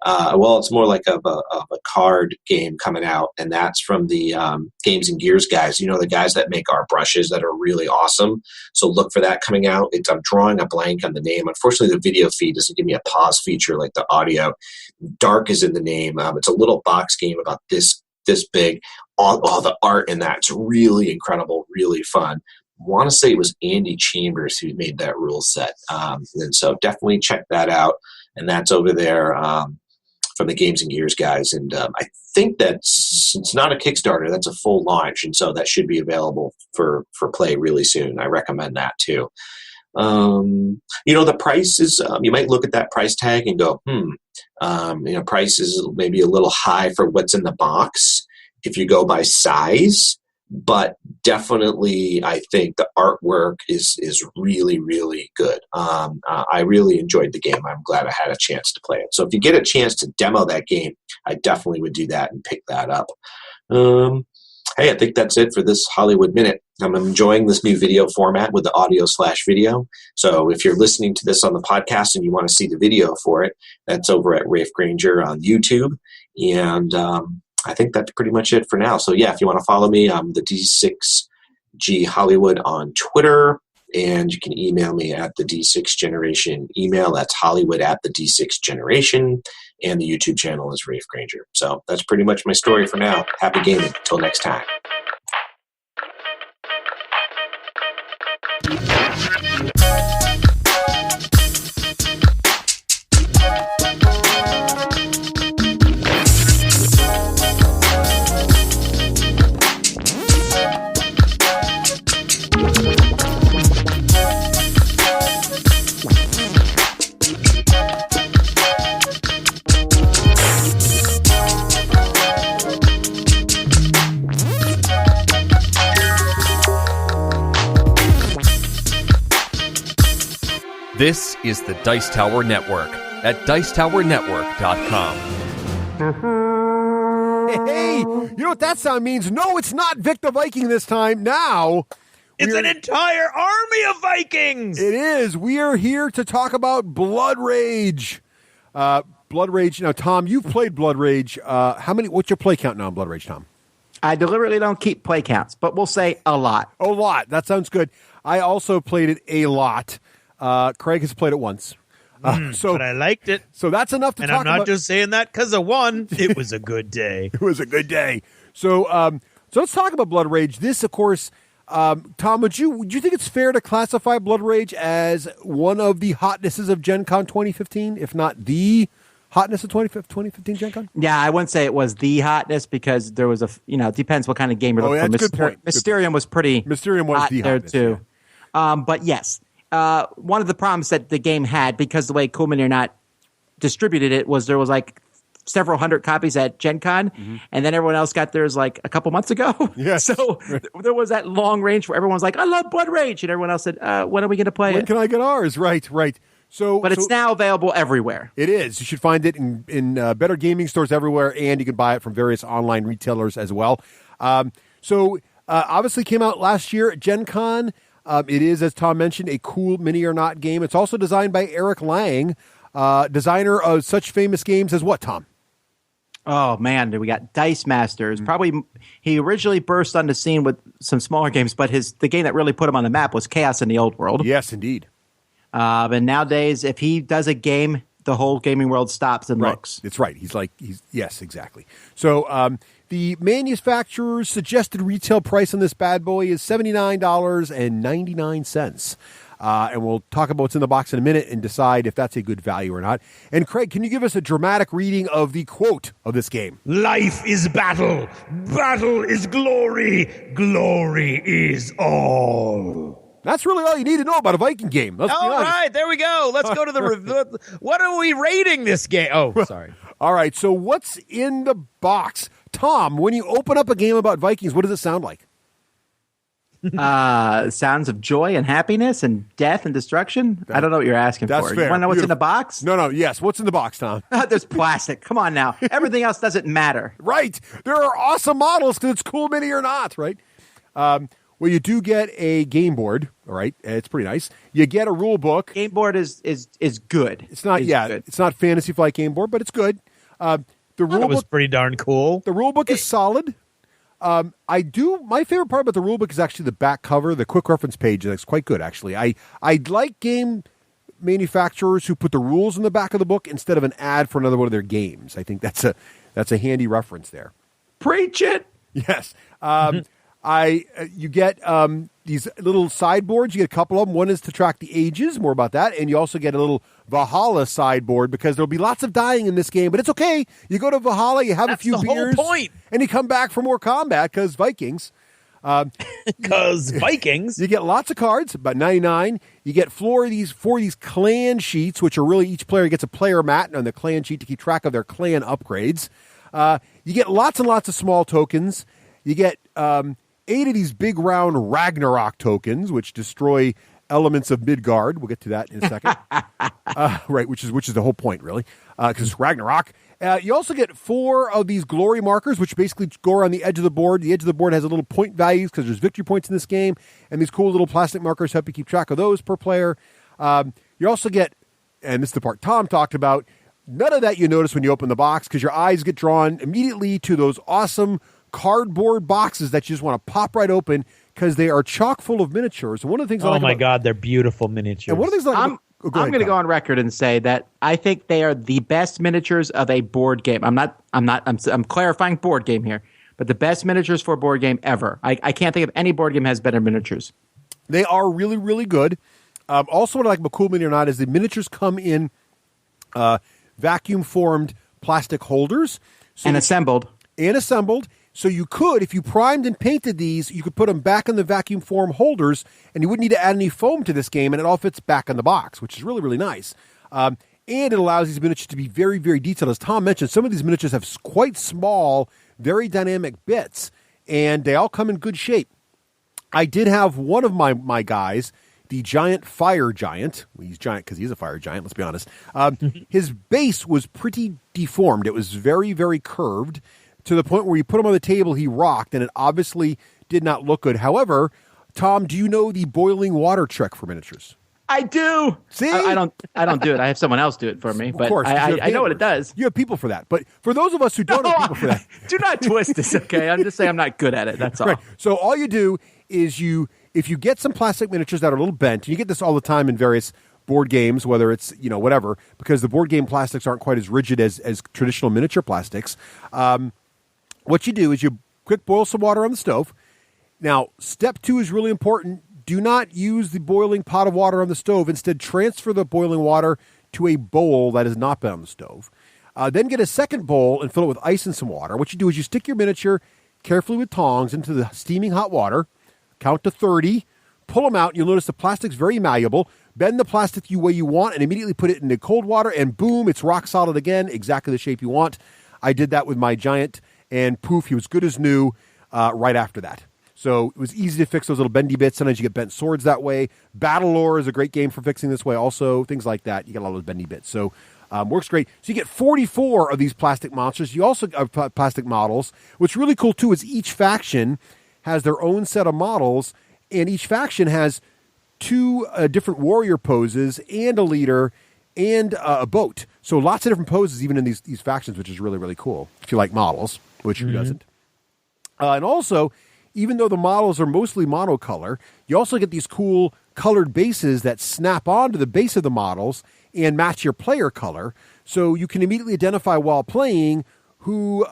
Well, it's more like of a card game coming out, and that's from the Games and Gears guys. The guys that make our brushes that are really awesome. So look for that coming out. I'm drawing a blank on the name. Unfortunately, the video feed doesn't give me a pause feature like the audio. Dark is in the name. It's a little box game about this big. All the art in that's really incredible, really fun. I want to say it was Andy Chambers who made that rule set. And so definitely check that out. And that's over there from the Games and Gears guys. And I think it's not a Kickstarter, that's a full launch. And so that should be available for play really soon. I recommend that too. The price is, you might look at that price tag and go, price is maybe a little high for what's in the box if you go by size, but definitely I think the artwork is really, really good. I really enjoyed the game. I'm glad I had a chance to play it. So if you get a chance to demo that game, I definitely would do that and pick that up. Hey, I think that's it for this Hollywood Minute. I'm enjoying this new video format with the audio/video. So if you're listening to this on the podcast and you want to see the video for it, that's over at Rafe Granger on YouTube. And I think that's pretty much it for now. So yeah, if you want to follow me, I'm the D6G Hollywood on Twitter. And you can email me at the D6 Generation email. That's Hollywood at the D6 Generation. And the YouTube channel is Rafe Granger. So that's pretty much my story for now. Happy gaming. Till next time. This is the Dice Tower Network at dicetowernetwork.com. Hey, you know what that sound means? No, it's not Vic the Viking this time. Now, It's an entire army of Vikings! it is. We are here to talk about Blood Rage. Blood Rage. Now, Tom, you've played Blood Rage. What's your play count now on Blood Rage, Tom? I deliberately don't keep play counts, but we'll say a lot. A lot. That sounds good. I also played it a lot. Craig has played it once. But I liked it. So that's enough to And talk I'm not about. just saying that because of one. It was a good day. It was a good day. So let's talk about Blood Rage. This, of course, Tom, would you think it's fair to classify Blood Rage as one of the hotnesses of Gen Con 2015, if not the hotness of 2015 Gen Con? Yeah, I wouldn't say it was the hotness because there was it depends what kind of game you're looking for. That's a good point. Mysterium was pretty Mysterium was hot the there hotness, too. But yes, one of the problems that the game had, because the way Cool Mini or Not distributed it, was there was like several hundred copies at Gen Con, and then everyone else got theirs like a couple months ago. Yes. So there was that long range where everyone's like, I love Blood Rage, and everyone else said, when are we going to play When it? can I get ours? Right. But it's now available everywhere. It is. You should find it in better gaming stores everywhere, and you can buy it from various online retailers as well. Obviously came out last year at Gen Con. It is, as Tom mentioned, a Cool Mini or Not game. It's also designed by Eric Lang, designer of such famous games as what, Tom? Oh, man, we got Dice Masters. Probably he originally burst on the scene with some smaller games, but the game that really put him on the map was Chaos in the Old World. Yes, indeed. And nowadays, if he does a game, the whole gaming world stops and looks. It's right. Yes, exactly. So the manufacturer's suggested retail price on this bad boy is $79.99. And we'll talk about what's in the box in a minute and decide if that's a good value or not. And Craig, can you give us a dramatic reading of the quote of this game? Life is battle. Battle is glory. Glory is all. That's really all you need to know about a Viking game. Let's be All honest. right, there we go. Let's go to the what are we rating this game? Oh, sorry. All right, so what's in the box? Tom, when you open up a game about Vikings, what does it sound like? Sounds of joy and happiness and death and destruction. I don't know what you're asking That's for. fair. You want to know what's in the Beautiful. box? No, yes. What's in the box, Tom? There's plastic. Come on now. Everything else doesn't matter. Right. There are awesome models because it's Cool Mini or Not, right? Well, you do get a game board, all right? It's pretty nice. You get a rule book. Game board is good. It's not, good. It's not Fantasy Flight game board, but it's good. The rule It was book, pretty darn cool. the rule book is solid. My favorite part about the rule book is actually the back cover, the quick reference page. That's quite good, actually. I like game manufacturers who put the rules in the back of the book instead of an ad for another one of their games. I think that's a handy reference there. Preach it. Yes. You get these little sideboards. You get a couple of them. One is to track the ages. More about that. And you also get a little Valhalla sideboard because there'll be lots of dying in this game, but it's okay. You go to Valhalla, you have a few the whole beers, point. and you come back for more combat because Vikings. Because Vikings. You get lots of cards, about 99. You get four of these clan sheets, which are really each player gets a player mat on the clan sheet to keep track of their clan upgrades. You get lots and lots of small tokens. You get 8 of these big round Ragnarok tokens, which destroy elements of Midgard. We'll get to that in a second. Right, which is the whole point, really, because it's Ragnarok. You also get 4 of these glory markers, which basically go around the edge of the board. The edge of the board has a little point values because there's victory points in this game, and these cool little plastic markers help you keep track of those per player. You also get, and this is the part Tom talked about, none of that you notice when you open the box because your eyes get drawn immediately to those awesome cardboard boxes that you just want to pop right open because they are chock full of miniatures. And one of the things I like about, God, they're beautiful miniatures. And one of the things I like I'm going to go on record and say that I think they are the best miniatures of a board game. I'm clarifying board game here, but the best miniatures for a board game ever. I can't think of any board game that has better miniatures. They are really, really good. Also, what I like about Cool Mini or Not is the miniatures come in vacuum-formed plastic holders. And assembled. So you could, if you primed and painted these, you could put them back in the vacuum form holders, and you wouldn't need to add any foam to this game, and it all fits back in the box, which is really, really nice. And it allows these miniatures to be very, very detailed. As Tom mentioned, some of these miniatures have quite small, very dynamic bits, and they all come in good shape. I did have one of my guys, the giant fire giant. Well, he's giant because he's a fire giant, let's be honest. His base was pretty deformed. It was very, very curved to the point where you put him on the table, he rocked, and it obviously did not look good. However, Tom, do you know the boiling water trick for miniatures? I do. See? I don't do it. I have someone else do it for me, but of course, I know what it does. You have people for that. But for those of us who don't have people for that. Do not twist this, okay? I'm just saying I'm not good at it. That's all. Right. So all you do is if you get some plastic miniatures that are a little bent, and you get this all the time in various board games, whether it's, whatever, because the board game plastics aren't quite as rigid as traditional miniature plastics. What you do is you quick boil some water on the stove. Now, step 2 is really important. Do not use the boiling pot of water on the stove. Instead, transfer the boiling water to a bowl that has not been on the stove. Then get a second bowl and fill it with ice and some water. What you do is you stick your miniature carefully with tongs into the steaming hot water, count to 30, pull them out. You'll notice the plastic's very malleable. Bend the plastic the way you want and immediately put it in the cold water, and boom, it's rock solid again, exactly the shape you want. I did that with my giant, and poof, he was good as new right after that. So it was easy to fix those little bendy bits. Sometimes you get bent swords that way. Battle Lore is a great game for fixing this way also. Things like that. You get a lot of those bendy bits. So works great. So you get 44 of these plastic monsters. You also have plastic models. What's really cool, too, is each faction has their own set of models, and each faction has 2 different warrior poses and a leader and a boat. So lots of different poses even in these factions, which is really, really cool if you like models, which who doesn't. And also, even though the models are mostly monocolor, you also get these cool colored bases that snap onto the base of the models and match your player color. So you can immediately identify while playing who's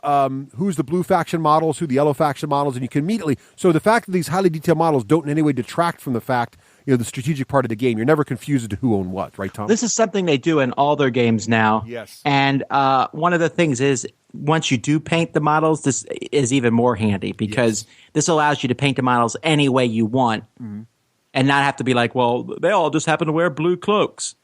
the blue faction models, who the yellow faction models, and you can immediately. So the fact that these highly detailed models don't in any way detract from the fact, the strategic part of the game. You're never confused as to who owned what, right, Tom? This is something they do in all their games now. Yes. And one of the things is once you do paint the models, this is even more handy because this allows you to paint the models any way you want and not have to be like, well, they all just happen to wear blue cloaks.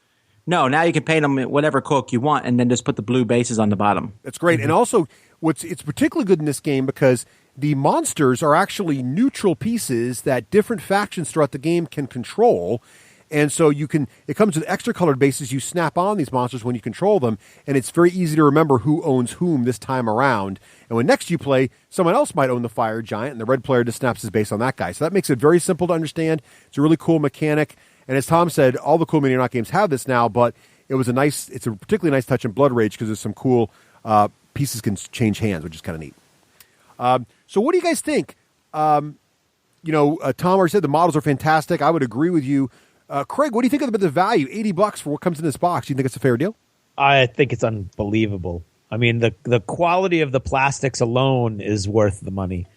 No, now you can paint them in whatever cloak you want and then just put the blue bases on the bottom. That's great. And also, it's particularly good in this game because the monsters are actually neutral pieces that different factions throughout the game can control. And so it comes with extra colored bases. You snap on these monsters when you control them, and it's very easy to remember who owns whom this time around. And when next you play, someone else might own the fire giant, and the red player just snaps his base on that guy. So that makes it very simple to understand. It's a really cool mechanic. And as Tom said, all the cool Mini or Not games have this now, but it's a particularly nice touch in Blood Rage because there's some cool pieces can change hands, which is kind of neat. So what do you guys think? Tom already said the models are fantastic. I would agree with you. Craig, what do you think about the value? $80 for what comes in this box. Do you think it's a fair deal? I think it's unbelievable. I mean, the quality of the plastics alone is worth the money.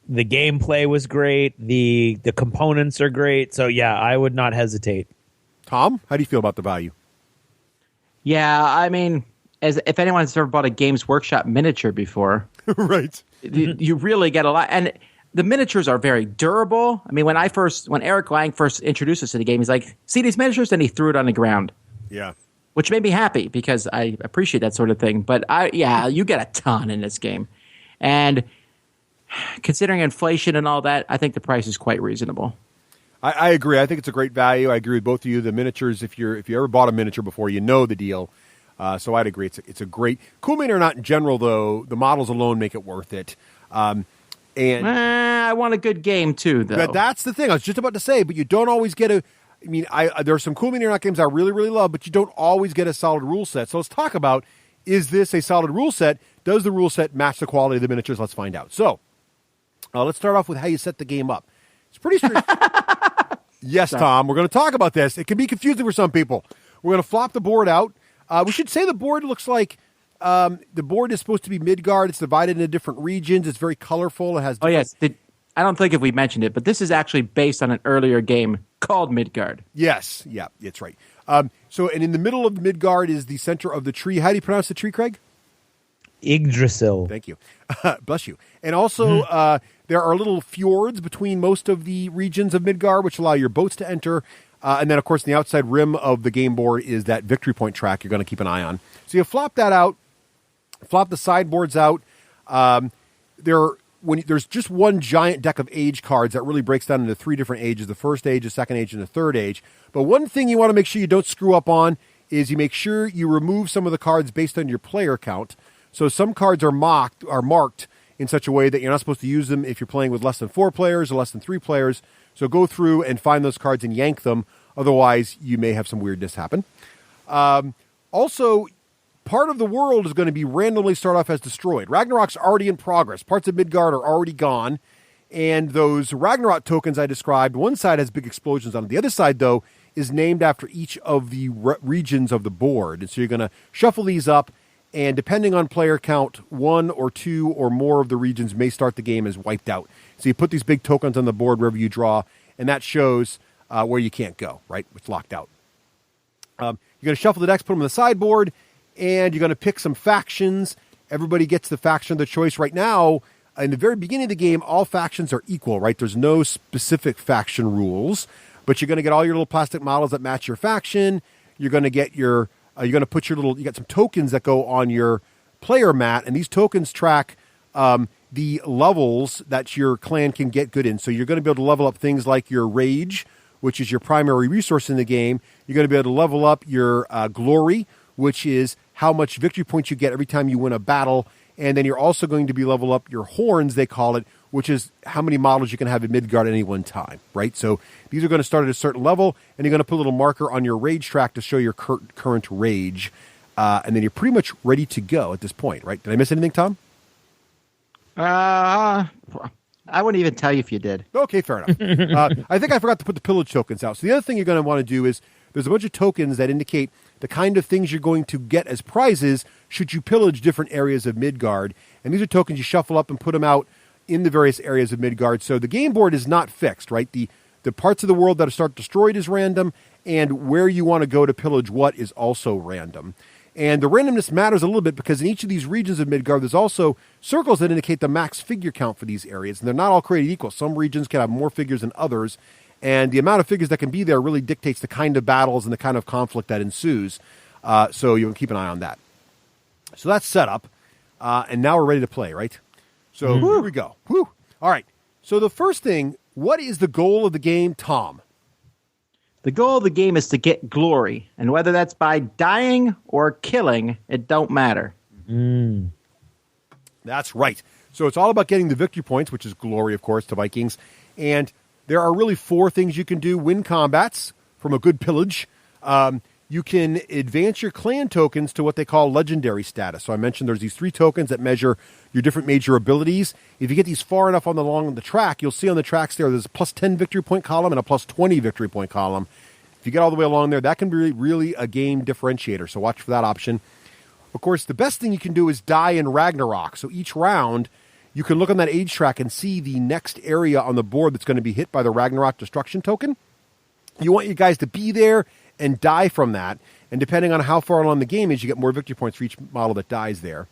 The gameplay was great. The components are great. So, yeah, I would not hesitate. Tom, how do you feel about the value? Yeah, I mean, if anyone's ever bought a Games Workshop miniature before, right, you really get a lot. And the miniatures are very durable. I mean, when Eric Lang first introduced us to the game, he's like, see these miniatures? And he threw it on the ground. Yeah. Which made me happy because I appreciate that sort of thing. But you get a ton in this game. And considering inflation and all that, I think the price is quite reasonable. I agree. I think it's a great value. I agree with both of you. The miniatures, if you ever bought a miniature before, you know the deal. So I'd agree. It's a great Cool Mini or Not in general, though. The models alone make it worth it. And I want a good game too, though. But that's the thing I was just about to say. But you don't always get there are some Cool Mini or Not games I really, really love, but you don't always get a solid rule set. So let's talk about, is this a solid rule set? Does the rule set match the quality of the miniatures? Let's find out. So Let's start off with how you set the game up. It's pretty straightforward. Yes, Tom, we're going to talk about this. It can be confusing for some people. We're going to flop the board out. We should say the board looks like the board is supposed to be Midgard. It's divided into different regions. It's very colorful. It has. Oh yes, I don't think if we mentioned it, but this is actually based on an earlier game called Midgard. Yes, yeah, it's right. And in the middle of Midgard is the center of the tree. How do you pronounce the tree, Craig? Yggdrasil. Thank you. Bless you. And also, there are little fjords between most of the regions of Midgard, which allow your boats to enter. And then, of course, the outside rim of the game board is that victory point track you're going to keep an eye on. So you flop that out, flop the sideboards out. There's just one giant deck of age cards that really breaks down into 3 different ages, the first age, the second age, and the third age. But one thing you want to make sure you don't screw up on is you make sure you remove some of the cards based on your player count. So some cards are marked in such a way that you're not supposed to use them if you're playing with less than 4 players or less than 3 players. So go through and find those cards and yank them. Otherwise, you may have some weirdness happen. Also, part of the world is going to be randomly start off as destroyed. Ragnarok's already in progress. Parts of Midgard are already gone. And those Ragnarok tokens I described, one side has big explosions on it. The other side, though, is named after each of the regions of the board. And so you're going to shuffle these up. And depending on player count, 1 or 2 or more of the regions may start the game as wiped out. So you put these big tokens on the board wherever you draw, and that shows where you can't go, right? It's locked out. You're going to shuffle the decks, put them on the sideboard, and you're going to pick some factions. Everybody gets the faction of their choice. Right now, in the very beginning of the game, all factions are equal, right? There's no specific faction rules, but you're going to get all your little plastic models that match your faction. You're going to get your... you're going to put you got some tokens that go on your player mat, and these tokens track the levels that your clan can get good in. So you're going to be able to level up things like your rage, which is your primary resource in the game. You're going to be able to level up your glory, which is how much victory points you get every time you win a battle. And then you're also going to be level up your horns, they call it, which is how many models you can have in Midgard at any one time, right? So these are going to start at a certain level, and you're going to put a little marker on your rage track to show your current rage. And then you're pretty much ready to go at this point, right? Did I miss anything, Tom? I wouldn't even tell you if you did. Okay, fair enough. I think I forgot to put the pillage tokens out. So the other thing you're going to want to do is there's a bunch of tokens that indicate the kind of things you're going to get as prizes should you pillage different areas of Midgard. And these are tokens you shuffle up and put them out in the various areas of Midgard. So the game board is not fixed, right? The parts of the world that are start destroyed is random, and where you want to go to pillage what is also random. And the randomness matters a little bit because in each of these regions of Midgard, there's also circles that indicate the max figure count for these areas. And they're not all created equal. Some regions can have more figures than others. And the amount of figures that can be there really dictates the kind of battles and the kind of conflict that ensues. So you can keep an eye on that. So that's set up. And now we're ready to play, right? So here we go. Whew. All right. So the first thing, what is the goal of the game, Tom? The goal of the game is to get glory, and whether that's by dying or killing, it don't matter. That's right. So it's all about getting the victory points, which is glory, of course, to Vikings. And there are really 4 things you can do. Win combats from a good pillage. You can advance your clan tokens to what they call legendary status. So I mentioned there's these 3 tokens that measure your different major abilities. If you get these far enough along the track, you'll see on the tracks there's a plus 10 victory point column and a plus 20 victory point column. If you get all the way along there, that can be really a game differentiator. So watch for that option. Of course, the best thing you can do is die in Ragnarok. So each round, you can look on that age track and see the next area on the board that's going to be hit by the Ragnarok destruction token. You want you guys to be there and die from that. And depending on how far along the game is, you get more victory points for each model that dies there.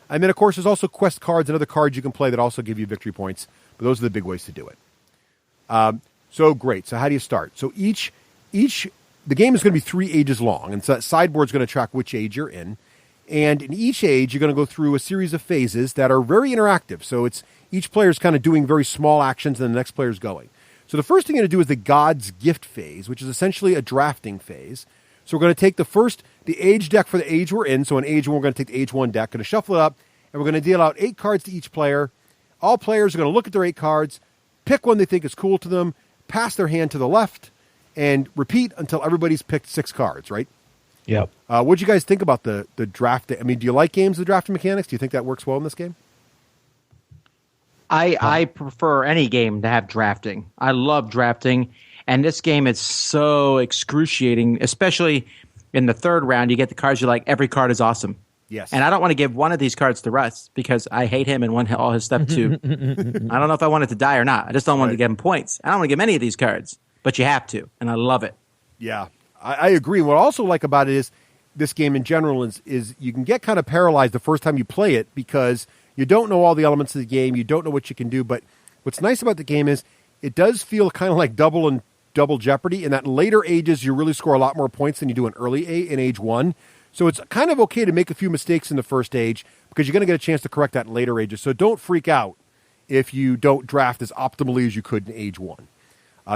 And then, of course, there's also quest cards and other cards you can play that also give you victory points. But those are the big ways to do it. So great. So how do you start? So the game is going to be 3 ages long. And so that sideboard's going to track which age you're in. And in each age, you're going to go through a series of phases that are very interactive. So it's each player's kind of doing very small actions and the next player's going. So the first thing you're going to do is the God's Gift phase, which is essentially a drafting phase. So we're going to take the age deck for the age we're in. So in age 1, we're going to take the age 1 deck, going to shuffle it up, and we're going to deal out 8 cards to each player. All players are going to look at their 8 cards, pick one they think is cool to them, pass their hand to the left, and repeat until everybody's picked 6 cards, right? Yep. What do you guys think about the draft? I mean, do you like games with drafting mechanics? Do you think that works well in this game? I prefer any game to have drafting. I love drafting, and this game is so excruciating, especially in the third round. You get the cards you like. Every card is awesome. Yes. And I don't want to give one of these cards to Russ because I hate him and want all his stuff too. I don't know if I want it to die or not. I just don't want to give him points. I don't want to give any of these cards, but you have to, and I love it. Yeah, I agree. What I also like about it is this game in general is you can get kind of paralyzed the first time you play it because you don't know all the elements of the game. You don't know what you can do. But what's nice about the game is it does feel kind of like double Jeopardy in that in later ages you really score a lot more points than you do in in age 1. So it's kind of okay to make a few mistakes in the first age because you're going to get a chance to correct that in later ages. So don't freak out if you don't draft as optimally as you could in age 1.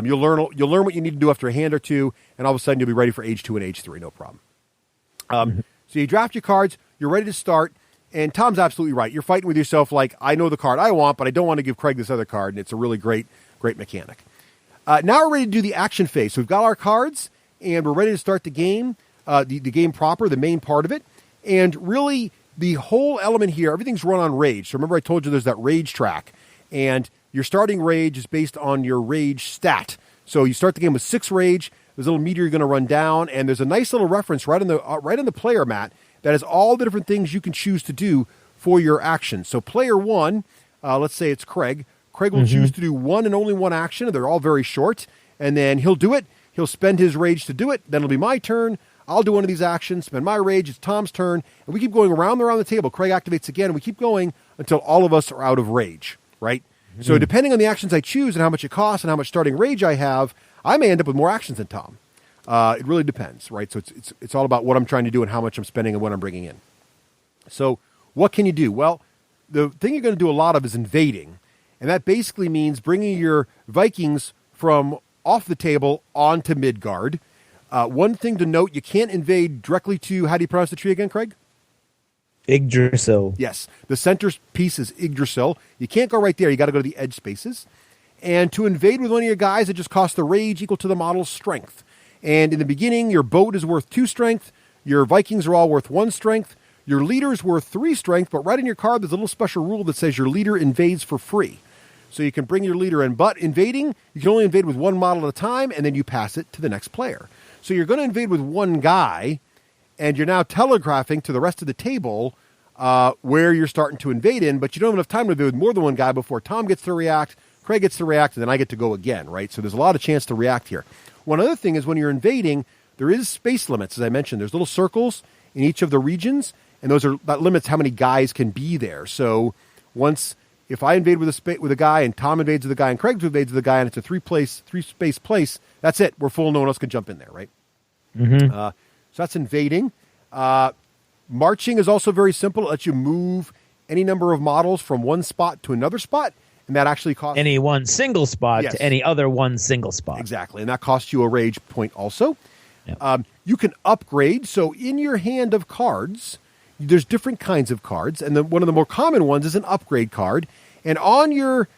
You'll learn what you need to do after a hand or two, and all of a sudden you'll be ready for age 2 and age 3, no problem. So you draft your cards, you're ready to start, and Tom's absolutely right. You're fighting with yourself like, I know the card I want, but I don't want to give Craig this other card, and it's a really great mechanic. Now we're ready to do the action phase. So we've got our cards, and we're ready to start the game, the game proper, the main part of it. And really, the whole element here, everything's run on rage. So remember I told you there's that rage track, and your starting rage is based on your rage stat. So you start the game with 6 rage. There's a little meter you're going to run down, and there's a nice little reference right on the player mat that has all the different things you can choose to do for your action. So player 1, let's say it's Craig. Craig will choose to do one and only one action. They're all very short, and then he'll do it. He'll spend his rage to do it. Then it'll be my turn. I'll do one of these actions, spend my rage. It's Tom's turn, and we keep going around the table. Craig activates again, and we keep going until all of us are out of rage, right? So depending on the actions I choose and how much it costs and how much starting rage I have, I may end up with more actions than Tom. It really depends, right? So it's all about what I'm trying to do and how much I'm spending and what I'm bringing in. So what can you do? Well, the thing you're going to do a lot of is invading, and that basically means bringing your Vikings from off the table onto Midgard. One thing to note, you can't invade directly to, how do you pronounce the tree again, Craig? Yggdrasil. Yes, the center piece is Yggdrasil. You can't go right there. You got to go to the edge spaces. And to invade with one of your guys, it just costs the rage equal to the model's strength. And in the beginning, your boat is worth 2 strength. Your Vikings are all worth 1 strength. Your leader is worth 3 strength. But right in your card, there's a little special rule that says your leader invades for free. So you can bring your leader in. But invading, you can only invade with one model at a time, and then you pass it to the next player. So you're going to invade with one guy, and you're now telegraphing to the rest of the table where you're starting to invade in, but you don't have enough time to invade with more than one guy before Tom gets to react, Craig gets to react, and then I get to go again, right? So there's a lot of chance to react here. One other thing is when you're invading, there is space limits, as I mentioned. There's little circles in each of the regions, and that limits how many guys can be there. So if I invade with a guy, and Tom invades with a guy, and Craig invades with a guy, and it's a 3-space place, that's it. We're full. No one else can jump in there, right? So that's invading. Marching is also very simple. It lets you move any number of models from one spot to another spot, and that actually costs any one single spot Yes. to any other one single spot. Exactly, and that costs you a rage point also. Yep. You can upgrade. So in your hand of cards, there's different kinds of cards, and one of the more common ones is an upgrade card. And on your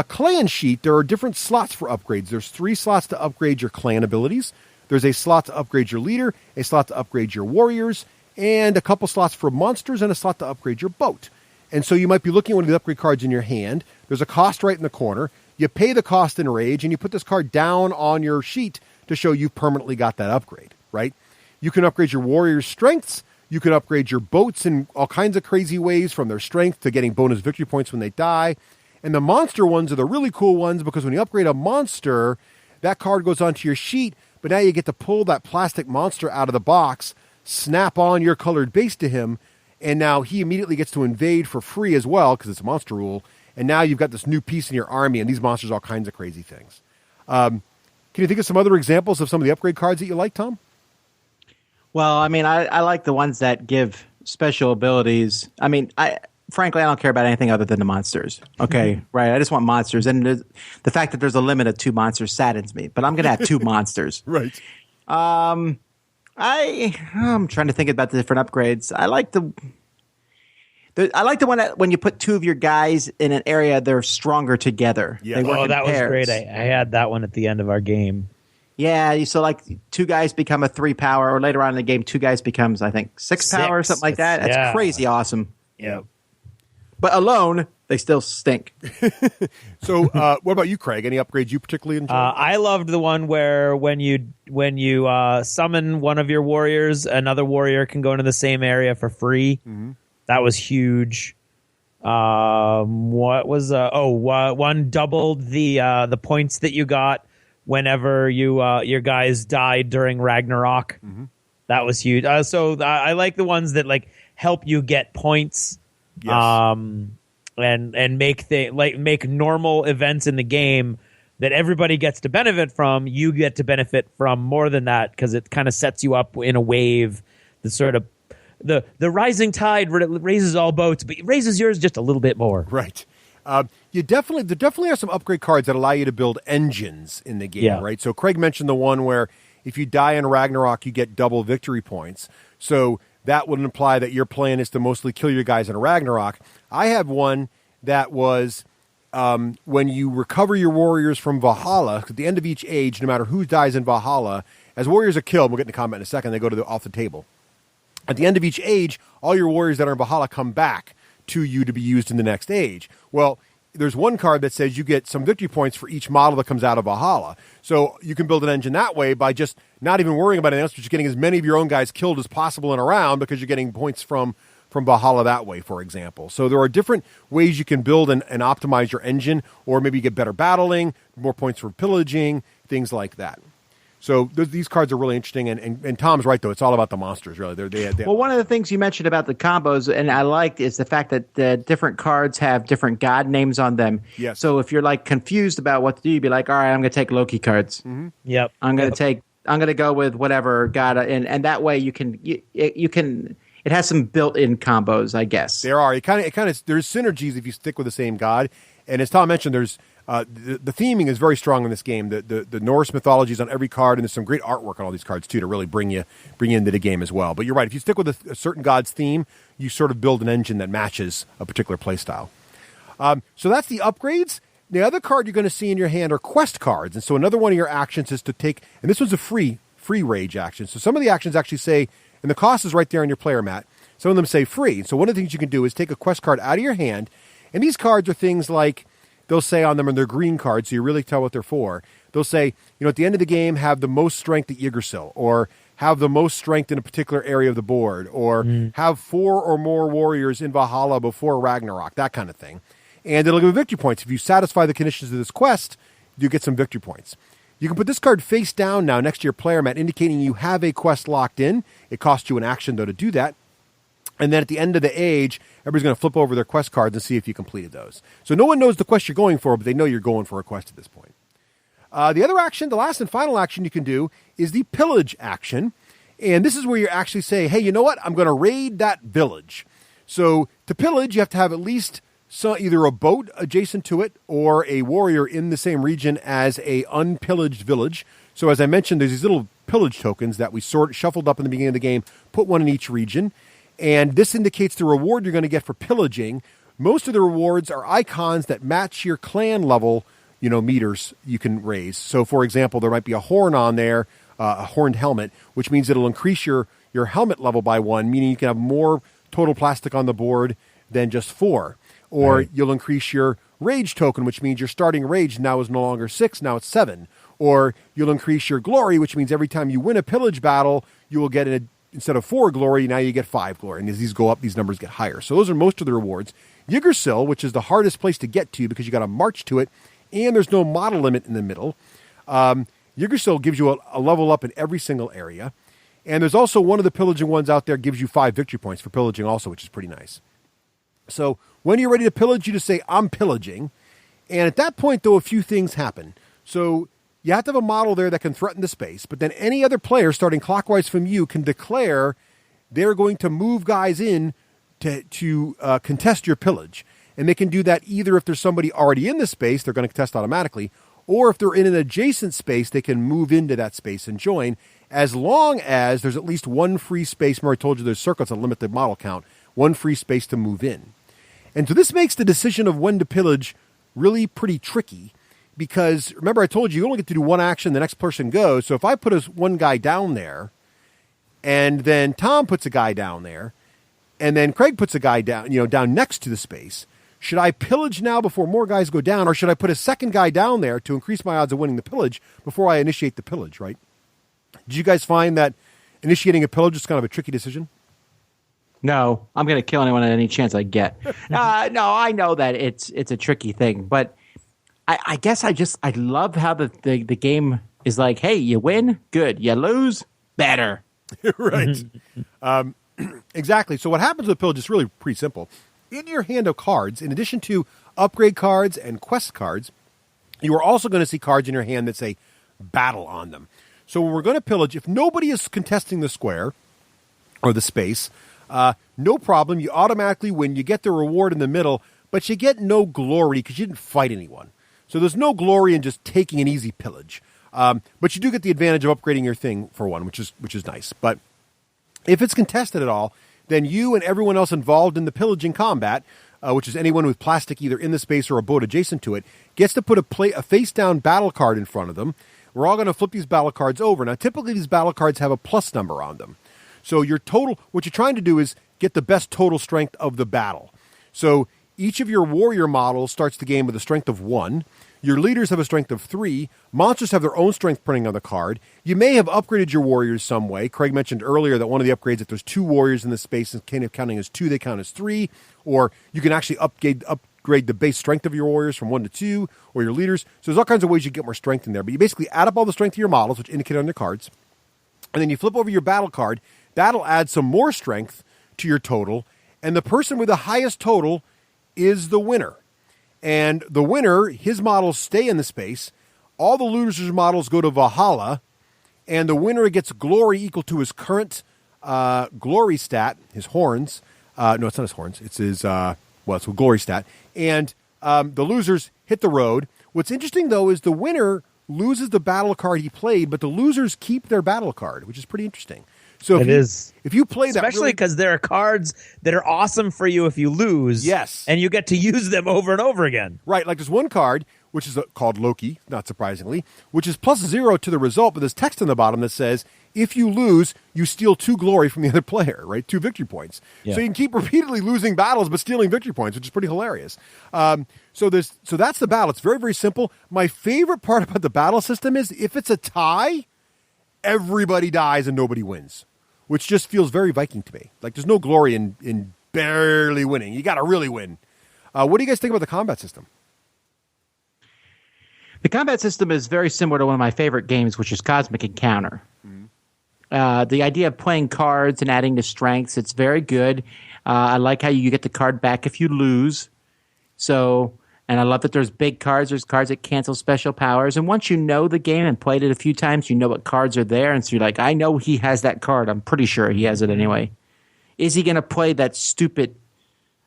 clan sheet, there are different slots for upgrades. There's 3 slots to upgrade your clan abilities. There's a slot to upgrade your leader, a slot to upgrade your warriors, and a couple slots for monsters, and a slot to upgrade your boat. And so you might be looking at one of the upgrade cards in your hand. There's a cost right in the corner. You pay the cost in rage, and you put this card down on your sheet to show you've permanently got that upgrade, right? You can upgrade your warriors' strengths. You can upgrade your boats in all kinds of crazy ways, from their strength to getting bonus victory points when they die. And the monster ones are the really cool ones because when you upgrade a monster, that card goes onto your sheet, but now you get to pull that plastic monster out of the box, snap on your colored base to him, and now he immediately gets to invade for free as well because it's a monster rule. And now you've got this new piece in your army, and these monsters are all kinds of crazy things. Can you think of some other examples of some of the upgrade cards that you like, Tom? Well, I mean, I like the ones that give special abilities. I mean, frankly, I don't care about anything other than the monsters. Okay, right? I just want monsters. And the fact that there's a limit of 2 monsters saddens me. But I'm going to have 2 monsters. Right. I'm trying to think about the different upgrades. I like the one that when you put 2 of your guys in an area, they're stronger together. Yeah. They work in That was pairs. great. I had that one at the end of our game. Yeah, so like 2 guys become a 3 power, or later on in the game, 2 guys becomes, I think, 6 power or something like that. That's crazy awesome. Yeah. But alone, They still stink. So, what about you, Craig? Any upgrades you particularly enjoy? I loved the one where when you summon one of your warriors, another warrior can go into the same area for free. Mm-hmm. That was huge. What was one doubled the points that you got whenever your guys died during Ragnarok. Mm-hmm. That was huge. So I like the ones that like help you get points. Yes. And make normal events in the game that everybody gets to benefit from. You get to benefit from more than that because it kind of sets you up in a wave. The sort of the rising tide raises all boats, but it raises yours just a little bit more. Right. There definitely are some upgrade cards that allow you to build engines in the game, right? So Craig mentioned the one where if you die in Ragnarok, you get double victory points. So that would imply that your plan is to mostly kill your guys in Ragnarok. I have one that was when you recover your warriors from Valhalla, at the end of each age, no matter who dies in Valhalla, as warriors are killed, we'll get into combat in a second, they go off the table. At the end of each age, all your warriors that are in Valhalla come back to you to be used in the next age. Well, there's one card that says you get some victory points for each model that comes out of Valhalla. So you can build an engine that way by just not even worrying about anything else, but just getting as many of your own guys killed as possible and around because you're getting points from Valhalla that way, for example. So there are different ways you can build and optimize your engine, or maybe you get better battling, more points for pillaging, things like that. So these cards are really interesting, and Tom's right, though. It's all about the monsters, really. Well, one of the things you mentioned about the combos, and I liked, is the fact that the different cards have different god names on them. Yes. So if you're like confused about what to do, you'd be like, all right, I'm going to take Loki cards. Mm-hmm. Yep. I'm going to go with whatever god, and that way you can. It has some built-in combos, I guess. There are. There's synergies if you stick with the same god. And as Tom mentioned, there's the theming is very strong in this game. The Norse mythology is on every card, and there's some great artwork on all these cards too to really bring you into the game as well. But you're right. If you stick with a certain god's theme, you sort of build an engine that matches a particular play style. So that's the upgrades. The other card you're going to see in your hand are quest cards. And so another one of your actions is to take, and this one's a free rage action. So some of the actions actually say, and the cost is right there on your player mat. Some of them say free. So one of the things you can do is take a quest card out of your hand. And these cards are things like, they'll say on them, and they're green cards, so you really tell what they're for. They'll say, at the end of the game, have the most strength at Yggdrasil, or have the most strength in a particular area of the board, or have 4 or more warriors in Valhalla before Ragnarok, that kind of thing. And it'll give you victory points. If you satisfy the conditions of this quest, you get some victory points. You can put this card face down now next to your player mat, indicating you have a quest locked in. It costs you an action, though, to do that. And then at the end of the age, everybody's going to flip over their quest cards and see if you completed those. So no one knows the quest you're going for, but they know you're going for a quest at this point. The other action, the last and final action you can do, is the pillage action. And this is where you actually say, hey, you know what? I'm going to raid that village. So to pillage, you have to have at least either a boat adjacent to it or a warrior in the same region as a unpillaged village. So as I mentioned, there's these little pillage tokens that we shuffled up in the beginning of the game, put one in each region. And this indicates the reward you're going to get for pillaging. Most of the rewards are icons that match your clan level, meters you can raise. So, for example, there might be a horn on there, a horned helmet, which means it'll increase your helmet level by 1, meaning you can have more total plastic on the board than just 4. Or you'll increase your rage token, which means your starting rage now is no longer 6, now it's 7. Or you'll increase your glory, which means every time you win a pillage battle, you will get instead of 4 glory, now you get 5 glory. And as these go up, these numbers get higher. So those are most of the rewards. Yggdrasil, which is the hardest place to get to because you got to march to it, and there's no model limit in the middle. Yggdrasil gives you a level up in every single area. And there's also one of the pillaging ones out there gives you 5 victory points for pillaging also, which is pretty nice. So when you're ready to pillage, you just say, I'm pillaging. And at that point, though, a few things happen. So you have to have a model there that can threaten the space, but then any other player starting clockwise from you can declare they're going to move guys in to contest your pillage. And they can do that either if there's somebody already in the space, they're going to contest automatically, or if they're in an adjacent space, they can move into that space and join, as long as there's at least one free space. Remember I told you there's circles that limit the model count, one free space to move in. And so this makes the decision of when to pillage really pretty tricky. Because remember, I told you only get to do one action, the next person goes. So if I put one guy down there, and then Tom puts a guy down there, and then Craig puts a guy down, down next to the space. should I pillage now before more guys go down, or should I put a second guy down there to increase my odds of winning the pillage before I initiate the pillage, right? Did you guys find that initiating a pillage is kind of a tricky decision? No, I'm going to kill anyone at any chance I get. No, I know that it's a tricky thing, but I guess I love how the game is like, hey, you win, good. You lose, better. Right. Exactly. So what happens with pillage is really pretty simple. In your hand of cards, in addition to upgrade cards and quest cards, you are also going to see cards in your hand that say battle on them. So when we're going to pillage, if nobody is contesting the square or the space, no problem. You automatically win. You get the reward in the middle, but you get no glory because you didn't fight anyone. So there's no glory in just taking an easy pillage. But you do get the advantage of upgrading your thing for one, which is nice. But if it's contested at all, then you and everyone else involved in the pillaging combat, which is anyone with plastic either in the space or a boat adjacent to it, gets to put a face-down battle card in front of them. We're all going to flip these battle cards over. Now, typically these battle cards have a plus number on them. So your total, what you're trying to do is get the best total strength of the battle. So each of your warrior models starts the game with a strength of 1. Your leaders have a strength of 3. Monsters have their own strength printing on the card. You may have upgraded your warriors some way. Craig mentioned earlier that one of the upgrades, if there's 2 warriors in the space, instead of counting as 2, they count as 3. Or you can actually upgrade the base strength of your warriors from 1 to 2, or your leaders. So there's all kinds of ways you get more strength in there. But you basically add up all the strength of your models, which indicate on your cards. And then you flip over your battle card. That'll add some more strength to your total. And the person with the highest total is the winner. And the winner, his models stay in the space. All the losers' models go to Valhalla. And the winner gets glory equal to his current glory stat, his horns. No, it's not his horns. It's his, it's a glory stat. And the losers hit the road. What's interesting, though, is the winner loses the battle card he played, but the losers keep their battle card, which is pretty interesting. So if you play that, especially because there are cards that are awesome for you if you lose, yes, and you get to use them over and over again. Right, like there's one card which is called Loki, not surprisingly, which is +0 to the result, but there's text on the bottom that says if you lose, you steal 2 glory from the other player, right? 2 victory points. Yeah. So you can keep repeatedly losing battles but stealing victory points, which is pretty hilarious. So that's the battle. It's very, very simple. My favorite part about the battle system is if it's a tie, everybody dies and nobody wins, which just feels very Viking to me. Like there's no glory in barely winning. You got to really win. What do you guys think about the combat system? The combat system is very similar to one of my favorite games, which is Cosmic Encounter. Mm-hmm. The idea of playing cards and adding to strengths, it's very good. I like how you get the card back if you lose. And I love that there's big cards. There's cards that cancel special powers. And once you know the game and played it a few times, you know what cards are there. And so you're like, I know he has that card. I'm pretty sure he has it anyway. Is he going to play that stupid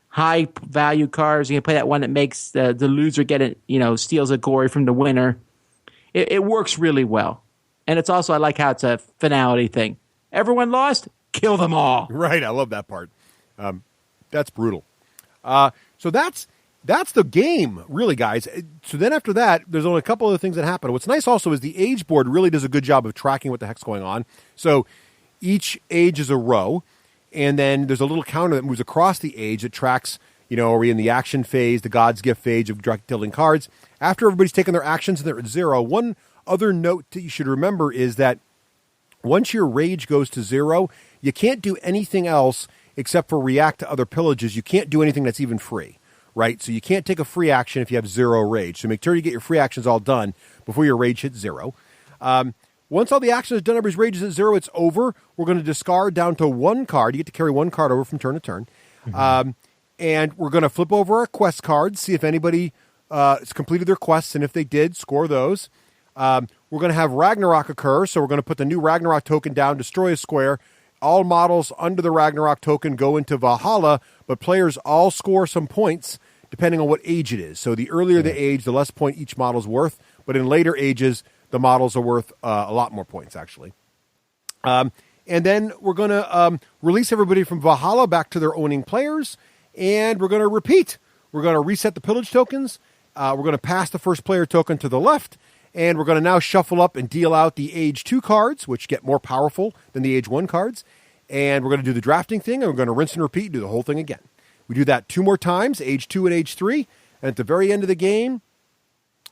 high value card? Is he going to play that one that makes the loser get it, steals a glory from the winner? It works really well. And it's also, I like how it's a finality thing. Everyone lost, kill them all. Right. I love that part. That's brutal. So that's the game, really, guys. So then after that, there's only a couple other things that happen. What's nice also is the age board really does a good job of tracking what the heck's going on. So each age is a row, and then there's a little counter that moves across the age that tracks, are we in the action phase, the God's Gift phase of tilting cards. After everybody's taken their actions and they're at 0, one other note that you should remember is that once your rage goes to 0, you can't do anything else except for react to other pillages. You can't do anything that's even free. Right? So you can't take a free action if you have 0 rage. So make sure you get your free actions all done before your rage hits 0. Once all the actions are done, everybody's rage is at 0, it's over. We're going to discard down to 1 card. You get to carry 1 card over from turn to turn. Mm-hmm. And we're going to flip over our quest cards, see if anybody has completed their quests, and if they did, score those. We're going to have Ragnarok occur, so we're going to put the new Ragnarok token down, destroy a square. All models under the Ragnarok token go into Valhalla, but players all score some points depending on what age it is. So the earlier the age, the less point each model's worth. But in later ages, the models are worth a lot more points, actually. And then we're going to release everybody from Valhalla back to their owning players, and we're going to repeat. We're going to reset the pillage tokens. We're going to pass the first player token to the left, and we're going to now shuffle up and deal out the Age 2 cards, which get more powerful than the Age 1 cards. And we're going to do the drafting thing, and we're going to rinse and repeat, do the whole thing again. We do that 2 more times, age 2 and age 3. And at the very end of the game,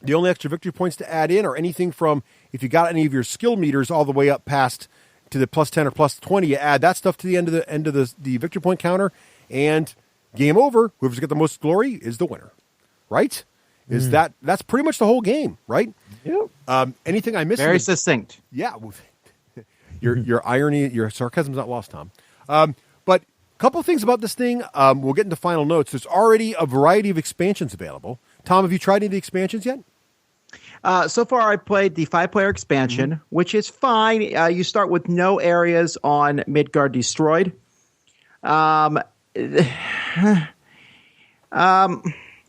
the only extra victory points to add in are anything from if you got any of your skill meters all the way up past to the plus 10 or plus 20, you add that stuff to the end of the victory point counter, and game over. Whoever's got the most glory is the winner. Right? That's pretty much the whole game, right? Yep. Anything I missed? Very succinct. Yeah. Your irony, your sarcasm's not lost, Tom. But a couple of things about this thing. We'll get into final notes. There's already a variety of expansions available. Tom, have you tried any of the expansions yet? So far, I played the 5-player expansion, which is fine. You start with no areas on Midgard destroyed.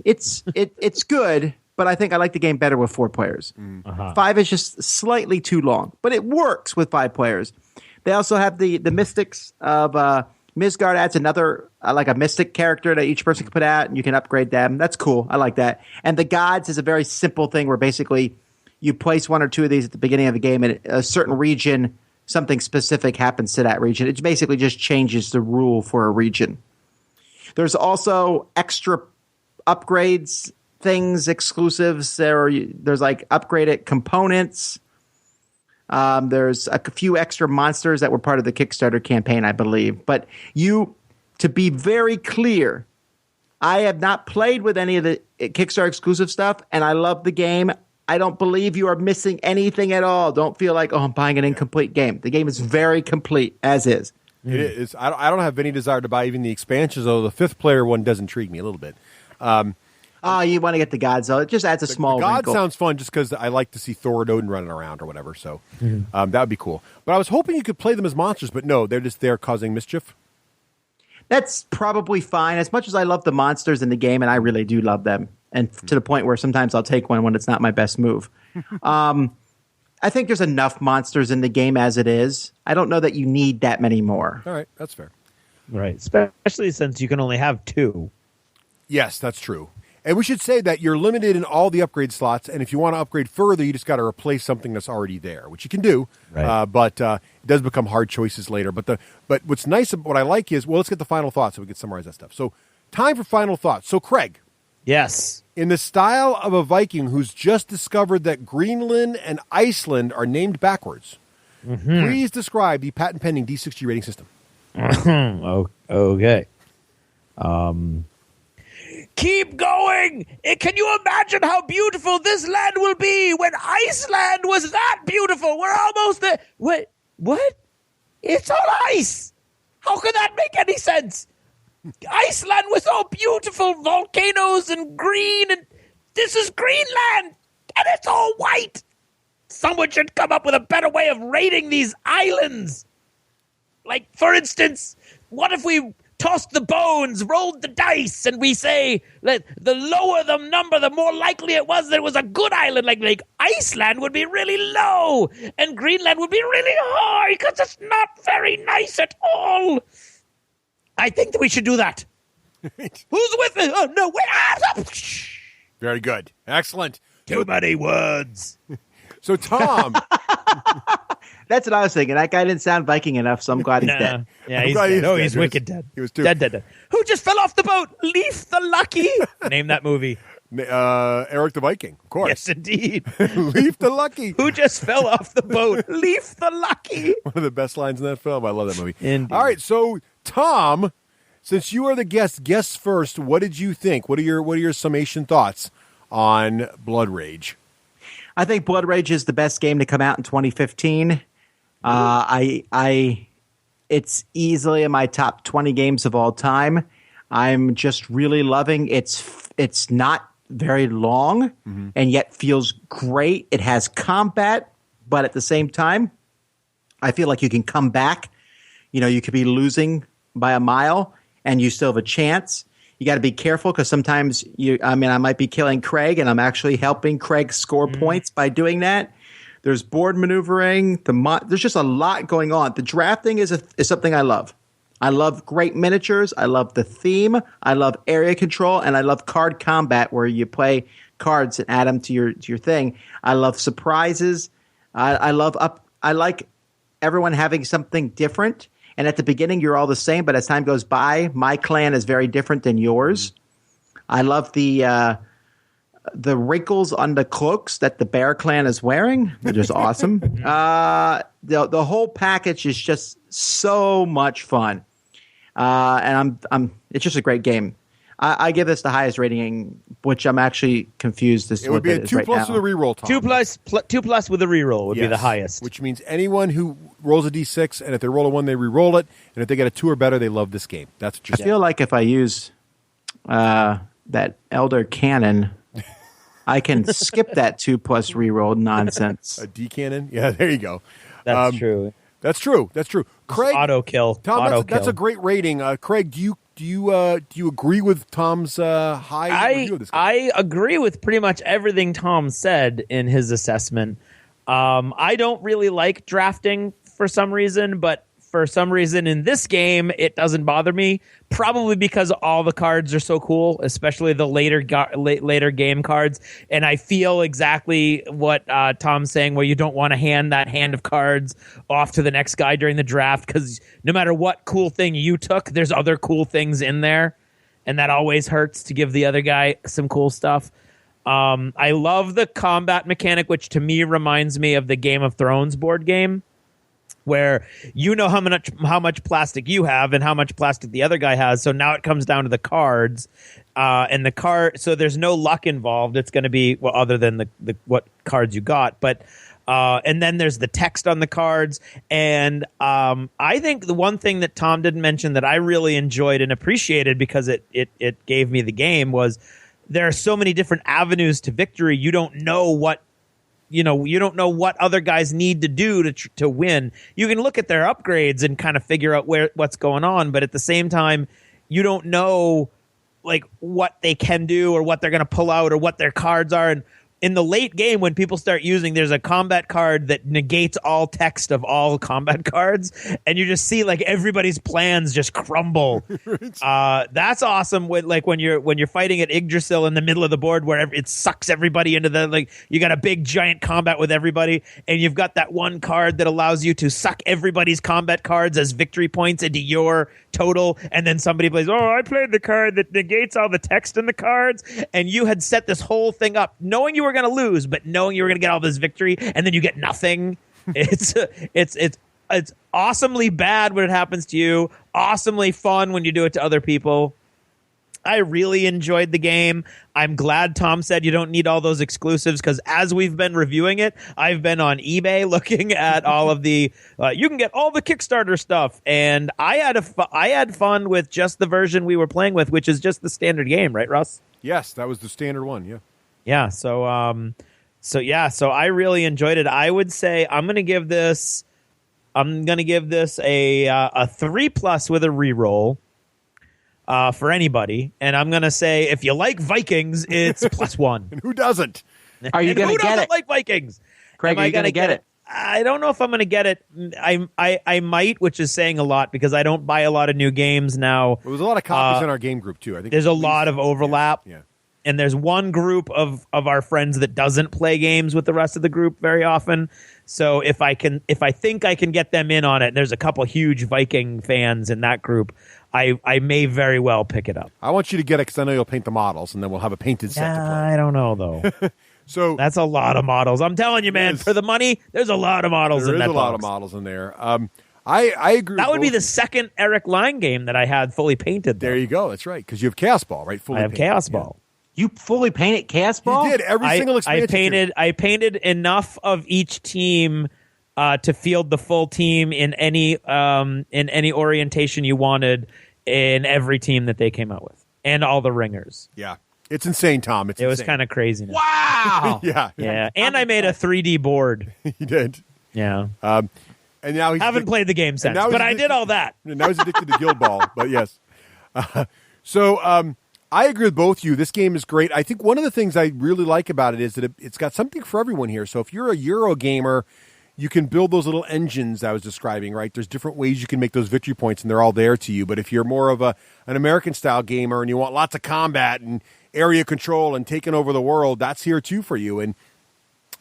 It's good, but I think I like the game better with 4 players. 5 is just slightly too long, but it works with 5 players. They also have the Mystics of Midgard adds another like a mystic character that each person can put out, and you can upgrade them. That's cool. I like that. And the gods is a very simple thing where basically you place 1 or 2 of these at the beginning of the game, and a certain region, something specific happens to that region. It basically just changes the rule for a region. There's also extra upgrades, things, exclusives. There's like upgraded components. There's a few extra monsters that were part of the Kickstarter campaign, I believe. But to be very clear, I have not played with any of the Kickstarter exclusive stuff, and I love the game. I don't believe you are missing anything at all. Don't feel like, I'm buying an incomplete game. The game is very complete, as is. It is. I don't have any desire to buy even the expansions, although the 5th player one does intrigue me a little bit. You want to get the gods, though. It just adds a small God wrinkle. sounds fun just because I like to see Thor and Odin running around or whatever, so that would be cool. But I was hoping you could play them as monsters, but no, they're just there causing mischief. That's probably fine. As much as I love the monsters in the game, and I really do love them, and to the point where sometimes I'll take one when it's not my best move. I think there's enough monsters in the game as it is. I don't know that you need that many more. All right, that's fair. Right, especially since you can only have 2. Yes, that's true. And we should say that you're limited in all the upgrade slots, and if you want to upgrade further, you just got to replace something that's already there, which you can do. Right. But it does become hard choices later. But what's nice, what I like is, let's get the final thoughts so we can summarize that stuff. So, time for final thoughts. So, Craig. Yes. In the style of a Viking who's just discovered that Greenland and Iceland are named backwards, please describe the patent-pending D6G rating system. Okay. Keep going! Can you imagine how beautiful this land will be when Iceland was that beautiful? We're almost there. Wait, what? It's on ice! How can that make any sense? Iceland was all beautiful volcanoes and green, and this is Greenland, and it's all white. Someone should come up with a better way of rating these islands. Like, for instance, what if we tossed the bones, rolled the dice, and we say that the lower the number, the more likely it was that it was a good island. Like Iceland would be really low, and Greenland would be really high because it's not very nice at all. I think that we should do that. Who's with me? Oh, no, wait. Very good. Excellent. Too many words. So, Tom. That's what I was thinking. That guy didn't sound Viking enough, so I'm glad he's dead. Yeah, he's dead. Oh, he's wicked dead. He was too. Dead. Who just fell off the boat? Leaf the Lucky. Name that movie. Eric the Viking, of course. Yes, indeed. Leaf the Lucky. Who just fell off the boat? Leaf the Lucky. One of the best lines in that film. I love that movie. Indeed. All right, so Tom, since you are the guest first, what did you think? What are your summation thoughts on Blood Rage? I think Blood Rage is the best game to come out in 2015. It's easily in my top 20 games of all time. I'm just really loving it's not very long and yet feels great. It has combat, but at the same time, I feel like you can come back. You could be losing by a mile and you still have a chance. You got to be careful because sometimes I might be killing Craig and I'm actually helping Craig score points by doing that. There's board maneuvering. There's just a lot going on. The drafting is something I love. I love great miniatures. I love the theme. I love area control, and I love card combat where you play cards and add them to your thing. I love surprises. I like everyone having something different. And at the beginning, you're all the same, but as time goes by, my clan is very different than yours. I love the wrinkles on the cloaks that the bear clan is wearing. They're just awesome. The whole package is just so much fun. And it's just a great game. I give this the highest rating, which I'm actually confused as to It would what be a that is 2 right plus now. with a reroll, Tom. 2 plus with a reroll would be the highest. Which means anyone who rolls a D6, and if they roll a 1, they re-roll it, and if they get a 2 or better, they love this game. That's what you're I saying. feel like if I use that Elder Cannon, I can skip that 2 plus reroll nonsense. A D cannon? Yeah, there you go. That's true. That's true. Craig, Auto kill. Tom, that's a great rating. Craig, do you agree with Tom's high review of this game? I agree with pretty much everything Tom said in his assessment. I don't really like drafting for some reason, but for some reason in this game, it doesn't bother me. Probably because all the cards are so cool, especially the later game cards. And I feel exactly what Tom's saying, where you don't want to hand that hand of cards off to the next guy during the draft, because no matter what cool thing you took, there's other cool things in there. And that always hurts to give the other guy some cool stuff. I love the combat mechanic, which to me reminds me of the Game of Thrones board game, where you know how much plastic you have and how much plastic the other guy has. So now it comes down to the cards, and the card. So there's no luck involved. It's going to be other than the what cards you got, but. And then there's the text on the cards. And I think the one thing that Tom didn't mention that I really enjoyed and appreciated, because it gave me the game, was there are so many different avenues to victory. You don't know what other guys need to do to win. You can look at their upgrades and kind of figure out what's going on, but at the same time, you don't know like what they can do or what they're going to pull out or what their cards are. And in the late game, when people start using, there's a combat card that negates all text of all combat cards, and you just see like everybody's plans just crumble. That's awesome. When you're fighting at Yggdrasil in the middle of the board, where it sucks everybody into you got a big giant combat with everybody, and you've got that one card that allows you to suck everybody's combat cards as victory points into your total, and then somebody plays, I played the card that negates all the text in the cards, and you had set this whole thing up knowing you were going to lose, but knowing you were going to get all this victory, and then you get nothing. It's awesomely bad when it happens to you, awesomely fun when you do it to other people. I really enjoyed the game. I'm glad Tom said you don't need all those exclusives, because as we've been reviewing it, I've been on eBay looking at all of the you can get all the Kickstarter stuff, and I had fun with just the version we were playing with, which is just the standard game, right, Russ? Yes, that was the standard one. Yeah. Yeah. So I really enjoyed it. I would say I'm gonna give this a 3+ with a reroll. For anybody, and I'm gonna say if you like Vikings, it's +1. And who doesn't? Are you gonna get it? Like Vikings? Craig, are you gonna get it? I don't know if I'm gonna get it. I might, which is saying a lot, because I don't buy a lot of new games now. There was a lot of copies in our game group too. I think there's a lot of overlap. Yeah. And there's one group of our friends that doesn't play games with the rest of the group very often. So if I think I can get them in on it, and there's a couple huge Viking fans in that group, I may very well pick it up. I want you to get it because I know you'll paint the models, and then we'll have a painted set to play. I don't know, though. So that's a lot of models. I'm telling you, man, for the money, there's a lot of models in that box. There is a lot of models in there. I agree. That would be the second Eric Line game that I had fully painted. There you go. That's right, because you have Chaos Ball, right? I have Chaos Ball. You fully painted Chaos Ball? You did every single expansion. I painted enough of each team to field the full team in any orientation you wanted in every team that they came out with, and all the ringers. Yeah, it's insane, Tom. It was kind of crazy. Wow. Yeah. And I made a 3D board. You did. Yeah. And now haven't played the game since, but I did all that. Now he's addicted to Guild Ball. But yes. I agree with both of you. This game is great. I think one of the things I really like about it is that it's got something for everyone here. So if you're a Euro gamer, you can build those little engines I was describing, right? There's different ways you can make those victory points, and they're all there to you. But if you're more of an American-style gamer and you want lots of combat and area control and taking over the world, that's here too for you. And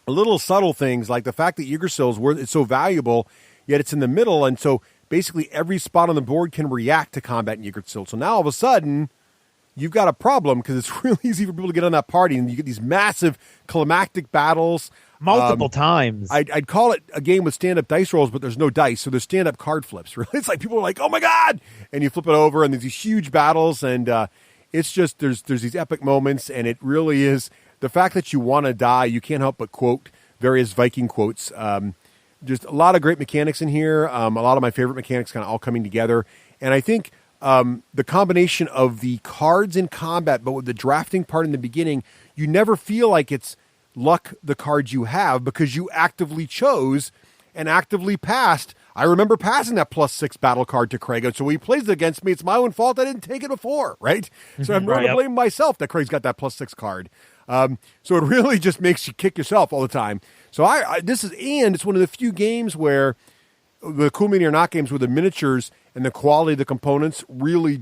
little subtle things like the fact that Yggdrasil is so valuable, yet it's in the middle, and so basically every spot on the board can react to combat in Yggdrasil. So now all of a sudden, you've got a problem because it's really easy for people to get on that party, and you get these massive climactic battles. Multiple times. I'd call it a game with stand-up dice rolls, but there's no dice, so there's stand-up card flips. Really, it's like people are like, "Oh my god!" and you flip it over, and there's these huge battles, and it's just there's these epic moments, and it really is the fact that you want to die. You can't help but quote various Viking quotes. Just a lot of great mechanics in here. A lot of my favorite mechanics kind of all coming together, and I think the combination of the cards in combat, but with the drafting part in the beginning, you never feel like it's luck the cards you have because you actively chose and actively passed. I remember passing that +6 battle card to Craig, and so when he plays it against me, it's my own fault I didn't take it before, right? So I'm going to blame myself that Craig's got that +6 card. So it really just makes you kick yourself all the time. So it's one of the few games where the Cool Mini or Not games where the miniatures and the quality of the components really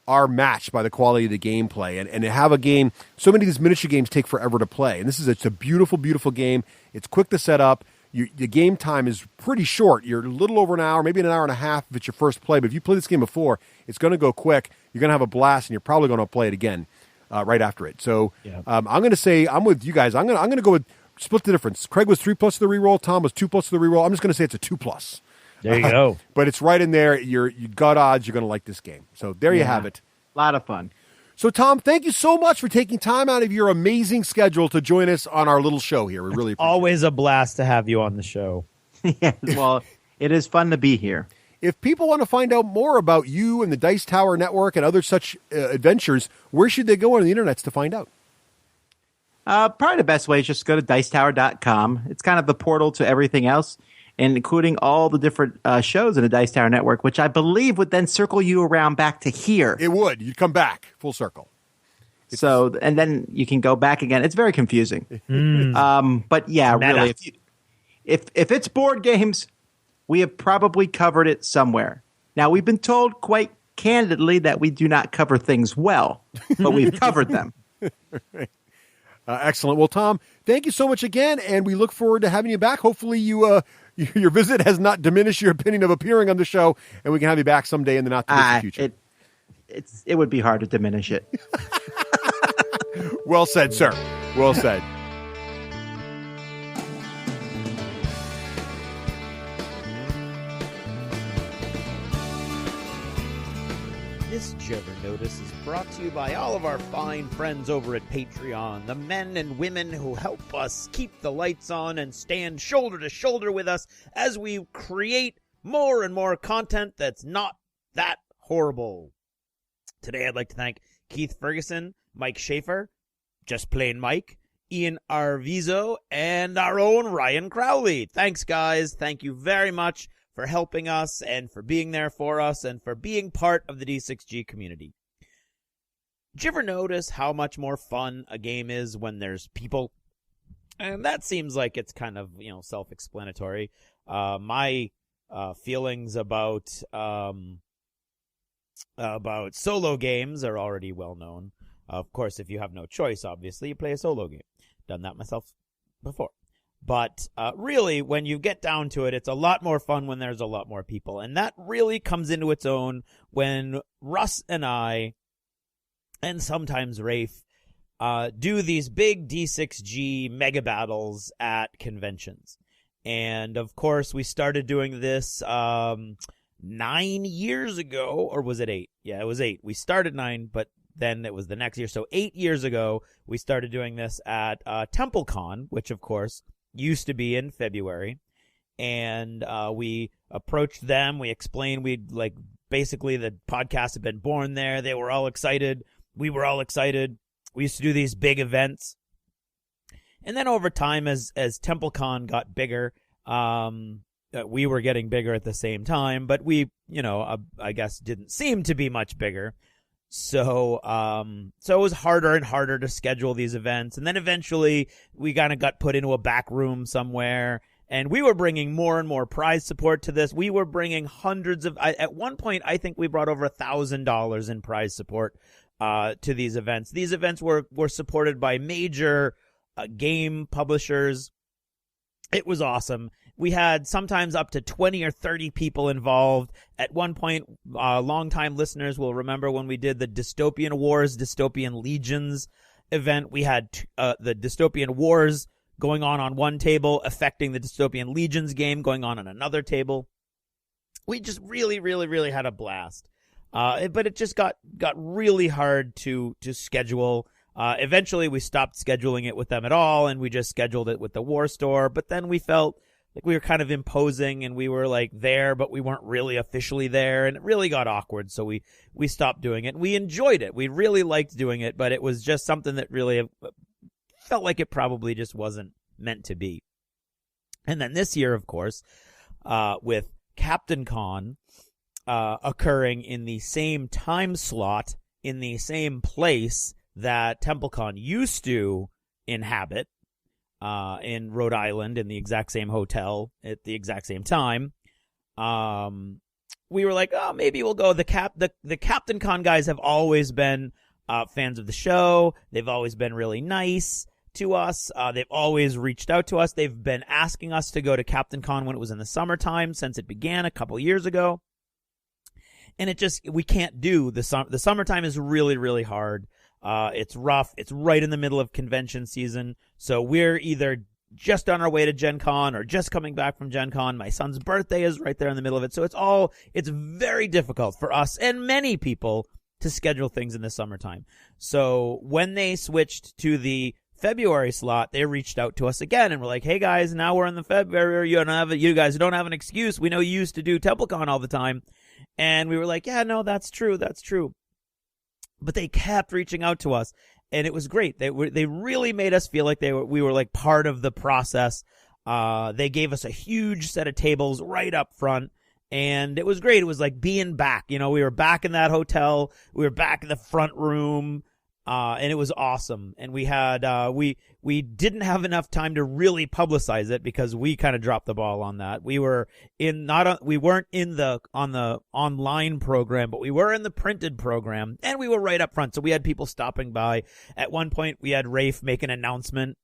are matched by the quality of the gameplay. And to have a game, so many of these miniature games take forever to play. And it's a beautiful, beautiful game. It's quick to set up. The game time is pretty short. You're a little over an hour, maybe an hour and a half if it's your first play. But if you play this game before, it's going to go quick. You're going to have a blast, and you're probably going to play it again right after it. So I'm going to say I'm with you guys. I'm going to go with split the difference. Craig was 3+ of the reroll. Tom was 2+ of the reroll. I'm just going to say it's a 2+. There you go. But it's right in there. You got odds. You're going to like this game. So there you have it. A lot of fun. So, Tom, thank you so much for taking time out of your amazing schedule to join us on our little show here. We really appreciate Always a blast to have you on the show. Yeah, well, it is fun to be here. If people want to find out more about you and the Dice Tower Network and other such adventures, where should they go on the internets to find out? Probably the best way is just go to dicetower.com. It's kind of the portal to everything else, and including all the different shows in the Dice Tower Network, which I believe would then circle you around back to here. It would. You'd come back full circle. And then you can go back again. It's very confusing. But yeah, Meta. really, if it's board games, we have probably covered it somewhere. Now, we've been told quite candidly that we do not cover things well, but we've covered them. Excellent. Well, Tom, thank you so much again, and we look forward to having you back. Hopefully your visit has not diminished your opinion of appearing on the show, and we can have you back someday in the not-too-distant future. It would be hard to diminish it. Well said, sir. Well said. This Jiver Notice is brought to you by all of our fine friends over at Patreon, the men and women who help us keep the lights on and stand shoulder to shoulder with us as we create more and more content that's not that horrible. Today I'd like to thank Keith Ferguson, Mike Schaefer, Just Plain Mike, Ian Arvizo, and our own Ryan Crowley. Thanks, guys. Thank you very much for helping us and for being there for us and for being part of the D6G community. Did you ever notice how much more fun a game is when there's people? And that seems like it's kind of, self-explanatory. My feelings about solo games are already well known. Of course, if you have no choice, obviously, you play a solo game. Done that myself before. But really, when you get down to it, it's a lot more fun when there's a lot more people. And that really comes into its own when Russ and I, and sometimes Rafe, do these big D6G mega battles at conventions. And, of course, we started doing this 9 years ago. Or was it 8? Yeah, it was 8. We started 9, but then it was the next year. So 8 years ago, we started doing this at TempleCon, which, of course, used to be in February, and we approached them. We explained basically the podcast had been born there. They were all excited. We were all excited. We used to do these big events, and then over time, as TempleCon got bigger, we were getting bigger at the same time. But we, I guess, didn't seem to be much bigger. So it was harder and harder to schedule these events. And then eventually we kind of got put into a back room somewhere, and we were bringing more and more prize support to this. We were bringing hundreds of, at one point, I think we brought over $1,000 in prize support, to these events. These events were supported by major, game publishers. It was awesome. we had sometimes up to 20 or 30 people involved. At one point, longtime listeners will remember when we did the Dystopian Wars, Dystopian Legions event. We had the Dystopian Wars going on one table, affecting the Dystopian Legions game going on another table. We just really, really, really had a blast. But it just got really hard to schedule. Eventually we stopped scheduling it with them at all, and we just scheduled it with the War Store. But then we felt like we were kind of imposing, and we were like there, but we weren't really officially there, and it really got awkward. So we stopped doing it. We enjoyed it. We really liked doing it, but it was just something that really felt like it probably just wasn't meant to be. And then this year, of course, with Captain Con occurring in the same time slot, in the same place that TempleCon used to inhabit, in Rhode Island, in the exact same hotel at the exact same time, we were like, oh, maybe we'll go. The Captain Con guys have always been fans of the show. They've always been really nice to us. They've always reached out to us. They've been asking us to go to Captain Con when it was in the summertime since it began a couple years ago. And we can't do the summertime is really, really hard. It's rough. It's right in the middle of convention season. So we're either just on our way to Gen Con or just coming back from Gen Con. My son's birthday is right there in the middle of it. So it's very difficult for us and many people to schedule things in the summertime. So when they switched to the February slot, they reached out to us again and were like, hey guys, now we're in the February. You guys don't have an excuse. We know you used to do TempleCon all the time. And we were like, yeah, no, that's true. But they kept reaching out to us, and it was great. They really made us feel like we were like part of the process. They gave us a huge set of tables right up front, and it was great. It was like being back. We were back in that hotel. We were back in the front room. And it was awesome. And we had, we didn't have enough time to really publicize it because we kind of dropped the ball on that. We weren't in on the online program, but we were in the printed program, and we were right up front. So we had people stopping by. At one point, we had Rafe make an announcement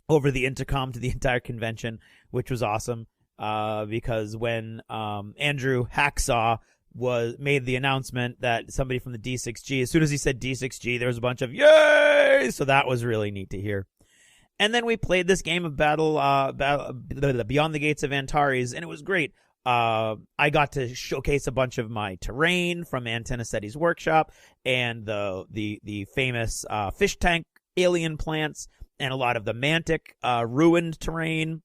over the intercom to the entire convention, which was awesome. Because when, Andrew Hacksaw made the announcement that somebody from the D6G, as soon as he said D6G, there was a bunch of yay! So that was really neat to hear. And then we played this game of Beyond the Gates of Antares, and it was great. I got to showcase a bunch of my terrain from Antennasetti's workshop and the famous fish tank alien plants and a lot of the Mantic ruined terrain.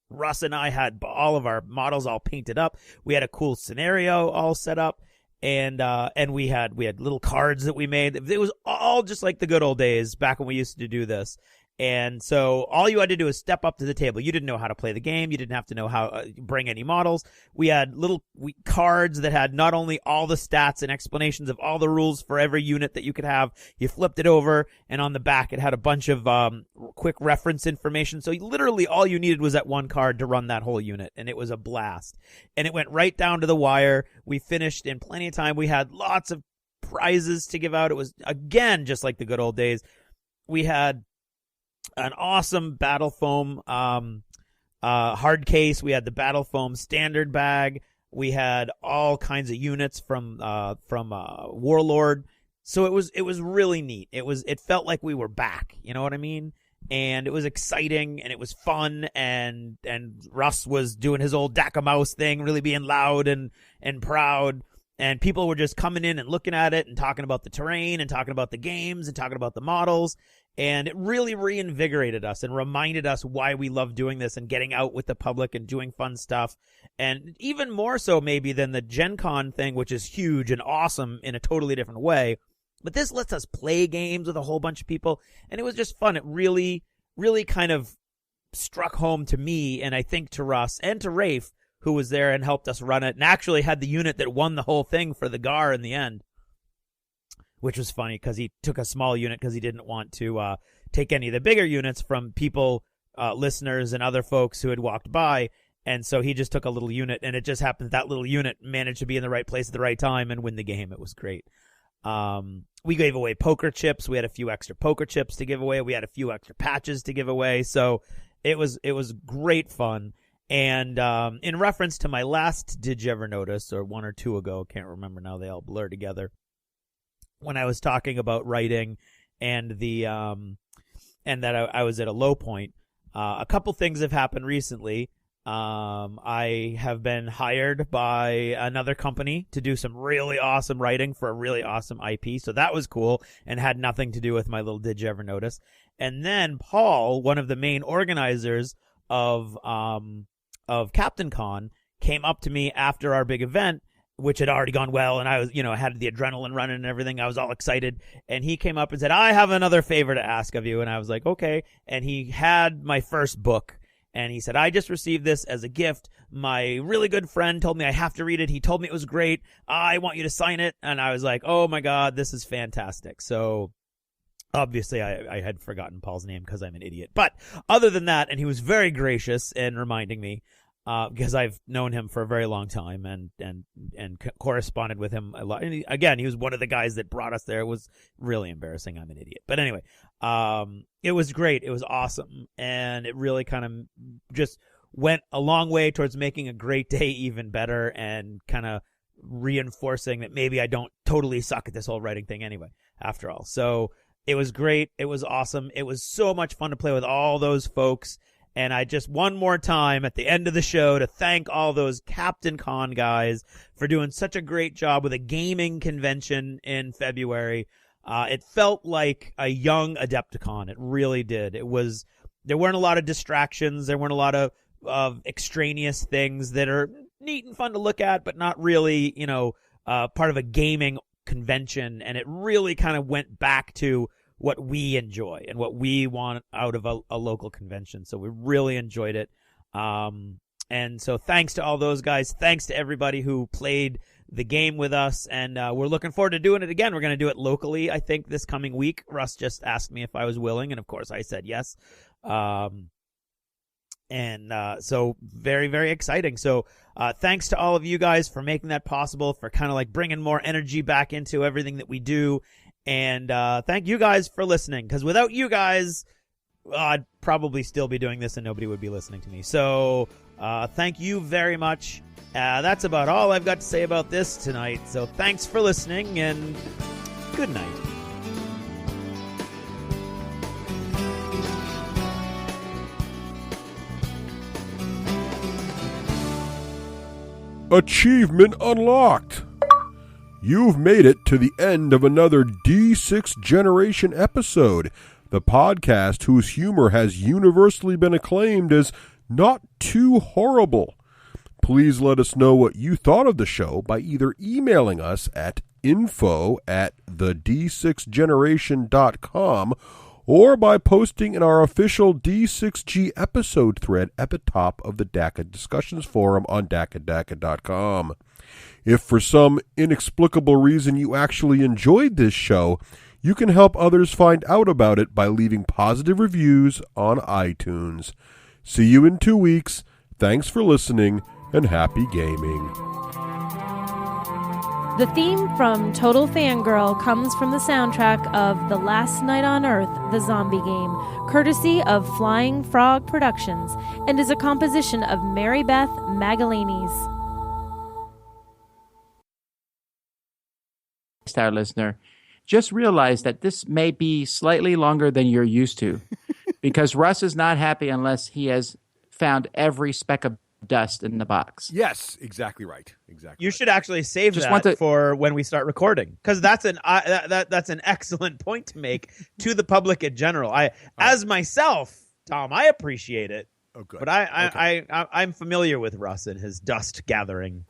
Russ and I had all of our models all painted up. We had a cool scenario all set up, and we had little cards that we made. It was all just like the good old days back when we used to do this. And so all you had to do is step up to the table. You didn't know how to play the game. You didn't have to know how bring any models. We had little cards that had not only all the stats and explanations of all the rules for every unit that you could have. You flipped it over, and on the back it had a bunch of quick reference information. So literally all you needed was that one card to run that whole unit, and it was a blast. And it went right down to the wire. We finished in plenty of time. We had lots of prizes to give out. It was, again, just like the good old days. We had an awesome Battle Foam hard case. We had the Battle Foam standard bag. We had all kinds of units from Warlord. So it was really neat. It felt like we were back. You know what I mean? And it was exciting, and it was fun, and Russ was doing his old Daka Mouse thing, really being loud and proud. And people were just coming in and looking at it and talking about the terrain and talking about the games and talking about the models. And it really reinvigorated us and reminded us why we love doing this and getting out with the public and doing fun stuff. And even more so maybe than the Gen Con thing, which is huge and awesome in a totally different way. But this lets us play games with a whole bunch of people. And it was just fun. It really, really kind of struck home to me, and I think to Russ and to Rafe, who was there and helped us run it, and actually had the unit that won the whole thing for the GAR in the end, which was funny because he took a small unit because he didn't want to take any of the bigger units from people, listeners, and other folks who had walked by. And so he just took a little unit, and it just happened that little unit managed to be in the right place at the right time and win the game. It was great. We gave away poker chips. We had a few extra poker chips to give away. We had a few extra patches to give away. So it was great fun. And in reference to my last Did You Ever Notice, or one or two ago, can't remember now, they all blur together, when I was talking about writing and the and that I was at a low point, a couple things have happened recently. I have been hired by another company to do some really awesome writing for a really awesome IP. So that was cool and had nothing to do with my little Did You Ever Notice. And then Paul, one of the main organizers of Captain Con, came up to me after our big event, which had already gone well. And I was, I had the adrenaline running and everything. I was all excited. And he came up and said, I have another favor to ask of you. And I was like, okay. And he had my first book. And he said, I just received this as a gift. My really good friend told me I have to read it. He told me it was great. I want you to sign it. And I was like, oh my God, this is fantastic. So obviously I had forgotten Paul's name because I'm an idiot. But other than that, and he was very gracious in reminding me, because I've known him for a very long time and corresponded with him a lot. And he was one of the guys that brought us there. It was really embarrassing. I'm an idiot. But anyway, it was great. It was awesome. And it really kind of just went a long way towards making a great day even better and kind of reinforcing that maybe I don't totally suck at this whole writing thing anyway, after all. So it was great. It was awesome. It was so much fun to play with all those folks. And I just, one more time at the end of the show, to thank all those Captain Con guys for doing such a great job with a gaming convention in February. It felt like a young Adepticon. It really did. There weren't a lot of distractions. There weren't a lot of extraneous things that are neat and fun to look at, but not really, part of a gaming convention. And it really kind of went back to what we enjoy and what we want out of a local convention. So we really enjoyed it. And so thanks to all those guys. Thanks to everybody who played the game with us. And we're looking forward to doing it again. We're going to do it locally, I think, this coming week. Russ just asked me if I was willing. And of course I said yes. So very, very exciting. So thanks to all of you guys for making that possible, for kind of like bringing more energy back into everything that we do. And thank you guys for listening, because without you guys, I'd probably still be doing this and nobody would be listening to me. So thank you very much. That's about all I've got to say about this tonight. So thanks for listening, and good night. Achievement unlocked! You've made it to the end of another D6 Generation episode, the podcast whose humor has universally been acclaimed as not too horrible. Please let us know what you thought of the show by either emailing us at info@the d6generation.com or by posting in our official D6G episode thread at the top of the DACA discussions forum on DACA.com. If for some inexplicable reason you actually enjoyed this show, you can help others find out about it by leaving positive reviews on iTunes. See you in 2 weeks. Thanks for listening, and happy gaming. The theme from Total Fangirl comes from the soundtrack of The Last Night on Earth, the zombie game, courtesy of Flying Frog Productions, and is a composition of Mary Beth Magalanes. Our listener, just realize that this may be slightly longer than you're used to, because Russ is not happy unless he has found every speck of dust in the box. Yes, exactly right. Exactly. You should actually save that for when we start recording, because that's an excellent point to make to the public in general. As myself, Tom, I appreciate it. Oh, good. But I'm familiar with Russ and his dust gathering